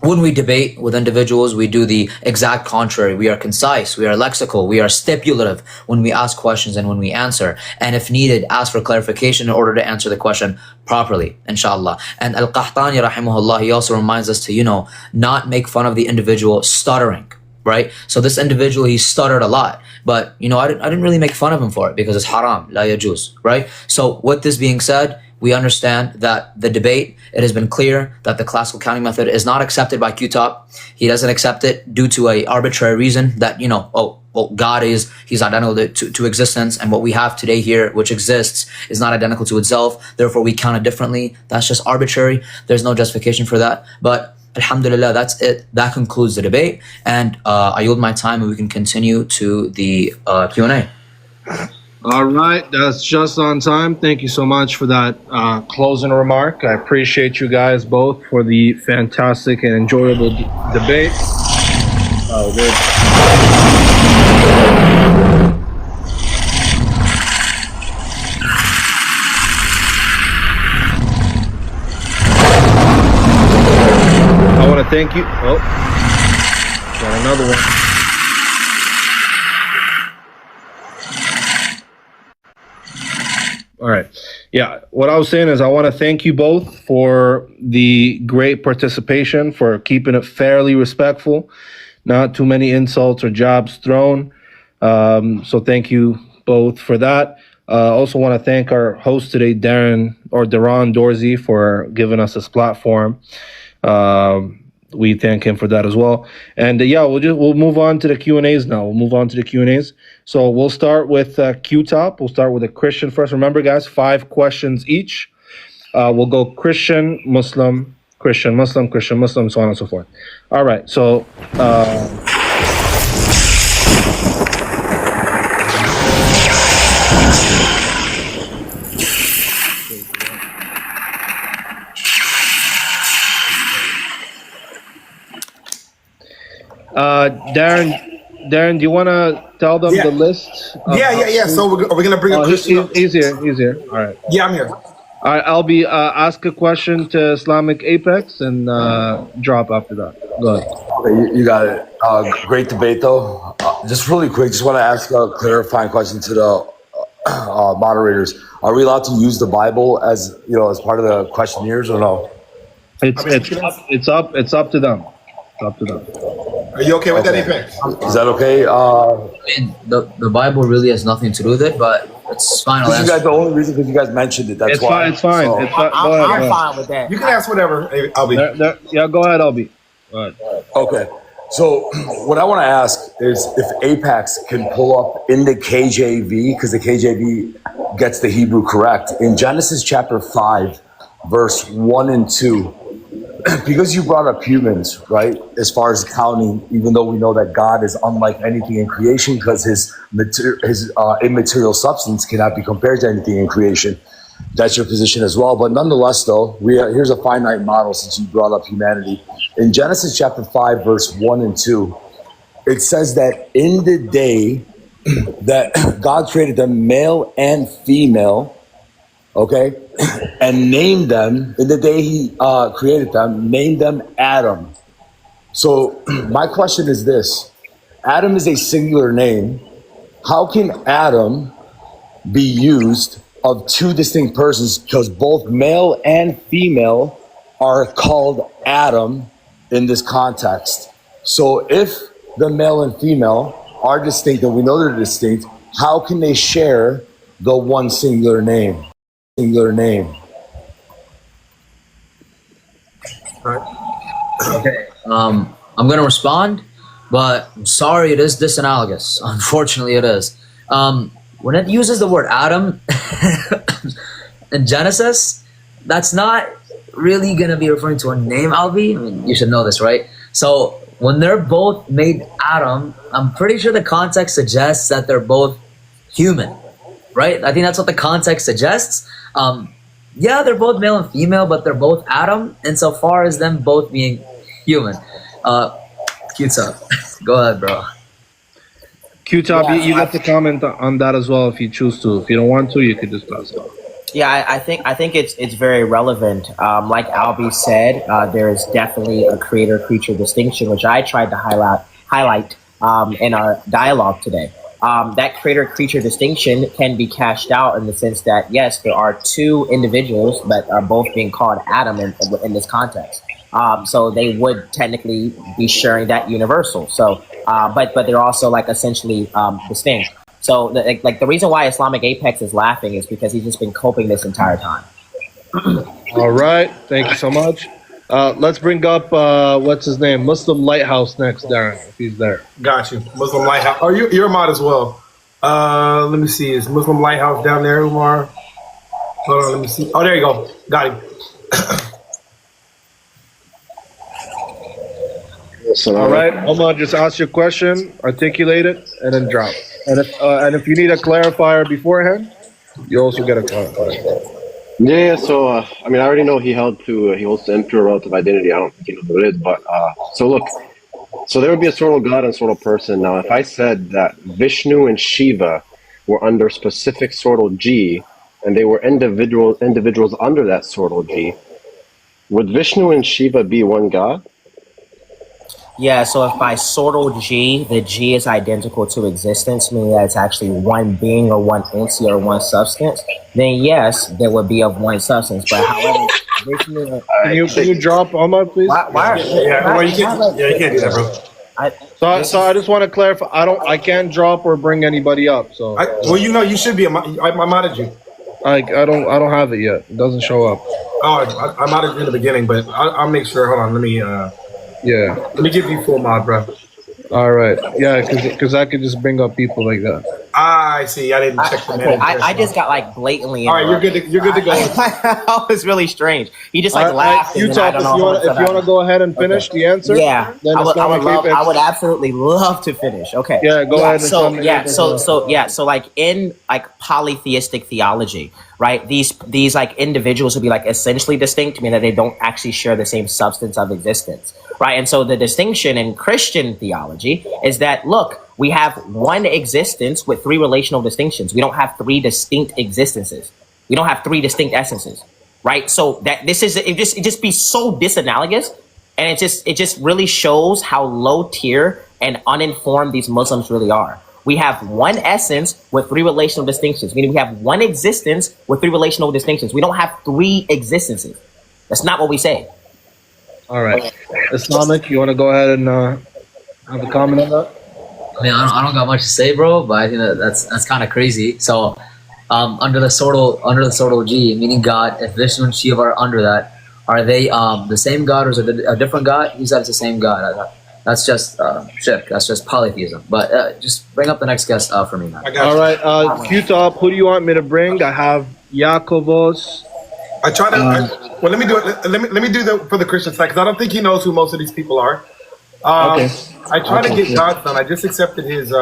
when we debate with individuals, we do the exact contrary. We are concise, we are lexical, we are stipulative when we ask questions and when we answer. And if needed, ask for clarification in order to answer the question properly, inshallah. And Al-Qahtani, rahimahullah, he also reminds us to, not make fun of the individual stuttering, right? So this individual, he stuttered a lot. But, I didn't really make fun of him for it because it's haram, la yajuz, right? So with this being said, we understand that the debate, it has been clear that the classical counting method is not accepted by Q-Top. He doesn't accept it due to a arbitrary reason that, God he's identical to existence, and what we have today here, which exists, is not identical to itself. Therefore, we count it differently. That's just arbitrary. There's no justification for that. But alhamdulillah, that's it. That concludes the debate. And I yield my time and we can continue to the Q&A. All right, that's just on time. Thank you so much for that closing remark. I appreciate you guys both for the fantastic and enjoyable debate. Oh, good. I want to thank you. Oh, got another one. All right. Yeah. What I was saying is I want to thank you both for the great participation, for keeping it fairly respectful, not too many insults or jabs thrown. So thank you both for that. Also want to thank our host today, Daron Dorsey, for giving us this platform. We thank him for that as well. And we'll move on to the Q&As now. So we'll start with Q-Top. We'll start with a Christian first. Remember, guys, 5 questions each. We'll go Christian, Muslim, Christian, Muslim, Christian, Muslim, so on and so forth. All right. So Darren, do you want to tell them the list? Yeah. So are we gonna bring a Christian? He's here. All right. Yeah, I'm here. All right, I'll be ask a question to Islamic Apex and drop after that. Go ahead. Okay, you got it. Great debate, though. Just really quick, just want to ask a clarifying question to the moderators. Are we allowed to use the Bible as as part of the questionnaires or no? It's up to them. It's up to them. Are you okay with that, Apex? Is that okay? I mean, the Bible really has nothing to do with it, but it's final answer. You guys, the only reason because you guys mentioned it. That's why. It's fine. So, I'm fine with that. You can ask whatever, Albie. Yeah, go ahead, Albie. Go ahead. Okay. So what I want to ask is if Apex can pull up in the KJV, because the KJV gets the Hebrew correct, in Genesis chapter 5, verse 1 and 2, because you brought up humans, right, as far as counting, even though we know that God is unlike anything in creation because his immaterial substance cannot be compared to anything in creation. That's your position as well. But nonetheless, though, here's a finite model since you brought up humanity. In Genesis chapter 5, verse 1 and 2, it says that in the day that God created them male and female, okay, and named them, in the day he created them, named them Adam. So my question is this. Adam is a singular name. How can Adam be used of two distinct persons, because both male and female are called Adam in this context? So if the male and female are distinct, and we know they're distinct, how can they share the one singular name? Okay. I'm gonna respond, but I'm sorry, it is disanalogous. Unfortunately, it is. When it uses the word Adam in Genesis, that's not really gonna be referring to a name, Albi. I mean, you should know this, right? So when they're both made Adam, I'm pretty sure the context suggests that they're both human, right? I think that's what the context suggests. Yeah, they're both male and female, but they're both Adam, insofar as them both being human. Q-Top, go ahead, bro. Q-Top, you get to comment on that as well if you choose to. If you don't want to, you could just pass it off. Yeah, I think it's very relevant. Like Albie said, there is definitely a creator-creature distinction, which I tried to highlight in our dialogue today. That creator-creature distinction can be cashed out in the sense that, yes, there are two individuals that are both being called Adam in this context. So they would technically be sharing that universal. So, but they're also like essentially distinct. So the reason why Islamic Apex is laughing is because he's just been coping this entire time. All right, thank you so much. Let's bring up what's his name, Muslim Lighthouse next, Darren, if he's there. Got you, Muslim Lighthouse. Oh, you're a mod as well. Let me see. Is Muslim Lighthouse down there, Umar? Hold on, let me see. Oh, there you go. Got him. All right, Omar, just ask your question, articulate it, and then drop. And if you need a clarifier beforehand, you also get a clarifier. Yeah. So I mean, I already know he holds to impure relative identity. I don't think he knows what it is, but so look, so there would be a sort of God and sort of person. Now, if I said that Vishnu and Shiva were under specific sort of G, and they were individuals under that sort of G, would Vishnu and Shiva be one God? Yeah, so if by sortal G, the G is identical to existence, meaning that it's actually one being or one entity or one substance, then yes, there would be of one substance. But however, can you drop Omar, please? You can't do that, bro. So I just want to clarify. I can't drop or bring anybody up. So well, you should be. I modded you. I don't have it yet. It doesn't show up. Oh, I modded you in the beginning, but I'll make sure. Hold on, let me. Yeah. Let me give you full mod, bro. All right. Yeah, because I could just bring up people like that. I see. I didn't check the Okay, manifest. I just got like blatantly. All right, you're good. You're good to go. That was really strange. He just like laughed. You and talk I if don't you know want. If you want to go ahead and finish the answer. Yeah, Then I would absolutely love to finish. Okay. Yeah, go ahead. So like in like polytheistic theology, right? These like individuals would be like essentially distinct, meaning that they don't actually share the same substance of existence, right? And so the distinction in Christian theology is that, look, we have one existence with three relational distinctions. We don't have three distinct existences. We don't have three distinct essences, right? So that this is it just be so disanalogous, and it just really shows how low tier and uninformed these Muslims really are. We have one essence with three relational distinctions, meaning we have one existence with three relational distinctions. We don't have three existences. That's not what we say. All right, Islamic, you want to go ahead and have a comment on that? I mean, I don't got much to say, bro, but I think that's kind of crazy. So, under the sortal G, meaning God, if Vishnu and Shiva are under that, are they the same God or is it a different God? He said it's the same God. That's just shirk. That's just polytheism. But just bring up the next guest for me, man. All right, Q-Top, who do you want me to bring? I have Yakovos. I try to. Well, let me do it. Let me do that for the Christian side because I don't think he knows who most of these people are. Okay. I tried to get Godson. I just accepted his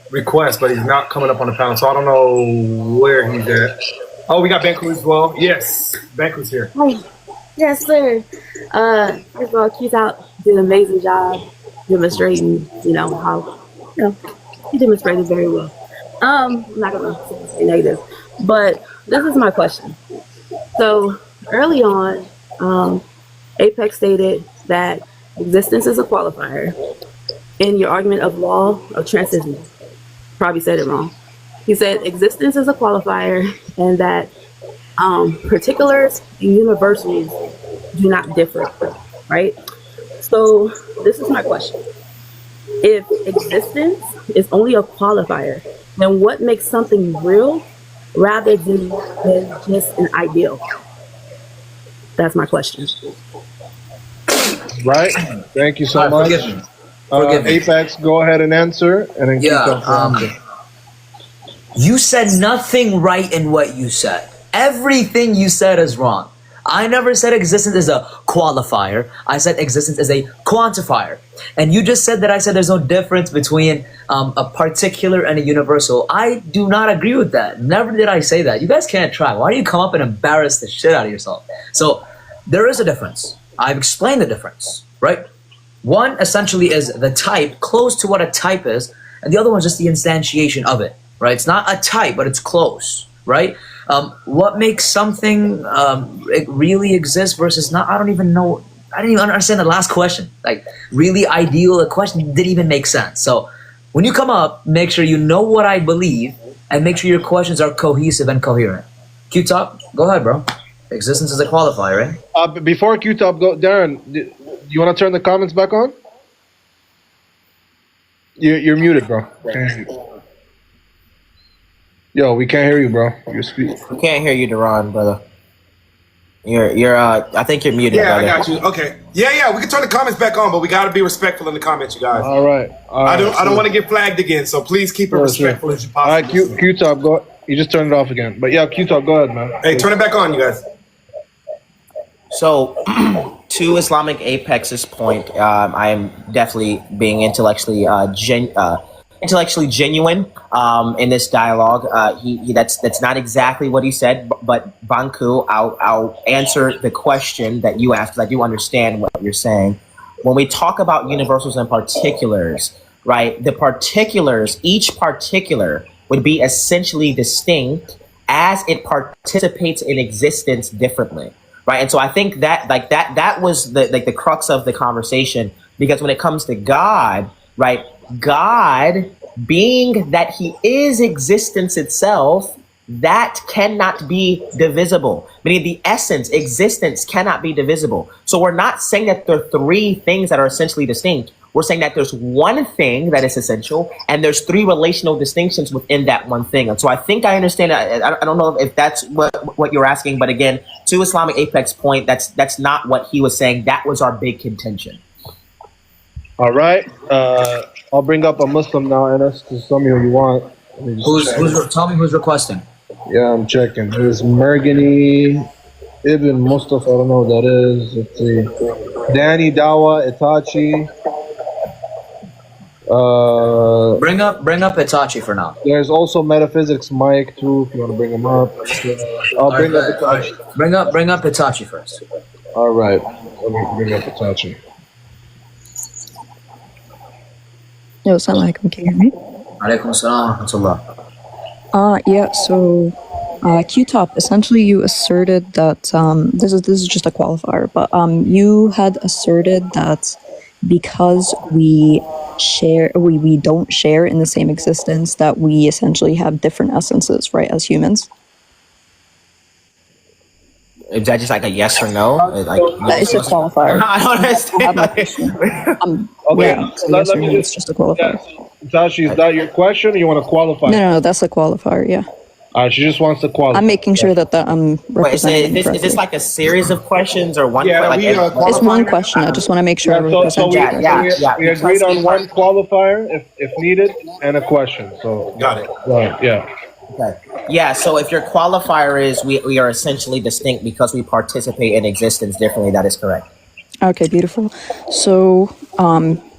request, but he's not coming up on the panel, so I don't know where he's at. Oh, we got Banku as well. Yes, Banku's here. Hi. Yes, sir. First of all, Keith out did an amazing job demonstrating, how, he demonstrated very well. I'm not going to say negative, but this is my question. So early on, Apex stated that existence is a qualifier in your argument of law of transition. Probably said it wrong. He said existence is a qualifier and that particulars and universals do not differ, right? So this is my question. If existence is only a qualifier, then what makes something real rather than just an ideal? That's my question. Right. Thank you so much. Forgive me. Apex, go ahead and answer, and then You said nothing right in what you said. Everything you said is wrong. I never said existence is a qualifier. I said existence is a quantifier. And you just said that I said there's no difference between a particular and a universal. I do not agree with that. Never did I say that. You guys can't try. Why do you come up and embarrass the shit out of yourself? So there is a difference. I've explained the difference, right? One essentially is the type, close to what a type is, and the other one is just the instantiation of it, right? It's not a type, but it's close, right? What makes something it really exist versus not? I don't even know. I didn't even understand the last question. Like, really ideal, the question didn't even make sense. So when you come up, make sure you know what I believe and make sure your questions are cohesive and coherent. Q-Top, go ahead, bro. Existence is a qualifier, right? Before Q-Top, go, Darren, do you want to turn the comments back on? You're muted, bro. Yo, we can't hear you, bro. You're speaking. We can't hear you, Duran, brother. You're I think you're muted, Yeah, brother. I got you. Okay. Yeah, we can turn the comments back on, but we got to be respectful in the comments, you guys. All right. I don't want to get flagged again, so please keep it respectful as you possibly. All right, Q-Top, go. You just turned it off again. But yeah, Q-Top, go ahead, man. Hey, turn it back on, you guys. So, to Islamic Apex's point, I am definitely being intellectually genuine in this dialogue. That's not exactly what he said, but Banku, I'll answer the question that you asked, because I do understand what you're saying. When we talk about universals and particulars, right, the particulars, each particular would be essentially distinct as it participates in existence differently. Right. And so I think that that was the crux of the conversation, because when it comes to God, right, God being that he is existence itself, that cannot be divisible. Meaning the essence, existence cannot be divisible. So we're not saying that there are three things that are essentially distinct. We're saying that there's one thing that is essential, and there's three relational distinctions within that one thing. And so I think I understand. I don't know if that's what you're asking, but again, to Islamic Apex point, that's not what he was saying. That was our big contention. All right. I'll bring up a Muslim now, Enes, to some of you want. Tell me who's requesting. Yeah, I'm checking. There's Mergani, Ibn Mustafa, I don't know what that is. Let's see. Danny, Dawah, Itachi. Bring up Itachi for now. There's also Metaphysics Mike too, if you want to bring him up. I'll bring up Itachi. Bring up Itachi first. All right, let me bring up Itachi. Yo, assalamu alaikum, can you hear me? Alaikum assalam wa rahmatullah. Yeah, so Q-Top, essentially you asserted that, this is just a qualifier, but you had asserted that because we don't share in the same existence, that we essentially have different essences, right, as humans? Is that just like a yes or no? It's a qualifier. I don't understand. Okay, Yeah, so yes or no, it's just a qualifier. Tashi, is that your question or you want to qualify? No, that's a qualifier, yeah. She just wants to qualify. I'm making sure that I'm Wait, so representing is this like a series of questions or one? Yeah, It's one question. I just want to make sure I represent you correctly. we agreed on one qualifier if needed and a question. So Got it. Yeah. Okay. Yeah, so if your qualifier is we are essentially distinct because we participate in existence differently, that is correct. Okay, beautiful. So,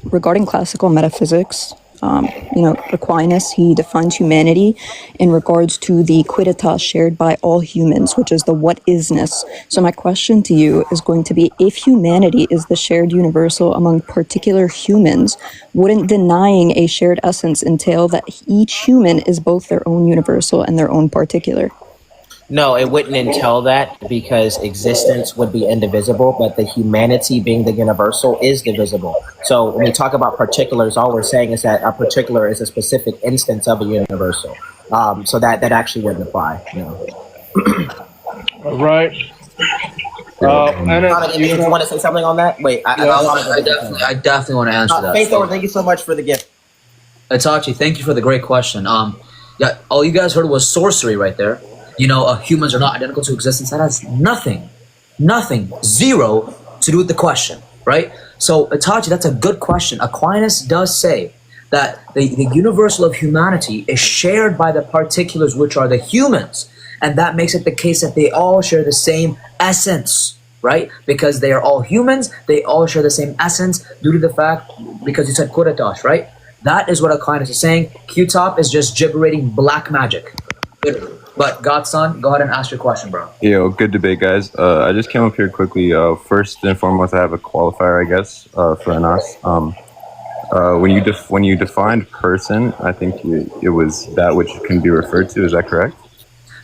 regarding classical metaphysics, Aquinas, he defines humanity in regards to the quidditas shared by all humans, which is the what isness. So my question to you is going to be, if humanity is the shared universal among particular humans, wouldn't denying a shared essence entail that each human is both their own universal and their own particular? No, it wouldn't entail that because existence would be indivisible, but the humanity being the universal is divisible. So when we talk about particulars, all we're saying is that a particular is a specific instance of a universal. So that actually wouldn't apply. No. All right. If you want to say something on that? Wait, I definitely want to answer that. Faith, thank you so much for the gift. Itachi, thank you for the great question. Yeah, all you guys heard was sorcery right there. Humans are not identical to existence. That has nothing, zero to do with the question, right? So, Itachi, that's a good question. Aquinas does say that the universal of humanity is shared by the particulars, which are the humans. And that makes it the case that they all share the same essence, right? Because they are all humans, they all share the same essence due to the fact, because you said quidditas, right? That is what Aquinas is saying. Q-Top is just gibberating black magic. But Godson, go ahead and ask your question, bro. Yo, good debate, guys. I just came up here quickly. First and foremost, I have a qualifier, I guess, for Anas. When you defined person, I think it was that which can be referred to. Is that correct?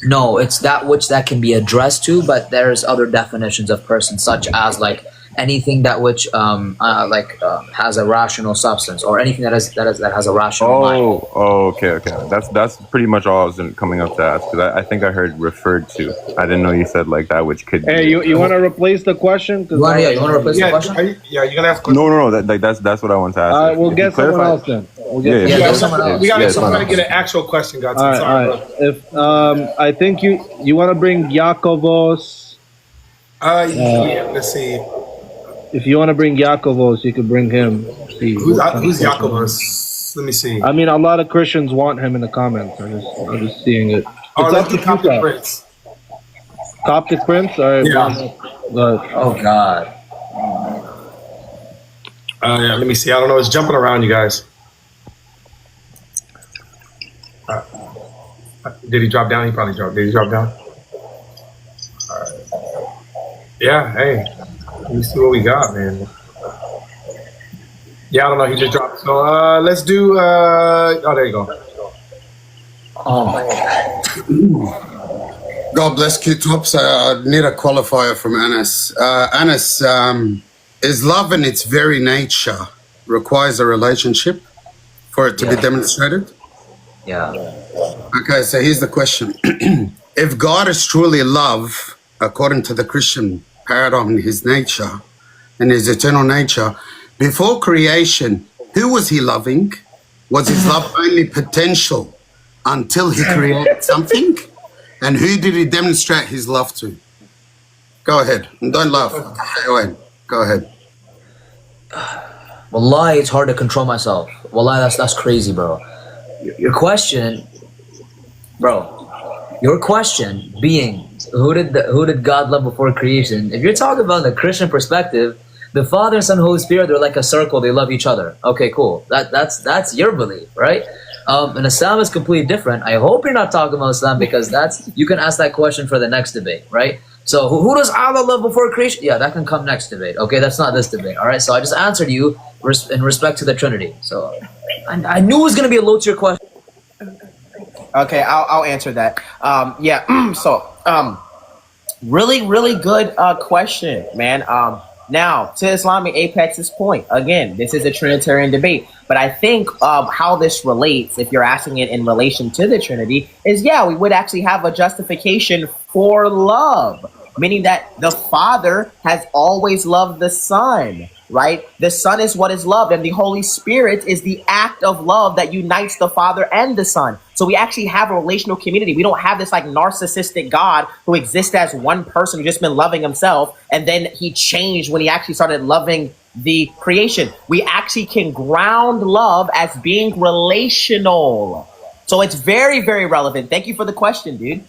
No, it's that which that can be addressed to, but there's other definitions of person, such as like anything that which has a rational substance, or anything that has a rational mind. Okay. That's pretty much all I was coming up to ask, because I think I heard referred to. I didn't know you said like that which could. Hey, you want to replace the question? You want to replace the question? You're gonna ask. No. That's what I want to ask. We'll get someone else then. Someone else. We gotta get an actual question, guys. All right. If I think you want to bring Yakovos. Let's see. If you want to bring Yakovos, you could bring him. Who's Yakovos? Let me see. I mean, a lot of Christians want him in the comments. I'm just seeing it. Let's do Coptic Prince. Coptic Prince? All right. Yeah. Oh, God. Yeah, let me see. I don't know. It's jumping around, you guys. Did he drop down? He probably dropped. Did he drop down? All right. Yeah, hey. Let me see what we got, man. Yeah, I don't know. He just dropped. So let's do. There you go. Oh my God. God bless Q-Tops. I need a qualifier from Anas. Anas, is love in its very nature requires a relationship for it to be demonstrated? Yeah. Okay, so here's the question. If God is truly love, according to the Christian paradigm in his nature, in his eternal nature, before creation, who was he loving? Was his love only potential until he created something? And who did he demonstrate his love to? Go ahead. And don't laugh. Go ahead. Wallahi, it's hard to control myself. Wallahi, that's crazy, bro. Your question bro, your question being who did God love before creation? If you're talking about the Christian perspective, the Father, Son, Holy Spirit, they're like a circle. They love each other. Okay, cool. That's your belief, right? And Islam is completely different. I hope you're not talking about Islam because you can ask that question for the next debate, right? So who does Allah love before creation? Yeah, that can come next debate. Okay, that's not this debate. All right. So I just answered you in respect to the Trinity. So I knew it was gonna be a low tier question. Okay, I'll answer that. Really good question, man. Now, to Islamic Apex's point, again, this is a Trinitarian debate, but I think how this relates, if you're asking it in relation to the Trinity, is we would actually have a justification for love, meaning that the Father has always loved the Son, right? The Son is what is loved, and the Holy Spirit is the act of love that unites the Father and the Son. So we actually have a relational community. We don't have this like narcissistic God who exists as one person who's just been loving himself, and then he changed when he actually started loving the creation. We actually can ground love as being relational. So it's very, very relevant. Thank you for the question, dude.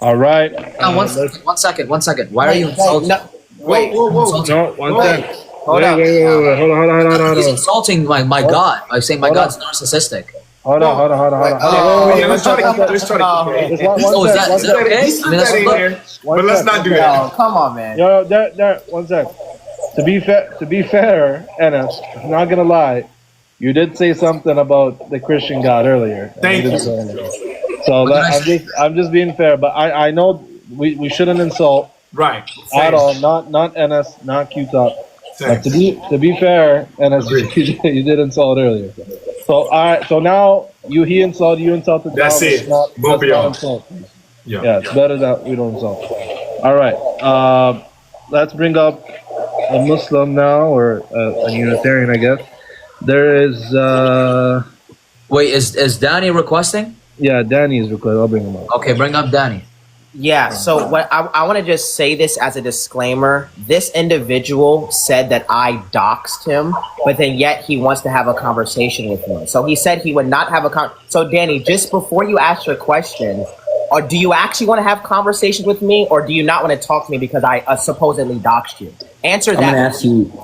All right. One second. Why are you insulting? Wait. No, one second. Hold on. Hold on. He's insulting my God by saying my God's narcissistic. Hold on. Let's try to keep it. Is that okay? I mean, But let's not do that. Oh, come on, man. Yo, there, 1 sec. To be fair, Enes, I'm not gonna lie, you did say something about the Christian God earlier. Thank you. So I'm just being fair, but I know we shouldn't insult Right. at all. Not Enes, not Q-Top. But to be fair, Enes, you did insult earlier. So all right. So now he insulted. You insulted. That's it. Both of y'all. Yeah, it's better that we don't insult. All right. Let's bring up a Muslim now, or a Unitarian, I guess. There is. Wait, is Danny requesting? Yeah, Danny is requesting. I'll bring him up. Okay, bring up Danny. Yeah, so what I want to just say this as a disclaimer. This individual said that I doxed him, but then yet he wants to have a conversation with me. So he said he would not have So Danny, just before you ask your question, or do you actually want to have conversations with me, or do you not want to talk to me because I supposedly doxed you? Answer that.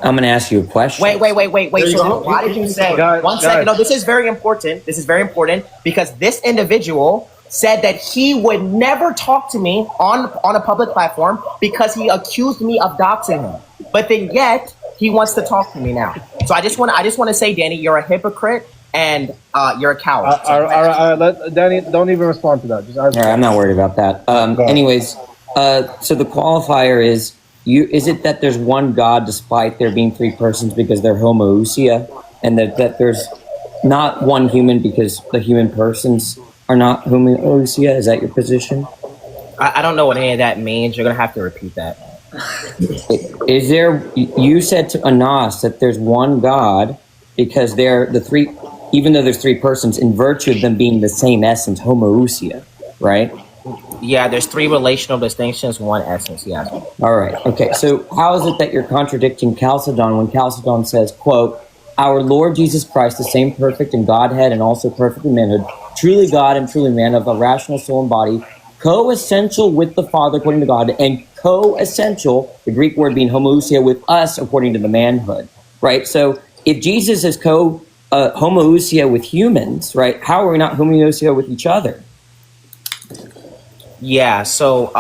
I'm gonna ask you a question. Wait. So why did you say? One second. No, this is very important. This is very important because this individual said that he would never talk to me on a public platform because he accused me of doxing him. But then yet he wants to talk to me now. So I just want to say, Danny, you're a hypocrite and you're a coward. All right. Let Danny, don't even respond to that. Just all right, I'm not worried about that. Anyways, so the qualifier is it that there's one God despite there being three persons because they're homoousia, and that there's not one human because the human persons are not homoousia? Is that your position? I don't know what any of that means. You're going to have to repeat that. Is there, you said to Anas that there's one God because they're the three, even though there's three persons, in virtue of them being the same essence, homoousia, right? Yeah, there's three relational distinctions, one essence, yeah. All right, okay. So how is it that you're contradicting Chalcedon when Chalcedon says, quote, our Lord Jesus Christ, the same perfect in Godhead and also perfect in manhood, truly God and truly man, of a rational soul and body, co-essential with the Father according to God, and co-essential, the Greek word being homoousia, with us according to the manhood, right? So if Jesus is homoousia with humans, right, how are we not homoousia with each other? Yeah, so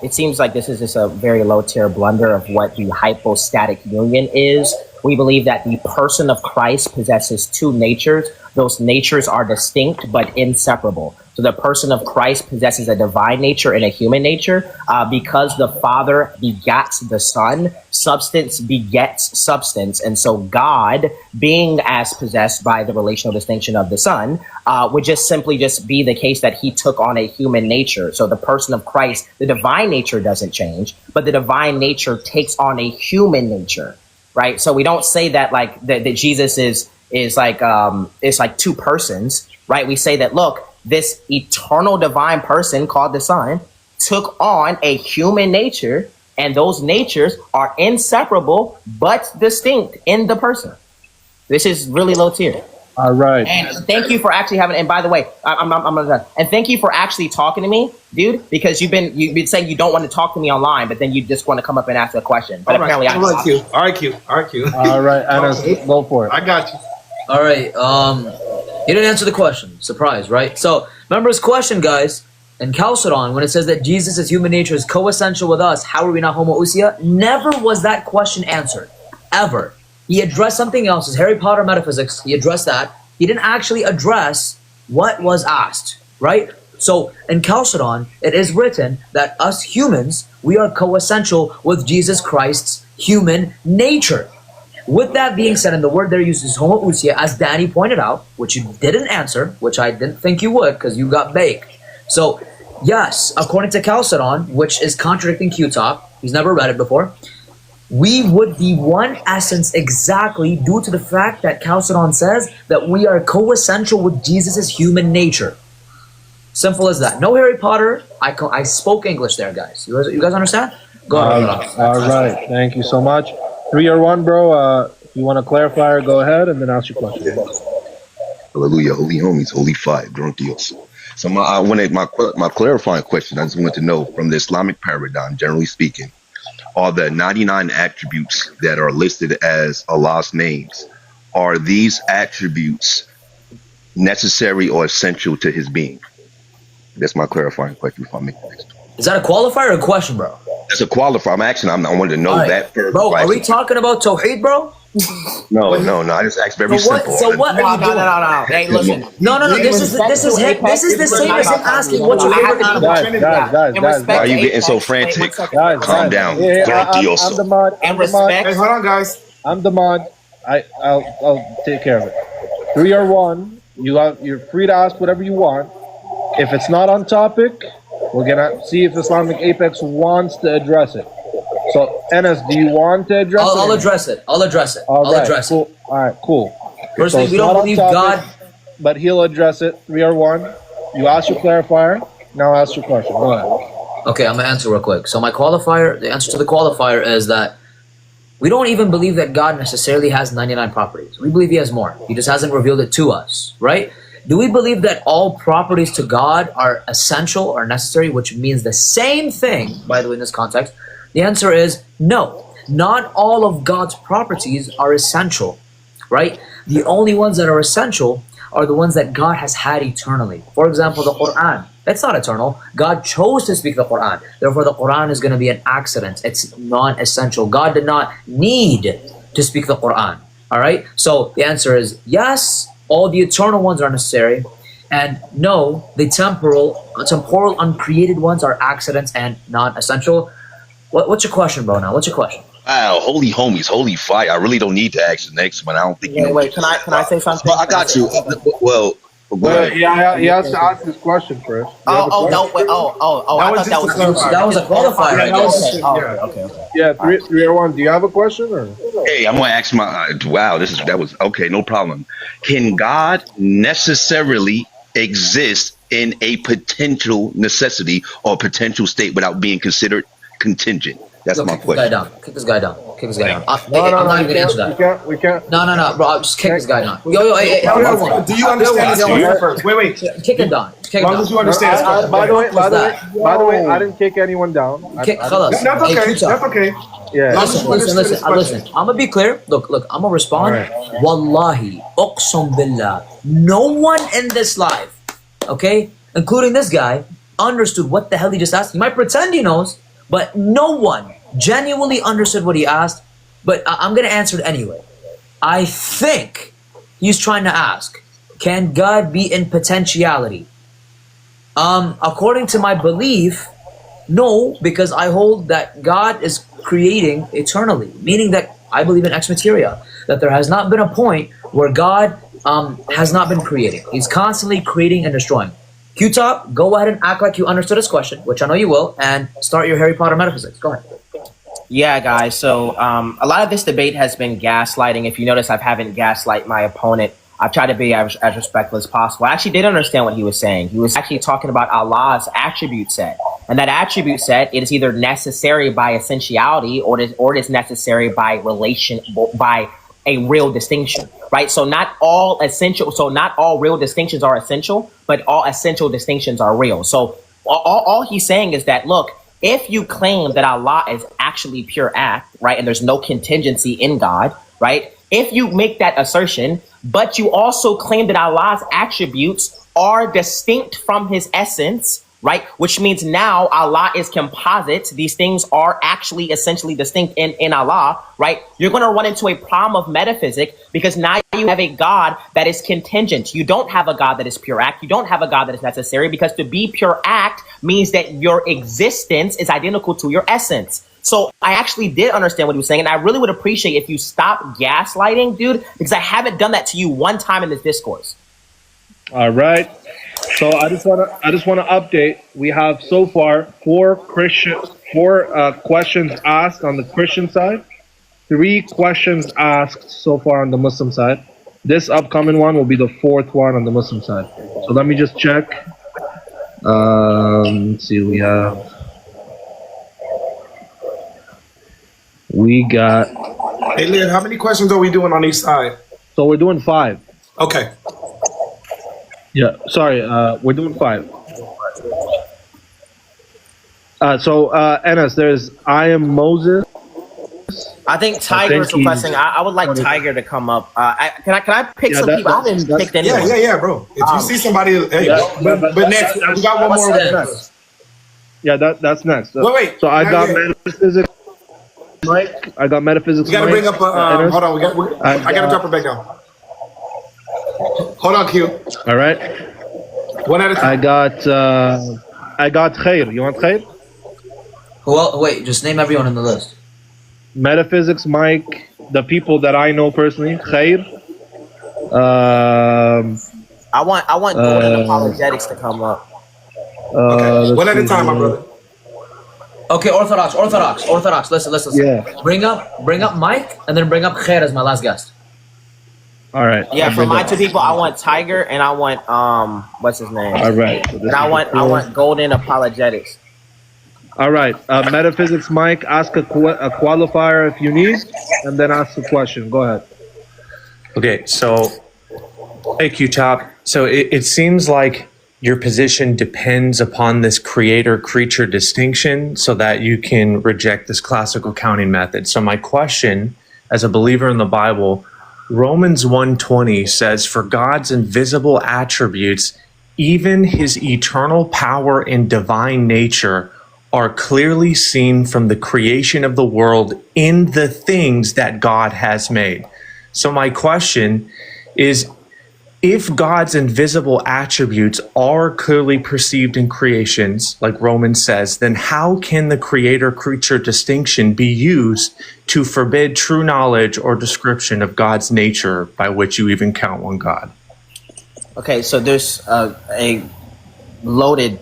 it seems like this is just a very low-tier blunder of what the hypostatic union is. We believe that the person of Christ possesses two natures. Those natures are distinct but inseparable. So the person of Christ possesses a divine nature and a human nature. Because the Father begats the Son, substance begets substance. And so God, being as possessed by the relational distinction of the Son, would just simply be the case that he took on a human nature. So the person of Christ, the divine nature doesn't change, but the divine nature takes on a human nature, right? So we don't say that like that Jesus is like it's like two persons, right? We say that, look, this eternal divine person called the Son took on a human nature, and those natures are inseparable but distinct in the person. This is really low tier. All right. And thank you for actually having. And by the way, I'm done. And thank you for actually talking to me, dude. Because you've been saying you don't want to talk to me online, but then you just want to come up and ask a question. But apparently, All right, Q. All right, Q. All right, Anas, go for it. I got you. All right. He didn't answer the question. Surprise, right? So remember his question, guys. In Chalcedon, when it says that Jesus' human nature is co-essential with us, how are we not homoousia? Never was that question answered, ever. He addressed something else, his Harry Potter metaphysics. He addressed that. He didn't actually address what was asked, right? So in Chalcedon, it is written that us humans, we are co-essential with Jesus Christ's human nature. With that being said, and the word there uses homoousia, as Danny pointed out, which you didn't answer, which I didn't think you would because you got baked. So yes, according to Chalcedon, which is contradicting Q-Top, he's never read it before, we would be one essence exactly due to the fact that Chalcedon says that we are co-essential with Jesus' human nature. Simple as that. No Harry Potter. I spoke English there, guys. You guys understand? Go ahead. All right. Thank you so much. 3 or 1, bro. If you want to clarify, go ahead and then ask your question. Hallelujah. Holy homies, holy fire, drunk deals. So my clarifying question, I just want to know from the Islamic paradigm, generally speaking, are the 99 attributes that are listed as Allah's names, are these attributes necessary or essential to his being? That's my clarifying question before I make the next one. Is that a qualifier or a question, bro? That's a qualifier. I wanted to know that first. Bro, are we talking about Tawheed, bro? No. I just asked very simple. So what? No. Hey, listen. No. This is the same as him asking what you guys. Why are you getting so frantic? Calm down. I'm the mod. And respect. Hey, hold on, guys. I'm the mod. I'll take care of it. 3 or 1. You're free to ask whatever you want. If it's not on topic, we're gonna see if Islamic Apex wants to address it. So, Enes, do you want to address it? I'll address it. I'll address it. Cool. All right, cool. Firstly, we don't believe God, but he'll address it. 3 or 1. You ask your clarifier. Now ask your question. Go ahead. Okay, I'm gonna answer real quick. So my qualifier, the answer to the qualifier is that we don't even believe that God necessarily has 99 properties. We believe he has more. He just hasn't revealed it to us, right? Do we believe that all properties to God are essential or necessary, which means the same thing, by the way, in this context? The answer is no. Not all of God's properties are essential, right? The only ones that are essential are the ones that God has had eternally. For example, the Quran. That's not eternal. God chose to speak the Quran. Therefore, the Quran is going to be an accident. It's non-essential. God did not need to speak the Quran. All right? So the answer is yes, all the eternal ones are necessary. And no, the temporal, uncreated ones are accidents and non-essential. What's your question, bro, now? What's your question? Wow, holy homies, holy fire. I really don't need to ask the next one. I don't think you know. Wait, can I say something? Well, I got you. Well, he has to ask his question first. I thought that was a qualifier. Okay. Yeah, 3 or 1. Do you have a question or? Hey, I'm gonna ask my. Wow, that was okay. No problem. Can God necessarily exist in a potential necessity or potential state without being considered contingent? That's my question. Kick this guy down. I'm not even gonna answer that. We can't. No, bro. Just kick this guy down. Hey, do you understand this first? Wait. Kick him down. As long as you understand. By the way, I didn't kick anyone down. That's okay. Yeah. Listen. I'm gonna be clear. Look. I'm gonna respond. Right. Wallahi, uqsum billah. No one in this life, okay, including this guy, understood what the hell he just asked. He might pretend he knows, but no one genuinely understood what he asked. But I'm gonna answer it anyway. I think he's trying to ask, can God be in potentiality? According to my belief, no, because I hold that God is creating eternally, meaning that I believe in ex materia, that there has not been a point where God has not been creating. He's constantly creating and destroying. Q-Top, go ahead and act like you understood his question, which I know you will, and start your Harry Potter metaphysics. Go ahead. Yeah, guys. So a lot of this debate has been gaslighting. If you notice, I haven't gaslight my opponent. I've tried to be as respectful as possible. I actually did understand what he was saying. He was actually talking about Allah's attribute set. And that attribute set, it is either necessary by essentiality or it is necessary by relation, by a real distinction, right? So not all real distinctions are essential, but all essential distinctions are real. So all he's saying is that, look, if you claim that Allah is actually pure act, right, and there's no contingency in God, right? If you make that assertion, but you also claim that Allah's attributes are distinct from his essence, right? Which means now Allah is composite. These things are actually essentially distinct in Allah, right? You're going to run into a problem of metaphysics because now you have a God that is contingent. You don't have a God that is pure act. You don't have a God that is necessary, because to be pure act means that your existence is identical to your essence. So I actually did understand what he was saying, and I really would appreciate if you stop gaslighting, dude, because I haven't done that to you one time in this discourse. All right. So I just want to update. We have so far four questions asked on the Christian side, 3 questions asked so far on the Muslim side. This upcoming one will be the 4th one on the Muslim side. So let me just check. Let's see. We got. Hey, Lynn, how many questions are we doing on each side? So we're doing 5. Okay. Yeah, sorry, we're doing 5. So, Enes, there's I am Moses. I think Tiger's requesting. I would like Tiger to come up. Can I pick some people? I haven't picked anyone. Yeah, bro. If you see somebody, hey, but next, we got one more. Yeah, that's next. Wait. So I got metaphysics, Mike. I got metaphysics. We gotta bring up. Hold on. I gotta drop her back down. Hold on, Q. All right. One at a time. I got Khair. You want Khair? Well, wait. Just name everyone on the list. Metaphysics, Mike. The people that I know personally. Khair. I want Golden Apologetics to come up. Okay. One at a time, my brother. Okay, Orthodox. Listen. Yeah. Bring up Mike, and then bring up Khair as my last guest. All right. Yeah, for my 2 people, I want Tiger and I want what's his name? All right. So and I want Golden Apologetics. All right. Metaphysics, Mike. Ask a qualifier if you need, and then ask the question. Go ahead. Okay. So, hey, Q-Top. So it seems like your position depends upon this creator-creature distinction, so that you can reject this classical counting method. So my question, as a believer in the Bible, Romans 1:20 says, "For God's invisible attributes, even his eternal power and divine nature, are clearly seen from the creation of the world in the things that God has made." So my question is, if God's invisible attributes are clearly perceived in creations, like Romans says, then how can the creator-creature distinction be used to forbid true knowledge or description of God's nature, by which you even count one God? Okay, so there's a loaded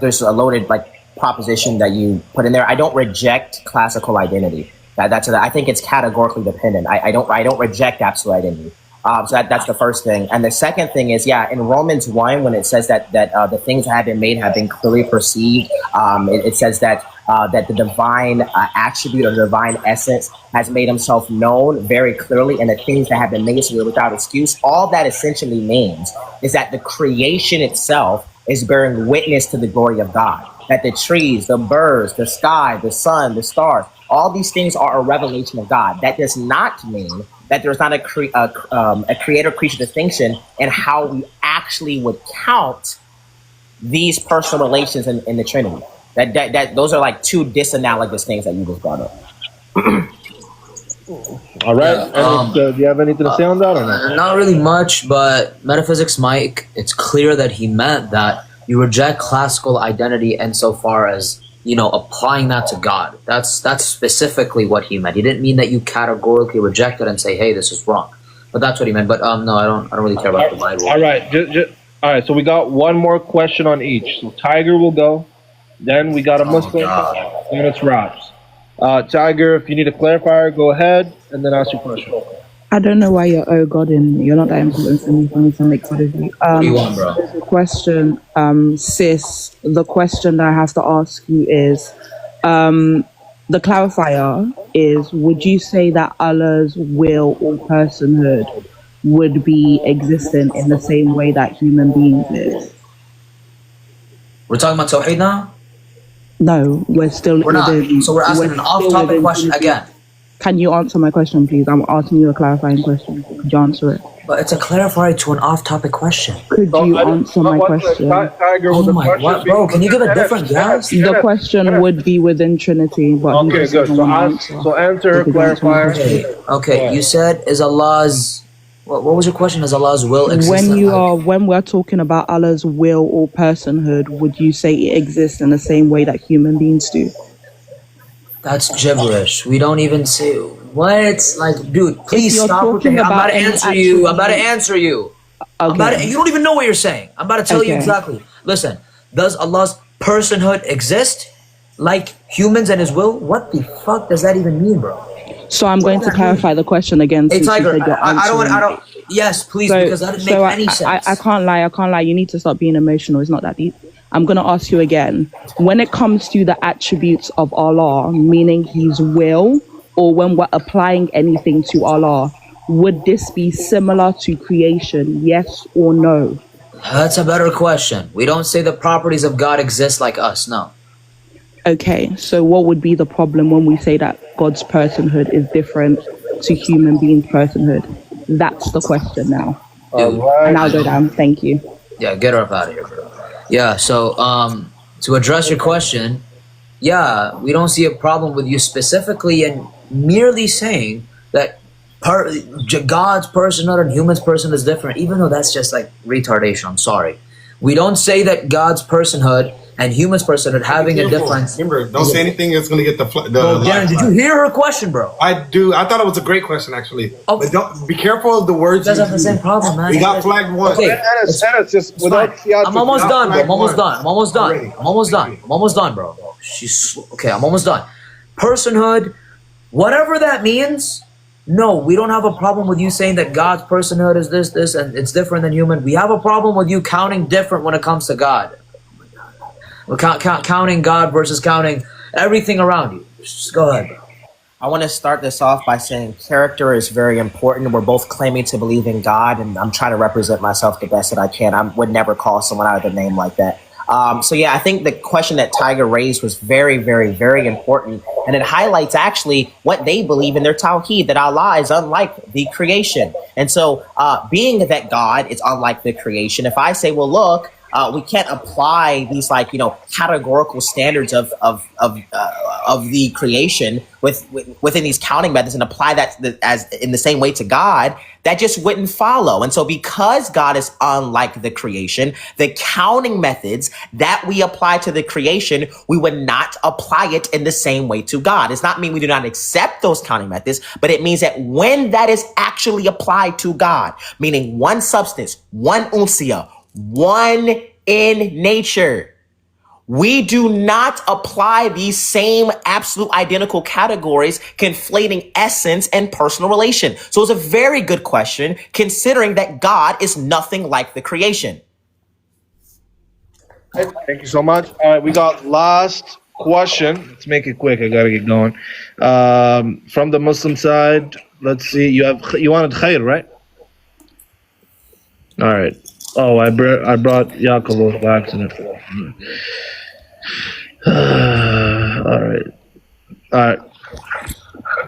there's a loaded proposition that you put in there. I don't reject classical identity. I think it's categorically dependent. I don't reject absolute identity. So that's the first thing. And the second thing is, in Romans 1, when it says that the things that have been made have been clearly perceived, it says that the divine attribute or divine essence has made himself known very clearly, and the things that have been made so without excuse. All that essentially means is that the creation itself is bearing witness to the glory of God. That the trees, the birds, the sky, the sun, the stars, all these things are a revelation of God. That does not mean that there's not a creator-creature distinction in how we actually would count these personal relations in the Trinity. That those are like 2 disanalogous things that you just brought up. All right. Do you have anything to say on that or not? Not really much, but Metaphysics Mike, it's clear that he meant that you reject classical identity insofar as, applying that to God. That's specifically what he meant. He didn't mean that you categorically reject it and say, hey, this is wrong. But that's what he meant. But no, I don't really care about the Bible. All right. All right. So we got one more question on each. So Tiger will go. Then we got a Muslim. Then it's Rob's. Tiger, if you need a clarifier, go ahead and then ask your question. I don't know why you're God-in. You're not that important for me to make fun of you. What do you want, bro? There's a question, the question that I have to ask you is, the clarifier, is, would you say that Allah's will or personhood would be existent in the same way that human beings is? We're talking about Tawheed now? No, we're still We're not. So we're asking an off-topic question again. Can you answer my question, please? I'm asking you a clarifying question. Could you answer it? But it's a clarifier to an off-topic question. Could you answer my question? Oh my God, bro, can you give a different guess? The question would be within Trinity, but Okay, good. So answer, clarifier. Okay, you said is Allah's... What was your question? Is Allah's will existent? When we're talking about Allah's will or personhood, would you say it exists in the same way that human beings do? That's gibberish. We don't even say what. Like, dude, please you're stop with the. talking I'm about to about answer any you. I'm actual about to being- answer you. Okay. You don't even know what you're saying. I'm about to tell you Okay. exactly. Listen, does Allah's personhood exist like humans and His will? What the fuck does that even mean, bro? So I'm going to clarify the question again. Hey, since you Tiger, said you're I answering don't. Yes, please, because that didn't make any sense. I can't lie. You need to stop being emotional. It's not that deep. I'm going to ask you again. When it comes to the attributes of Allah, meaning His will, or when we're applying anything to Allah, would this be similar to creation? Yes or no? That's a better question. We don't say the properties of God exist like us. No. Okay, so what would be the problem when we say that God's personhood is different to human beings' personhood? That's the question now. And I'll go down. Thank you. Yeah, get her up out of here, bro. Yeah, so to address your question, yeah, we don't see a problem with you specifically and merely saying that God's personhood and human's personhood is different, even though that's just like retardation. I'm sorry. We don't say that God's personhood and human's personhood having a difference. Remember, don't say anything that's going to get the Darren, did you hear her question, bro? I do. I thought it was a great question, actually. But don't be careful of the words. You guys have the same problem, man. We got flagged once. Okay, just without I'm almost done, bro. I'm almost done, bro. Okay, I'm almost done. Personhood, whatever that means. No, we don't have a problem with you saying that God's personhood is this, and it's different than human. We have a problem with you counting different when it comes to God. We're counting God versus counting everything around you. Just go ahead, bro. I want to start this off by saying character is very important. We're both claiming to believe in God, and I'm trying to represent myself the best that I can. I would never call someone out of their name like that. So yeah, I think the question that Tiger raised was very, very, very important. And it highlights actually what they believe in their Tawheed, that Allah is unlike the creation. And so being that God is unlike the creation, if I say, well, look, we can't apply these categorical standards of the creation within these counting methods and apply that as in the same way to God, that just wouldn't follow. And so because God is unlike the creation, the counting methods that we apply to the creation, we would not apply it in the same way to God. It's not mean we do not accept those counting methods, but it means that when that is actually applied to God, meaning one substance, one unsiyah, one in nature, we do not apply these same absolute identical categories, conflating essence and personal relation. So it's a very good question, considering that God is nothing like the creation. Thank you so much. All right, we got last question. Let's make it quick. I gotta get going. From the Muslim side, let's see. You wanted Khair, right? All right. Oh, I brought Yaakov by accident. All right.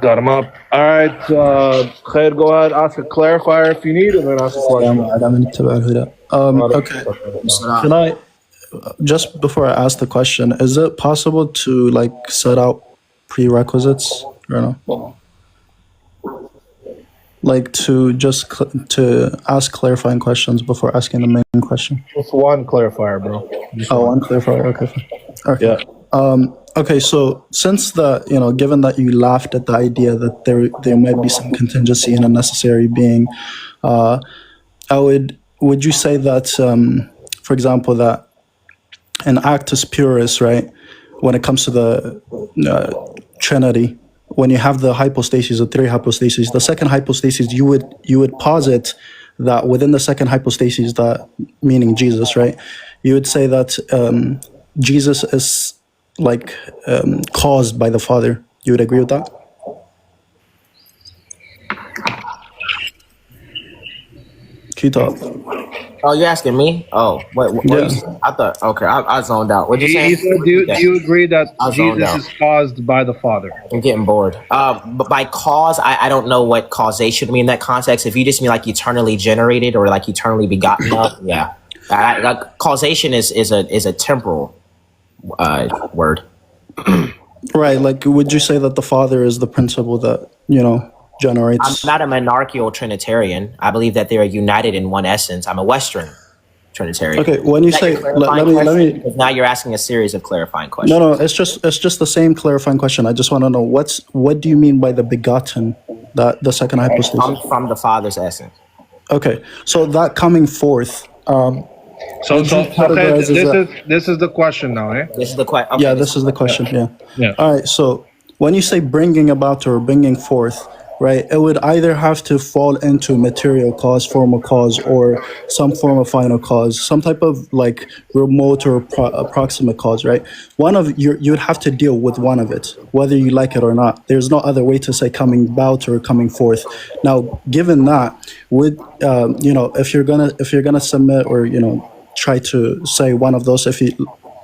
Got him up. All right. Khair, go ahead. Ask a clarifier if you need, and then ask a question. Okay. Can I, just before I ask the question, is it possible to set out prerequisites or no? To ask clarifying questions before asking the main question. Just one clarifier, bro. One clarifier. Okay. Okay. Yeah. Okay. So since given that you laughed at the idea that there might be some contingency in a necessary being, would you say that, for example, that an actus purus, right, when it comes to the Trinity, when you have the hypostases, the three hypostases, the second hypostasis, you would posit that within the second hypostasis, that meaning Jesus, right? You would say that Jesus is caused by the Father. You would agree with that? Q-Top. Oh, you're asking me? Oh, what Yeah. you said? I thought, okay, I zoned out. What'd you say? He said, do you agree that I zoned Jesus out. is caused by the Father? I'm getting bored. But by cause, I don't know what causation mean in that context. If you just mean like eternally generated or like eternally begotten of, yeah. Causation is a temporal word. Right, like would you say that the Father is the principle that, generates? I'm not a monarchical Trinitarian. I believe that they are united in one essence. I'm a Western Trinitarian. Okay, when you Is that say, your clarifying let question? me, Because now you're asking a series of clarifying questions. no, it's just the same clarifying question. I just want to know what do you mean by the begotten, that the second hypostasis? Comes from the Father's essence. Okay, so that coming forth. So would you categorize as that- this is the question now, eh? This is the question. yeah, this is the question. Yeah. Yeah. All right. So when you say bringing about or bringing forth, right, it would either have to fall into material cause, formal cause, or some form of final cause, some type of like remote or approximate cause, right? One of you'd have to deal with one of it, whether you like it or not. There's no other way to say coming about or coming forth. Now, given that, would if you're gonna submit or try to say one of those,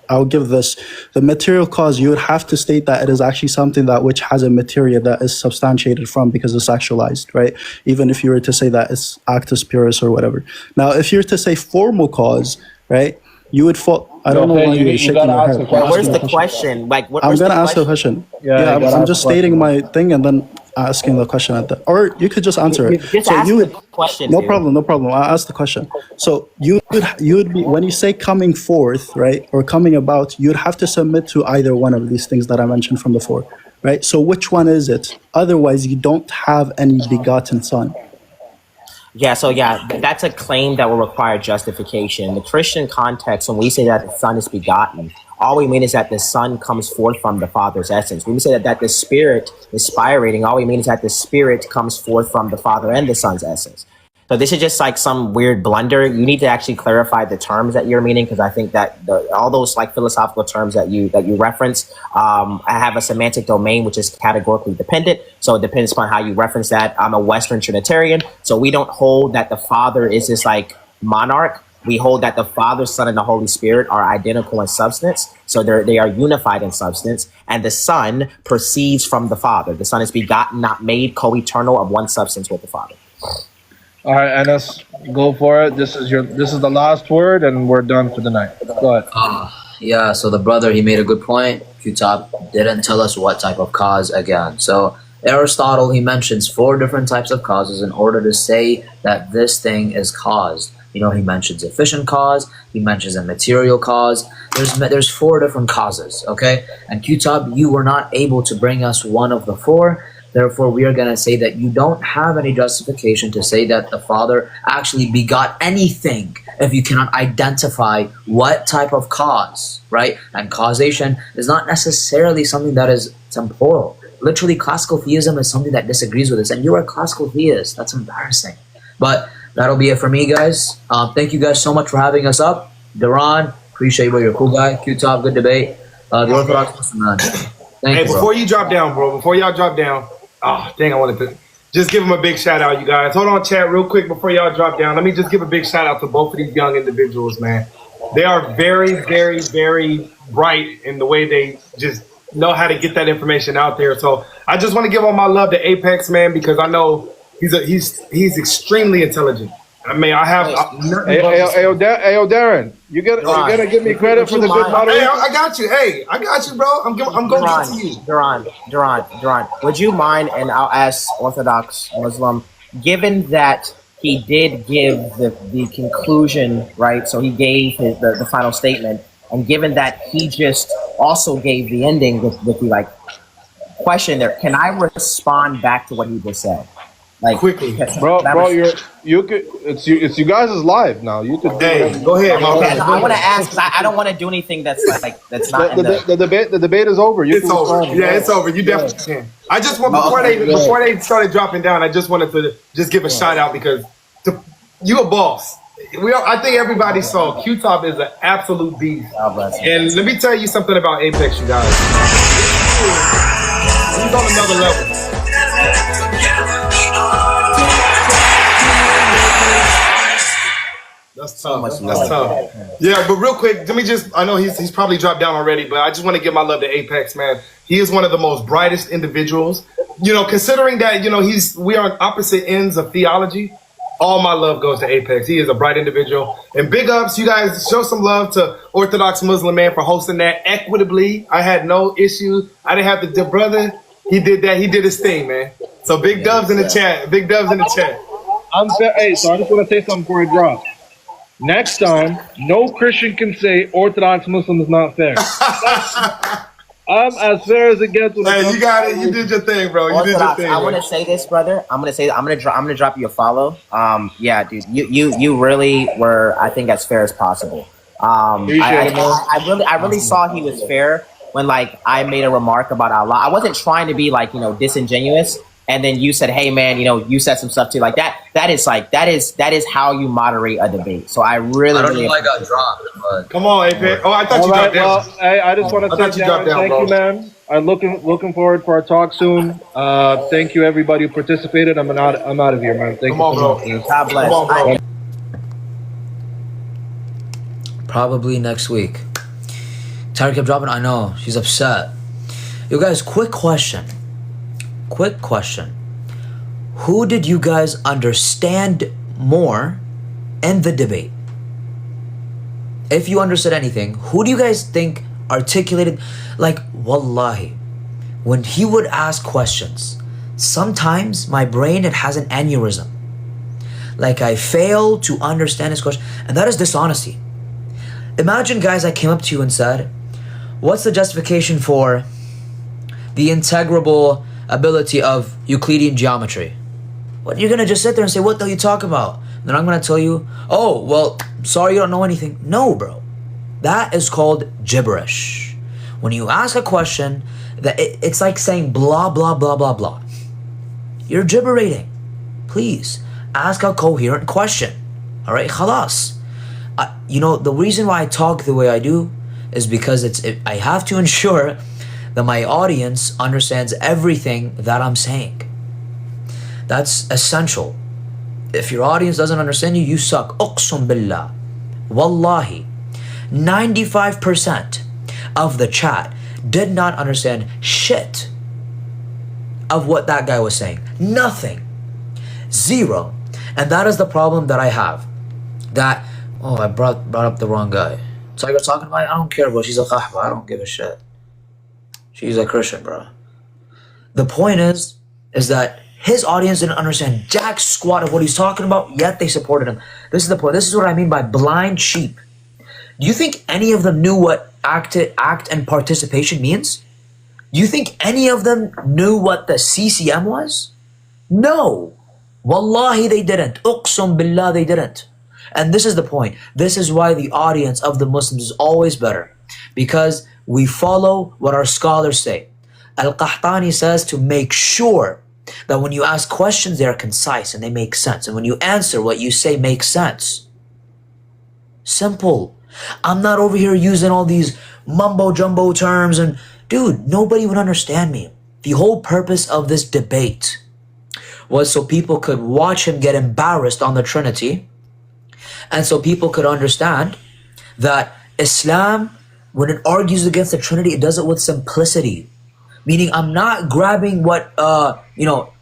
I'll give this. The material cause, you would have to state that it is actually something that which has a material that is substantiated from because it's actualized, right? Even if you were to say that it's actus purus or whatever. Now, if you were to say formal cause, right, you would fall. I don't know why you're shaking your head. Where's the question? Like, I'm going to ask the question. Yeah, I'm just stating my thing and then asking the question at the, or you could just answer it. Just ask the question. No problem. I'll ask the question. So you would be, when you say coming forth, right, or coming about, you'd have to submit to either one of these things that I mentioned from before, right? So which one is it? Otherwise, you don't have any begotten son. Yeah, so that's a claim that will require justification. In the Christian context, when we say that the Son is begotten, all we mean is that the Son comes forth from the Father's essence. When we say that the Spirit is spirating, all we mean is that the Spirit comes forth from the Father and the Son's essence. So this is just like some weird blunder. You need to actually clarify the terms that you're meaning, because I think that all those like philosophical terms that you reference, I have a semantic domain which is categorically dependent. So it depends upon how you reference that. I'm a Western Trinitarian, so we don't hold that the Father is this like monarch. We hold that the Father, Son, and the Holy Spirit are identical in substance. So they are unified in substance. And the Son proceeds from the Father. The Son is begotten, not made, co-eternal, of one substance with the Father. All right, Anas, go for it. This is the last word, and we're done for the night. Go ahead. Yeah, so the brother, he made a good point. Q-Top didn't tell us what type of cause again. So Aristotle, he mentions 4 different types of causes in order to say that this thing is caused. He mentions efficient cause, he mentions a material cause. There's 4 different causes, okay? And Q-Top, you were not able to bring us one of the 4. Therefore, we are going to say that you don't have any justification to say that the Father actually begot anything if you cannot identify what type of cause, right? And causation is not necessarily something that is temporal. Literally, classical theism is something that disagrees with this, and you're a classical theist. That's embarrassing. But that'll be it for me, guys. Thank you guys so much for having us up. Duran, appreciate you, you're a cool guy. Q-Top, good debate. The Orthodox Muslim man. Hey, before you drop down, bro, before y'all drop down, I wanted to just give them a big shout out, you guys. Hold on, chat, real quick before y'all drop down. Let me just give a big shout out to both of these young individuals, man. They are very, very, very bright in the way they just know how to get that information out there. So I just want to give all my love to Apex, man, because I know he's extremely intelligent. I mean, I have. Hey, Darren, you gotta give me credit for the good moderation. Hey, I got you. Hey, I got you, bro. I'm going to get to you. Duran, would you mind? And I'll ask Orthodox Muslim, given that he did give the conclusion, right? So he gave the final statement, and given that he just also gave the ending with the like question there, can I respond back to what he just said? Like quickly, bro, it's you guys' live now. You could go ahead. Okay, I want to ask. I don't want to do anything that's not. The debate is over. It's over. Yeah, it's over. You definitely can. I just want before they started dropping down. I just wanted to just give a shout out because you a boss. I think everybody saw Q-Top is an absolute beast. And let me tell you something about Apex, you guys. He's on another level. That's tough. That's tough. Yeah, but real quick, let me just, I know he's probably dropped down already, but I just want to give my love to Apex, man. He is one of the most brightest individuals. You know, considering that, you know, we are on opposite ends of theology, all my love goes to Apex. He is a bright individual. And big ups, you guys show some love to Orthodox Muslim Man for hosting that equitably. I had no issue. I didn't have to, brother, he did that. He did his thing, man. So big dubs in the chat. Big dubs in the chat. Hey, so I just want to say something before I drop. Next time, no Christian can say Orthodox Muslim is not fair. I'm as fair as it gets. Hey, you got it. You did your thing, bro. You did your thing. I want to say this, brother. I'm gonna drop you a follow. Yeah, dude. You really were, I think, as fair as possible. I really saw he was fair when, like, I made a remark about Allah. I wasn't trying to be, like, you know, disingenuous. And then you said, "Hey, man, you know, you said some stuff too." Like that. That is how you moderate a debate. So I really know I got dropped. But... Come on, AP. Oh, I thought you dropped down. Well, hey, I just want to say thank you, man. I'm looking forward for our talk soon. Thank you, everybody who participated. I'm out of here, man. Thank you so much. God bless. Come on, bro. Probably next week. Tara kept dropping. I know she's upset. You guys, quick question. Who did you guys understand more in the debate? If you understood anything, who do you guys think articulated? Like, wallahi, when he would ask questions, sometimes my brain, it has an aneurysm. Like, I fail to understand his question, and that is dishonesty. Imagine, guys, I came up to you and said, what's the justification for the integrable ability of Euclidean geometry? What, you're gonna just sit there and say, what the hell are you talking about? And then I'm gonna tell you, oh, well, sorry you don't know anything. No, bro. That is called gibberish. When you ask a question, it's like saying blah, blah, blah, blah, blah. You're gibberating. Please, ask a coherent question. All right, khalas. You know, the reason why I talk the way I do is because I have to ensure that my audience understands everything that I'm saying. That's essential. If your audience doesn't understand you, you suck. Uqsum billah. Wallahi. 95% of the chat did not understand shit of what that guy was saying. Nothing. Zero. And that is the problem that I have. That, oh, I brought up the wrong guy. So you're talking about, I don't care, bro. She's a kahba. I don't give a shit. She's a Christian, bro. The point is that his audience didn't understand jack squat of what he's talking about, yet they supported him. This is the point. This is what I mean by blind sheep. Do you think any of them knew what act and participation means? Do you think any of them knew what the CCM was? No. Wallahi, they didn't. Uqsum billah, they didn't. And this is the point. This is why the audience of the Muslims is always better. Because we follow what our scholars say. Al-Qahtani says to make sure that when you ask questions, they are concise and they make sense. And when you answer, what you say makes sense. Simple. I'm not over here using all these mumbo-jumbo terms. And dude, nobody would understand me. The whole purpose of this debate was so people could watch him get embarrassed on the Trinity. And so people could understand that Islam, when it argues against the Trinity, it does it with simplicity. Meaning, I'm not grabbing what,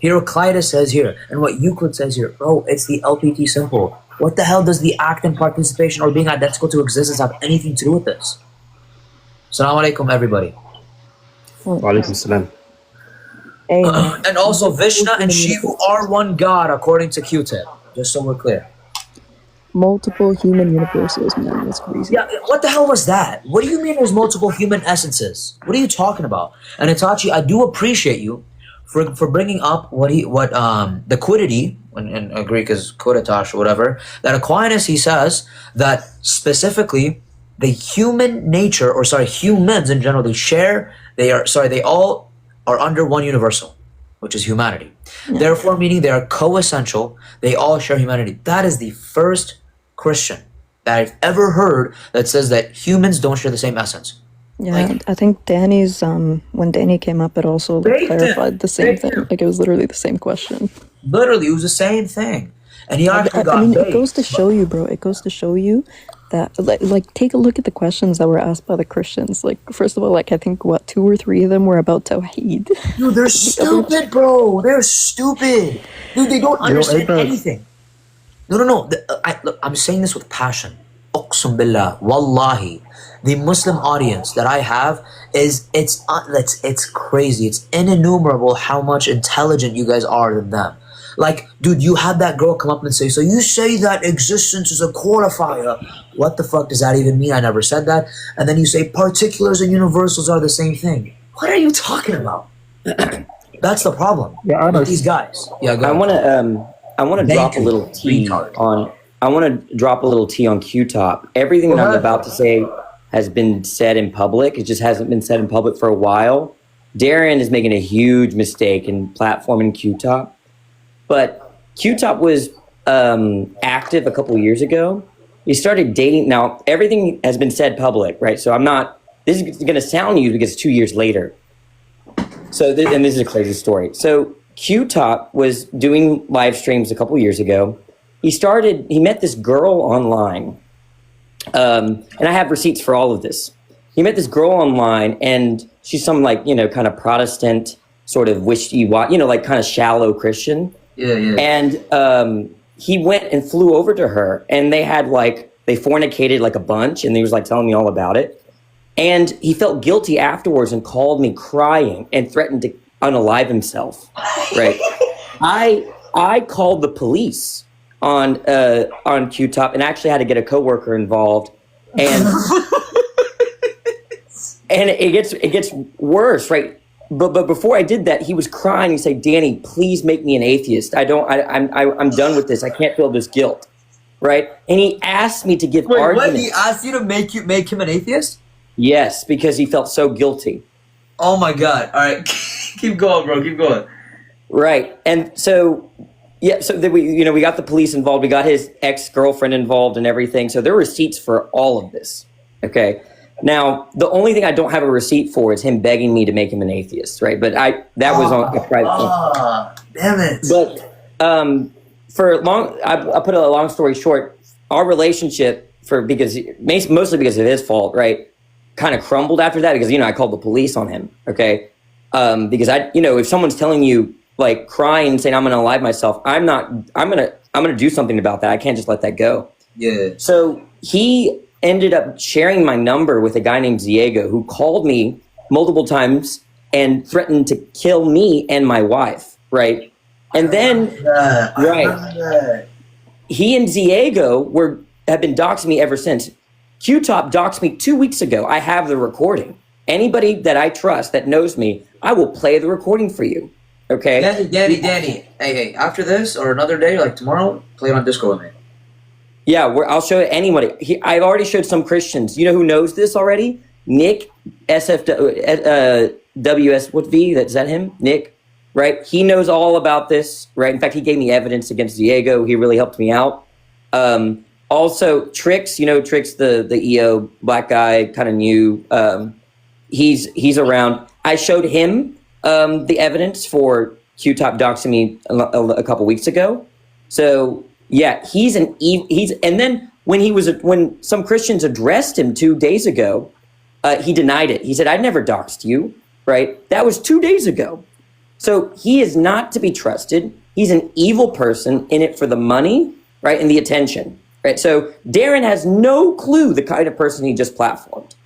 Heraclitus says here and what Euclid says here. Bro, it's the LPT simple. What the hell does the act and participation or being identical to existence have anything to do with this? Assalamu alaikum, everybody. Wa alaikum salam. And also, Vishnu and Shiva are one God, according to Q-Tip. Just so we're clear. Multiple human universes, man. That's crazy. Yeah, what the hell was that? What do you mean there's multiple human essences? What are you talking about? And Itachi, I do appreciate you for bringing up the quiddity, in Greek is quidditas or whatever, that Aquinas, he says that specifically the human nature, humans in general, they all are under one universal, which is humanity. Yeah. Therefore, meaning they are co-essential, they all share humanity. That is the first Christian that I've ever heard that says that humans don't share the same essence. Yeah, I think Danny's, when Danny came up, it also clarified the same thing. Like, it was literally the same question. Literally, it was the same thing. and he actually got I mean, bait. it goes to show you, bro. It goes to show you that, like, take a look at the questions that were asked by the Christians. Like, first of all, like, I think, 2 or 3 of them were about Tawheed. Dude, they're stupid, bro. They're stupid. Dude, they don't understand anything. No. Look, I'm saying this with passion. Uqsum billah, wallahi. The Muslim audience that I have it's crazy. It's innumerable how much intelligent you guys are than them. Like, dude, you had that girl come up and say, so you say that existence is a qualifier. What the fuck does that even mean? I never said that. And then you say particulars and universals are the same thing. What are you talking about? That's the problem. Yeah, with these guys. Yeah, go ahead. I want to drop a little tea on. I want to drop a little tea on Q-Top. Everything that I'm about to say has been said in public. It just hasn't been said in public for a while. Darren is making a huge mistake in platforming Q-Top. But Q-Top was active a couple of years ago. He started dating. Now, everything has been said public, right? So I'm not, this is going to sound huge because it's 2 years later. So, and this is a crazy story. So Q-Top was doing live streams a couple of years ago. He met this girl online. And I have receipts for all of this. He met this girl online, and she's some, like, kind of Protestant, sort of wishy-washy, like kind of shallow Christian. Yeah. And he went and flew over to her, and they fornicated like a bunch, and he was like telling me all about it. And he felt guilty afterwards and called me crying and threatened to unalive himself. Right? I called the police on Q-Top and actually had to get a coworker involved, and and it gets worse, right? But before I did that, he was crying. He said, "Danny, please make me an atheist. I'm done with this. I can't feel this guilt." Right? And he asked me to give arguments. What? He asked you to make him an atheist? Yes, because he felt so guilty. Oh my God. All right. Keep going, bro. Keep going. Right. And so, yeah, so then we got the police involved. We got his ex-girlfriend involved and everything. So there were receipts for all of this. Okay. Now, the only thing I don't have a receipt for is him begging me to make him an atheist, right? But that was on a private phone. Damn it. But I put a long story short, our relationship, mostly because of his fault, right, kind of crumbled after that because, I called the police on him, okay? Because if someone's telling you, like, crying and saying, I'm going to unalive myself, I'm going to do something about that. I can't just let that go. Yeah. So he ended up sharing my number with a guy named Diego, who called me multiple times and threatened to kill me and my wife, right? And then, he and Diego have been doxing me ever since. Q-Top doxed me 2 weeks ago. I have the recording. Anybody that I trust that knows me, I will play the recording for you, okay? Danny, hey, after this or another day, like tomorrow, play it on Discord with me. Yeah, I'll show it anybody. I've already showed some Christians. You know who knows this already? Nick, WS, what V? Is that him? Nick, right? He knows all about this, right? In fact, he gave me evidence against Diego. He really helped me out. Also, Trix, Trix, the EO black guy, kind of new. He's around. I showed him the evidence for Q-Top doxing me a couple weeks ago. So yeah, and then when some Christians addressed him 2 days ago, he denied it. He said, "I never doxed you," right? That was 2 days ago. So he is not to be trusted. He's an evil person in it for the money, right, and the attention, right? So Darren has no clue the kind of person he just platformed.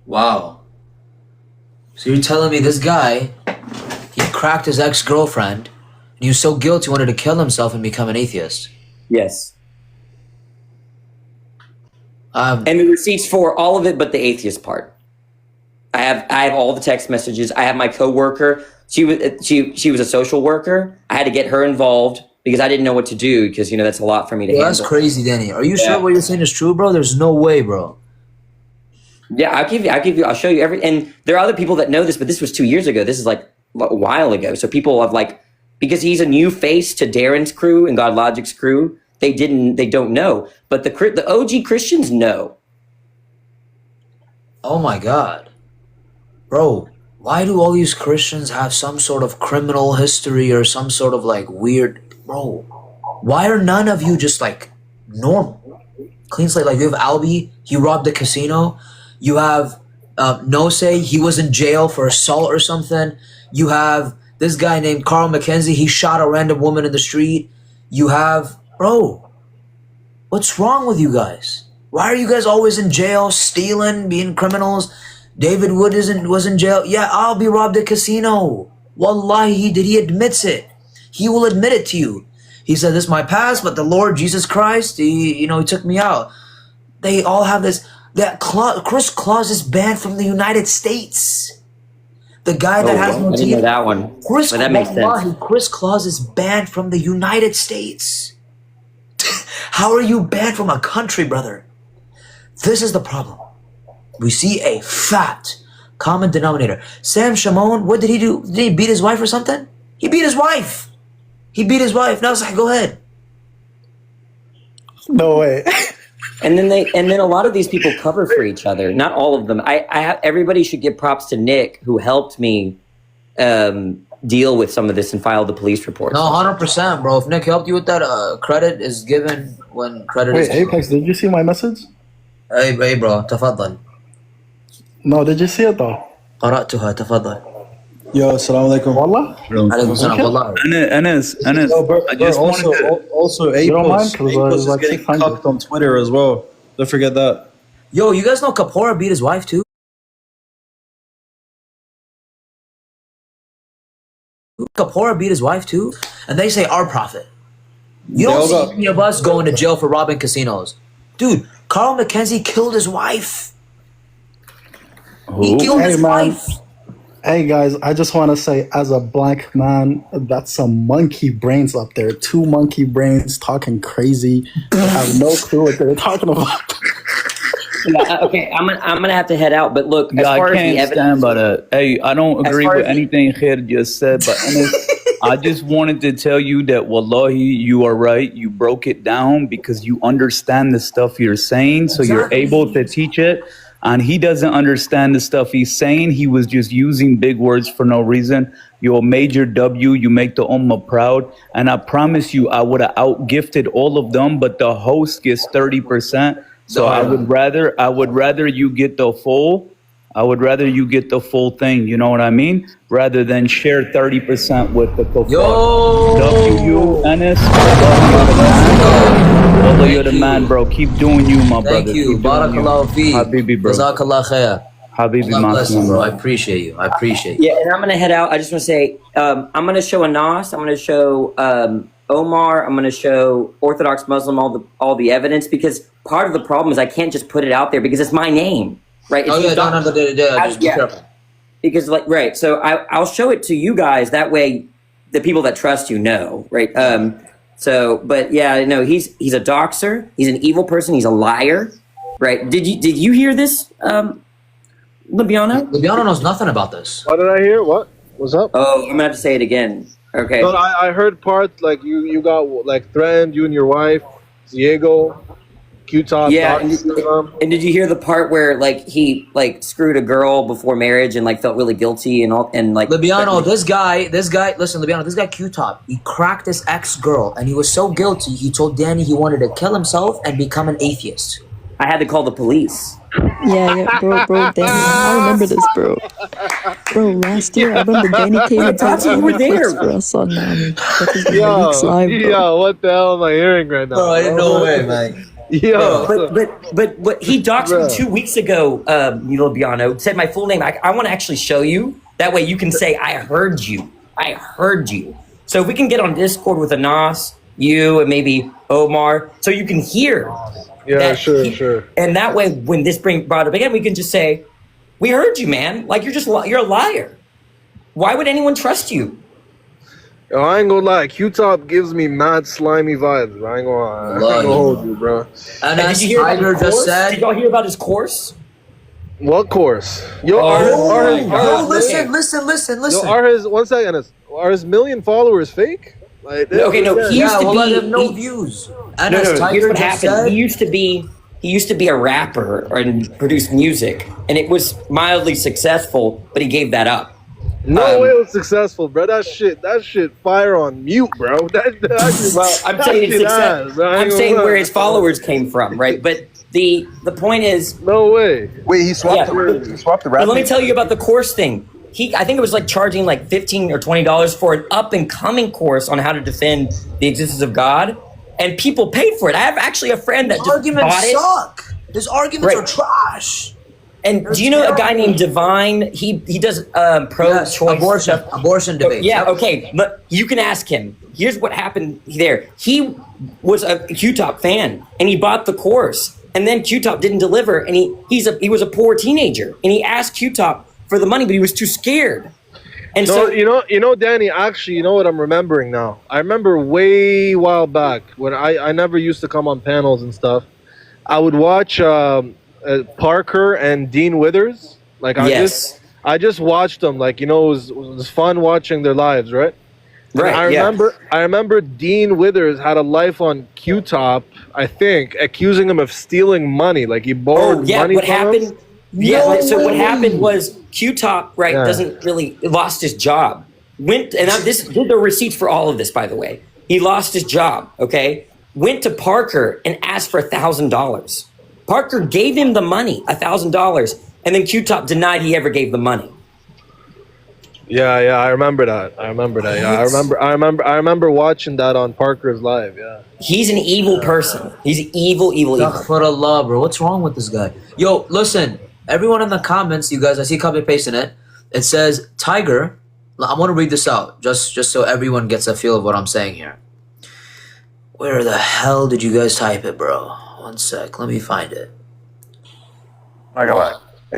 Wow. So you're telling me this guy, he cracked his ex-girlfriend, and he was so guilty he wanted to kill himself and become an atheist? Yes. And the receipts for all of it but the atheist part. I have all the text messages. I have my coworker. She was a social worker. I had to get her involved because I didn't know what to do because that's a lot for me to handle. That's crazy, Danny. Are you sure what you're saying is true, bro? There's no way, bro. Yeah, I'll show you and there are other people that know this, but this was 2 years ago. This is like a while ago. So people have because he's a new face to Darren's crew and God Logic's crew, they don't know. But the OG Christians know. Oh my God. Bro, why do all these Christians have some sort of criminal history or some sort of weird bro, why are none of you just like normal? Clean slate. Like you have Albie, he robbed the casino. You have Nose, he was in jail for assault or something. You have this guy named Carl McKenzie, he shot a random woman in the street. You have, bro, what's wrong with you guys? Why are you guys always in jail, stealing, being criminals? David Wood was in jail. Yeah, Albie robbed a casino. Wallahi, he did. He admits it. He will admit it to you. He said, this is my past, but the Lord Jesus Christ, he took me out. They all have this. That Chris Claus is banned from the United States. The guy that has no I didn't teeth. know that one. Chris, But that makes sense. Chris Claus is banned from the United States. How are you banned from a country, brother? This is the problem. We see a fat common denominator. Sam Shimon, what did he do? Did he beat his wife or something? He beat his wife. He beat his wife. Now it's like, go ahead. No way. And then a lot of these people cover for each other. Not all of them. Everybody should give props to Nick, who helped me deal with some of this and file the police reports. No, 100%, bro. If Nick helped you with that, credit is given when credit is given. Apex, did you see my message? Hey, bro. تفضل. No, did you see it though? قرأتها. تفضل. Yo, assalamu alaikum. Wallah. عليكم السلام والله. Anas, I just wanted to also Apos is getting cucked on Twitter as well. Don't forget that. Yo, you guys know Kapoor beat his wife too? Kapoor beat his wife too? And they say our prophet. You don't see any of us going to jail for robbing casinos. Dude, Carl McKenzie killed his wife. He killed his wife. Hey guys, I just want to say, as a black man, that's some monkey brains up there. 2 monkey brains talking crazy. I have no clue what they're talking about. Yeah, okay, I'm gonna have to head out. But look, as I far as can't the evidence, stand by that. Hey, I don't agree with anything Khair just said, but I just wanted to tell you that wallahi, you are right. You broke it down because you understand the stuff you're saying, so you're able to teach it. And he doesn't understand the stuff he's saying. He was just using big words for no reason. You're a major W. You make the Ummah proud. And I promise you, I would have out-gifted all of them, but the host gets 30%. So I would rather you get the full. I would rather you get the full thing. You know what I mean? Rather than share 30% with the kufar. W, Anas, Allah, you're the man, bro. Keep doing you, my brother. Thank you. Barakallahu fi. Habibi, bro. Jazakallah khair. Habibi, God bless you, man. bro. I appreciate you. yeah, and I'm gonna head out. I just want to say, I'm gonna show Anas. I'm gonna show Omar. I'm gonna show Orthodox Muslim all the evidence, because part of the problem is I can't just put it out there because it's my name, right? It's just be careful. Because right, so I'll show it to you guys. That way, the people that trust you know, right? So, but yeah, no, he's a doxer. He's an evil person. He's a liar, right? Did you hear this, Libiano? Libiano knows nothing about this. What did I hear? What? What's up? Oh, I'm gonna have to say it again. Okay. No, I heard parts like you got like threatened, you and your wife, Diego, Q-Top. Yeah, and did you hear the part where like he like screwed a girl before marriage and like felt really guilty and all and like Libiano, this guy, listen, Libiano, this guy Q-Top, he cracked his ex-girl and he was so guilty, he told Danny he wanted to kill himself and become an atheist. I had to call the police. Yeah, bro, Danny, I remember this, bro. Bro, last year, I remember Danny came and told me were there for us on Week's Live, bro. Yo, what the hell am I hearing right now? Bro, I didn't know way, man. Yo. But he doxed me 2 weeks ago, Libiano, said my full name. I want to actually show you. That way you can say, I heard you. I heard you. So if we can get on Discord with Anas, you, and maybe Omar, so you can hear. Yeah, sure. And that way, when this brought up again, we can just say, we heard you, man. Like, you're a liar. Why would anyone trust you? Yo, I ain't gonna lie, Q-Top gives me mad slimy vibes. I ain't gonna hold you, bro. And did you hear about his course? Did y'all hear about his course? What course? Listen. Yo, are his million followers fake? Like, okay, no, he used to be no views. And no, here's what happened. He used to be a rapper and produce music, and it was mildly successful, but he gave that up. No way it was successful, bro. That shit fire on mute, bro. Well, I'm saying it's success. I'm saying where his followers came from, right? But the point is, no way. Wait, he swapped the rap. But let me tell you about the course thing. I think it was like charging like $15 or $20 for an up and coming course on how to defend the existence of God, and people paid for it. I have actually a friend that just Arguments bought it. suck. His arguments are trash. And do you know a guy named Divine? He does pro-choice abortion debates. Yeah, okay, but you can ask him. Here's what happened there. He was a Q-Top fan, and he bought the course, and then Q-Top didn't deliver, and he was a poor teenager, and he asked Q-Top for the money, but he was too scared. And so you know, Danny. Actually, you know what I'm remembering now. I remember way while back when I never used to come on panels and stuff. I would watch. Parker and Dean Withers, like I just watched them, like, you know, it was fun watching their lives, right? Right. I remember Dean Withers had a life on Q-Top, I think, accusing him of stealing money, like he borrowed money. What from happened? him. What happened was Q-Top, right? Doesn't really lost his job. Did the receipts for all of this, by the way. He lost his job. Okay, went to Parker and asked for $1,000. Parker gave him the money, $1,000, and then Q-Top denied he ever gave the money. Yeah, I remember that. Yeah, I remember watching that on Parker's live. Yeah, he's an evil person. He's evil. For Allah, bro. What's wrong with this guy? Yo, listen, everyone in the comments, you guys, I see copy pasting it. It says Tiger. I want to read this out just so everyone gets a feel of what I'm saying here. Where the hell did you guys type it, bro? One sec, let me find it. I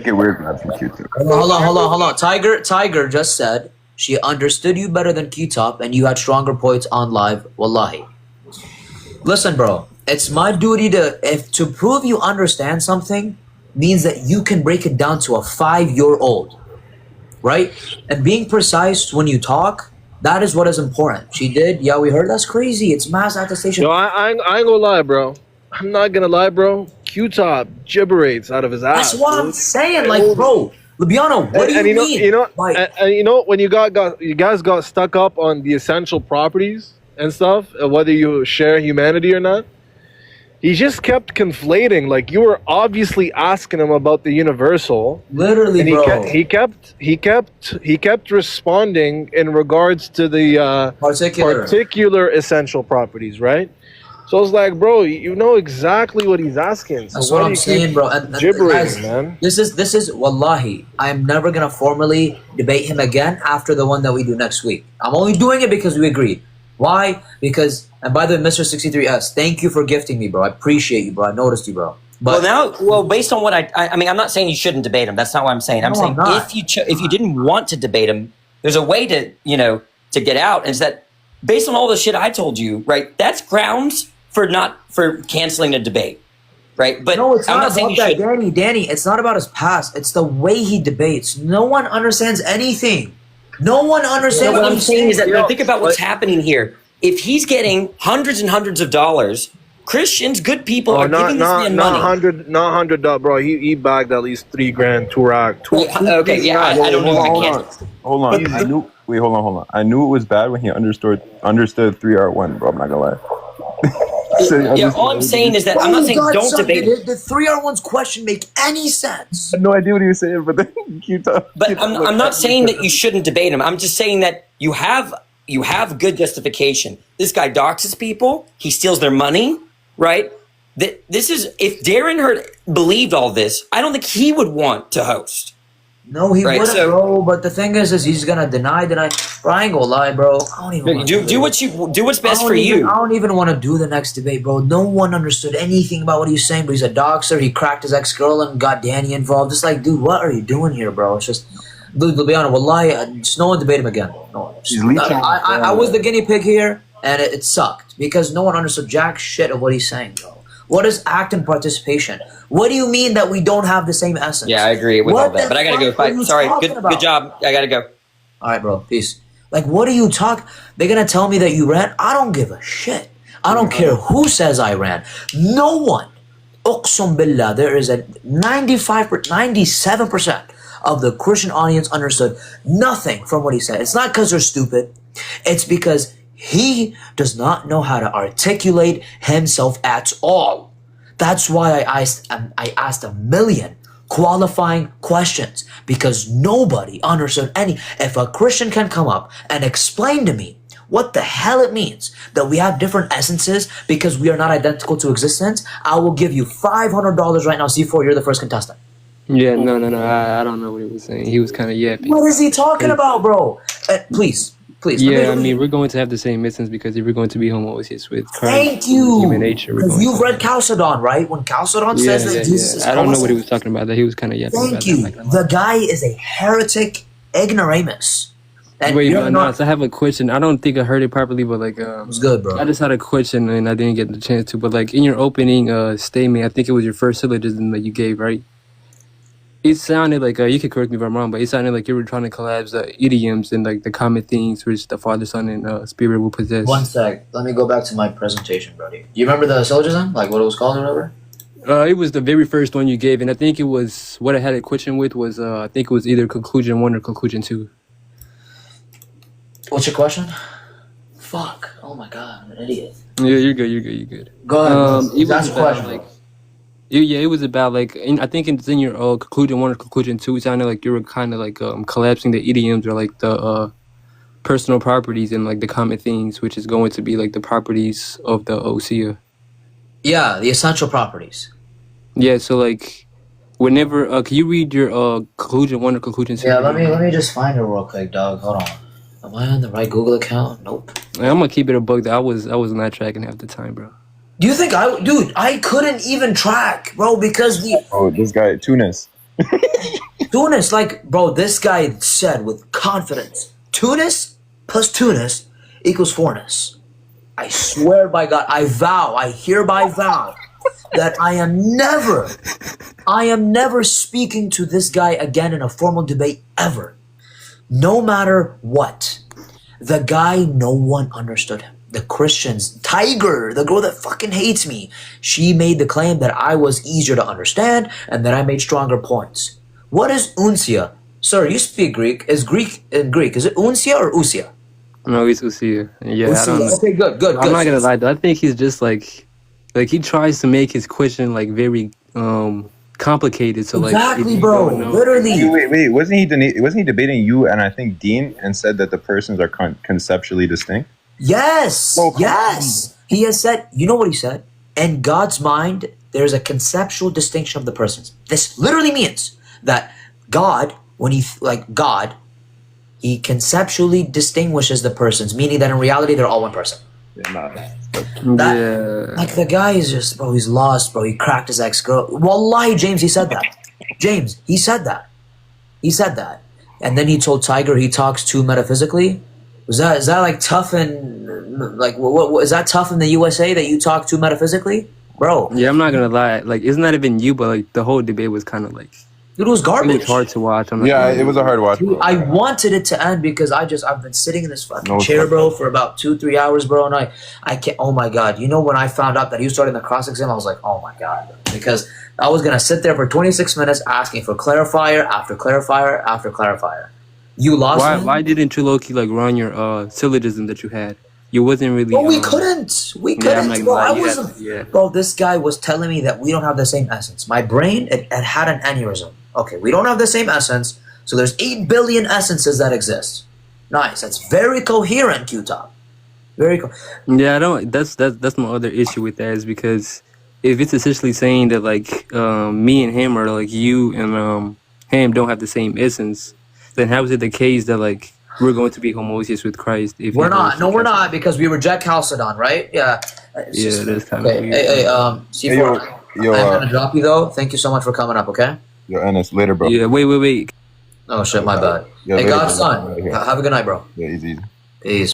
get weird when I'm from Q-Top. Hold on. Tiger just said she understood you better than Q-Top and you had stronger points on live. Wallahi. Listen, bro, it's my duty to prove you understand something means that you can break it down to a 5-year-old, right? And being precise when you talk, that is what is important. She did. Yeah, we heard. That's crazy. It's mass attestation. No, I ain't gonna lie, bro. I'm not gonna lie, bro. Q-Top gibberates out of his ass. That's what I'm saying, like, bro. Lubiano, what do you mean? You know, when you guys got stuck up on the essential properties and stuff, whether you share humanity or not, he just kept conflating. Like, you were obviously asking him about the universal. Literally, and bro. He kept responding in regards to the particular essential properties, right? So I was like, bro, you know exactly what he's asking. So that's what I'm saying, bro. And gibbering, man. This is wallahi. I'm never gonna formally debate him again after the one that we do next week. I'm only doing it because we agreed. Why? Because, and by the way, Mr. 63S, thank you for gifting me, bro. I appreciate you, bro. I noticed you, bro. But based on what I mean, I'm not saying you shouldn't debate him. That's not what I'm saying. I'm saying if you didn't want to debate him, there's a way to get out. And it's that based on all the shit I told you, right? That's grounds for canceling a debate, right? But no, it's I'm not saying about that, Danny. It's not about his past. It's the way he debates. No one understands anything. No one understands. What I'm saying is that think about what's happening here. If he's getting hundreds and hundreds of dollars, Christians, good people, are giving this man money. Not $100, bro. He bagged at least $3,000, two rack. Okay, yeah, I don't know. Hold on. Hold on. I knew it was bad when he understood 3R1, bro. I'm not gonna lie. All I'm saying is that I'm not saying don't debate it. Did the 3R1's question make any sense? I had no idea what he was saying, but then I'm not saying that you shouldn't debate him. I'm just saying that you have good justification. This guy doxes people. He steals their money, right? This is, if Darren believed all this, I don't think he would want to host. No, he wouldn't, bro. But the thing is he's gonna deny. Bro, I ain't gonna lie, bro. I don't even do what's best for you. I don't even want to do the next debate, bro. No one understood anything about what he's saying, but he's a doxer. He cracked his ex-girl and got Danny involved. It's like, dude, what are you doing here, bro? It's just, dude, to be honest, wallahi, just no one debate him again. No one. I was the guinea pig here, and it sucked because no one understood jack shit of what he's saying, bro. What is act and participation? What do you mean that we don't have the same essence? Yeah, I agree with all that, but I gotta go fight. Sorry, good job. I gotta go. All right, bro. Peace. Like, what do you talk? They're gonna tell me that you ran? I don't give a shit. I don't care who says I ran. No one. Uqsum billah, there is a 97% of the Christian audience understood nothing from what he said. It's not because they're stupid. It's because he does not know how to articulate himself at all. That's why I asked a million qualifying questions, because nobody understood any. If a Christian can come up and explain to me what the hell it means that we have different essences because we are not identical to existence, I will give you $500 right now. C4, you're the first contestant. Yeah, no. I don't know what he was saying. He was kind of yapping. What is he talking about, bro? Please. Yeah, I mean, we're going to have the same essence because if we're going to be homoousios with Christ, thank you. Human nature. Because you've read Chalcedon, right? When Chalcedon says that Jesus is I don't know what he was talking about. That he was kind of yapping Thank about you. that. The guy is a heretic ignoramus. And Wait, I have a question. I don't think I heard it properly, but like, it's good, bro. I just had a question and I didn't get the chance to. But like in your opening statement, I think it was your first syllogism that you gave, right? It sounded like you could correct me if I'm wrong, but it sounded like you were trying to collapse the idioms and like the common things which the Father, Son, and Spirit will possess. One sec. Let me go back to my presentation, buddy. Do you remember the syllogism? Like what it was called or whatever? It was the very first one you gave, and I think it was what I had a question with was I think it was either conclusion 1 or conclusion 2. What's your question? Fuck. Oh my god, I'm an idiot. Yeah, you're good. Go ahead. It That's was a about, question. like, it was about like I think it's in your conclusion 1 or conclusion 2. It sounded like you were kind of like collapsing the idioms or like the personal properties and like the common things, which is going to be like the properties of the ousia. Yeah, the essential properties. Yeah, so like whenever can you read your conclusion 1 or conclusion 2? Yeah, let me just find it real quick, dog. Hold on. Am I on the right Google account? Nope. I'm gonna keep it a bug. I was not tracking half the time, bro. Do you think I couldn't even track, bro, because this guy, Tunis, like, bro, this guy said with confidence, Tunis plus Tunis equals fourness. I swear by God, I hereby vow that I am never speaking to this guy again in a formal debate ever. No matter what. The guy, no one understood him. The Christians, Tiger, the girl that fucking hates me, she made the claim that I was easier to understand and that I made stronger points. What is uncia? Sir, you speak Greek. Is Greek in Greek? Is it uncia or usia? No, it's usia. Yeah, usia. I don't know. Okay, good. I'm not gonna lie though. I think he's just like he tries to make his question like very complicated. So like exactly, bro. Literally. Wait. Wasn't he debating you and I think Dean and said that the persons are conceptually distinct? Yes. Yes. He has said. You know what he said? In God's mind, there's a conceptual distinction of the persons. This literally means that God, when he conceptually distinguishes the persons, meaning that in reality they're all one person. Like the guy is just, bro, he's lost, bro. He cracked his ex-girl. Wallahi, James, he said that. James, he said that. And then he told Tiger he talks too metaphysically. Is that like tough in like what is that tough in the USA that you talk too metaphysically, bro? Yeah, I'm not gonna lie. Like it's not even you, but like the whole debate was kind of like it was garbage. It was hard to watch. It was a hard watch. Dude, I wanted it to end because I've been sitting in this fucking chair, bro, for about 2-3 hours, bro, and I can't. Oh my god! You know when I found out that he was starting the cross exam, I was like, oh my god, bro. Because I was gonna sit there for 26 minutes asking for clarifier after clarifier after clarifier. You lost. Why didn't you low-key like run your syllogism that you had? You wasn't really. Well, we couldn't. Yeah, bro. I wasn't. Bro, this guy was telling me that we don't have the same essence. My brain it had an aneurysm. Okay, we don't have the same essence, so there's 8 billion essences that exist. Nice. That's very coherent, Q-Top. Very cool. Yeah, I don't. That's my other issue with that is because if it's essentially saying that like me and him or like you and him don't have the same essence, then how is it the case that like we're going to be homoousios with Christ? If we're not. No, we're not because we reject Chalcedon, right? Yeah. Yeah, that's kind of weird. Hey, C4. I'm gonna drop you though. Thank you so much for coming up. Okay. Yo, Ennis, later, bro. Yeah, wait. Oh shit, my bad. Yeah, hey, later, Godson, have a good night, bro. Yeah, easy. Peace.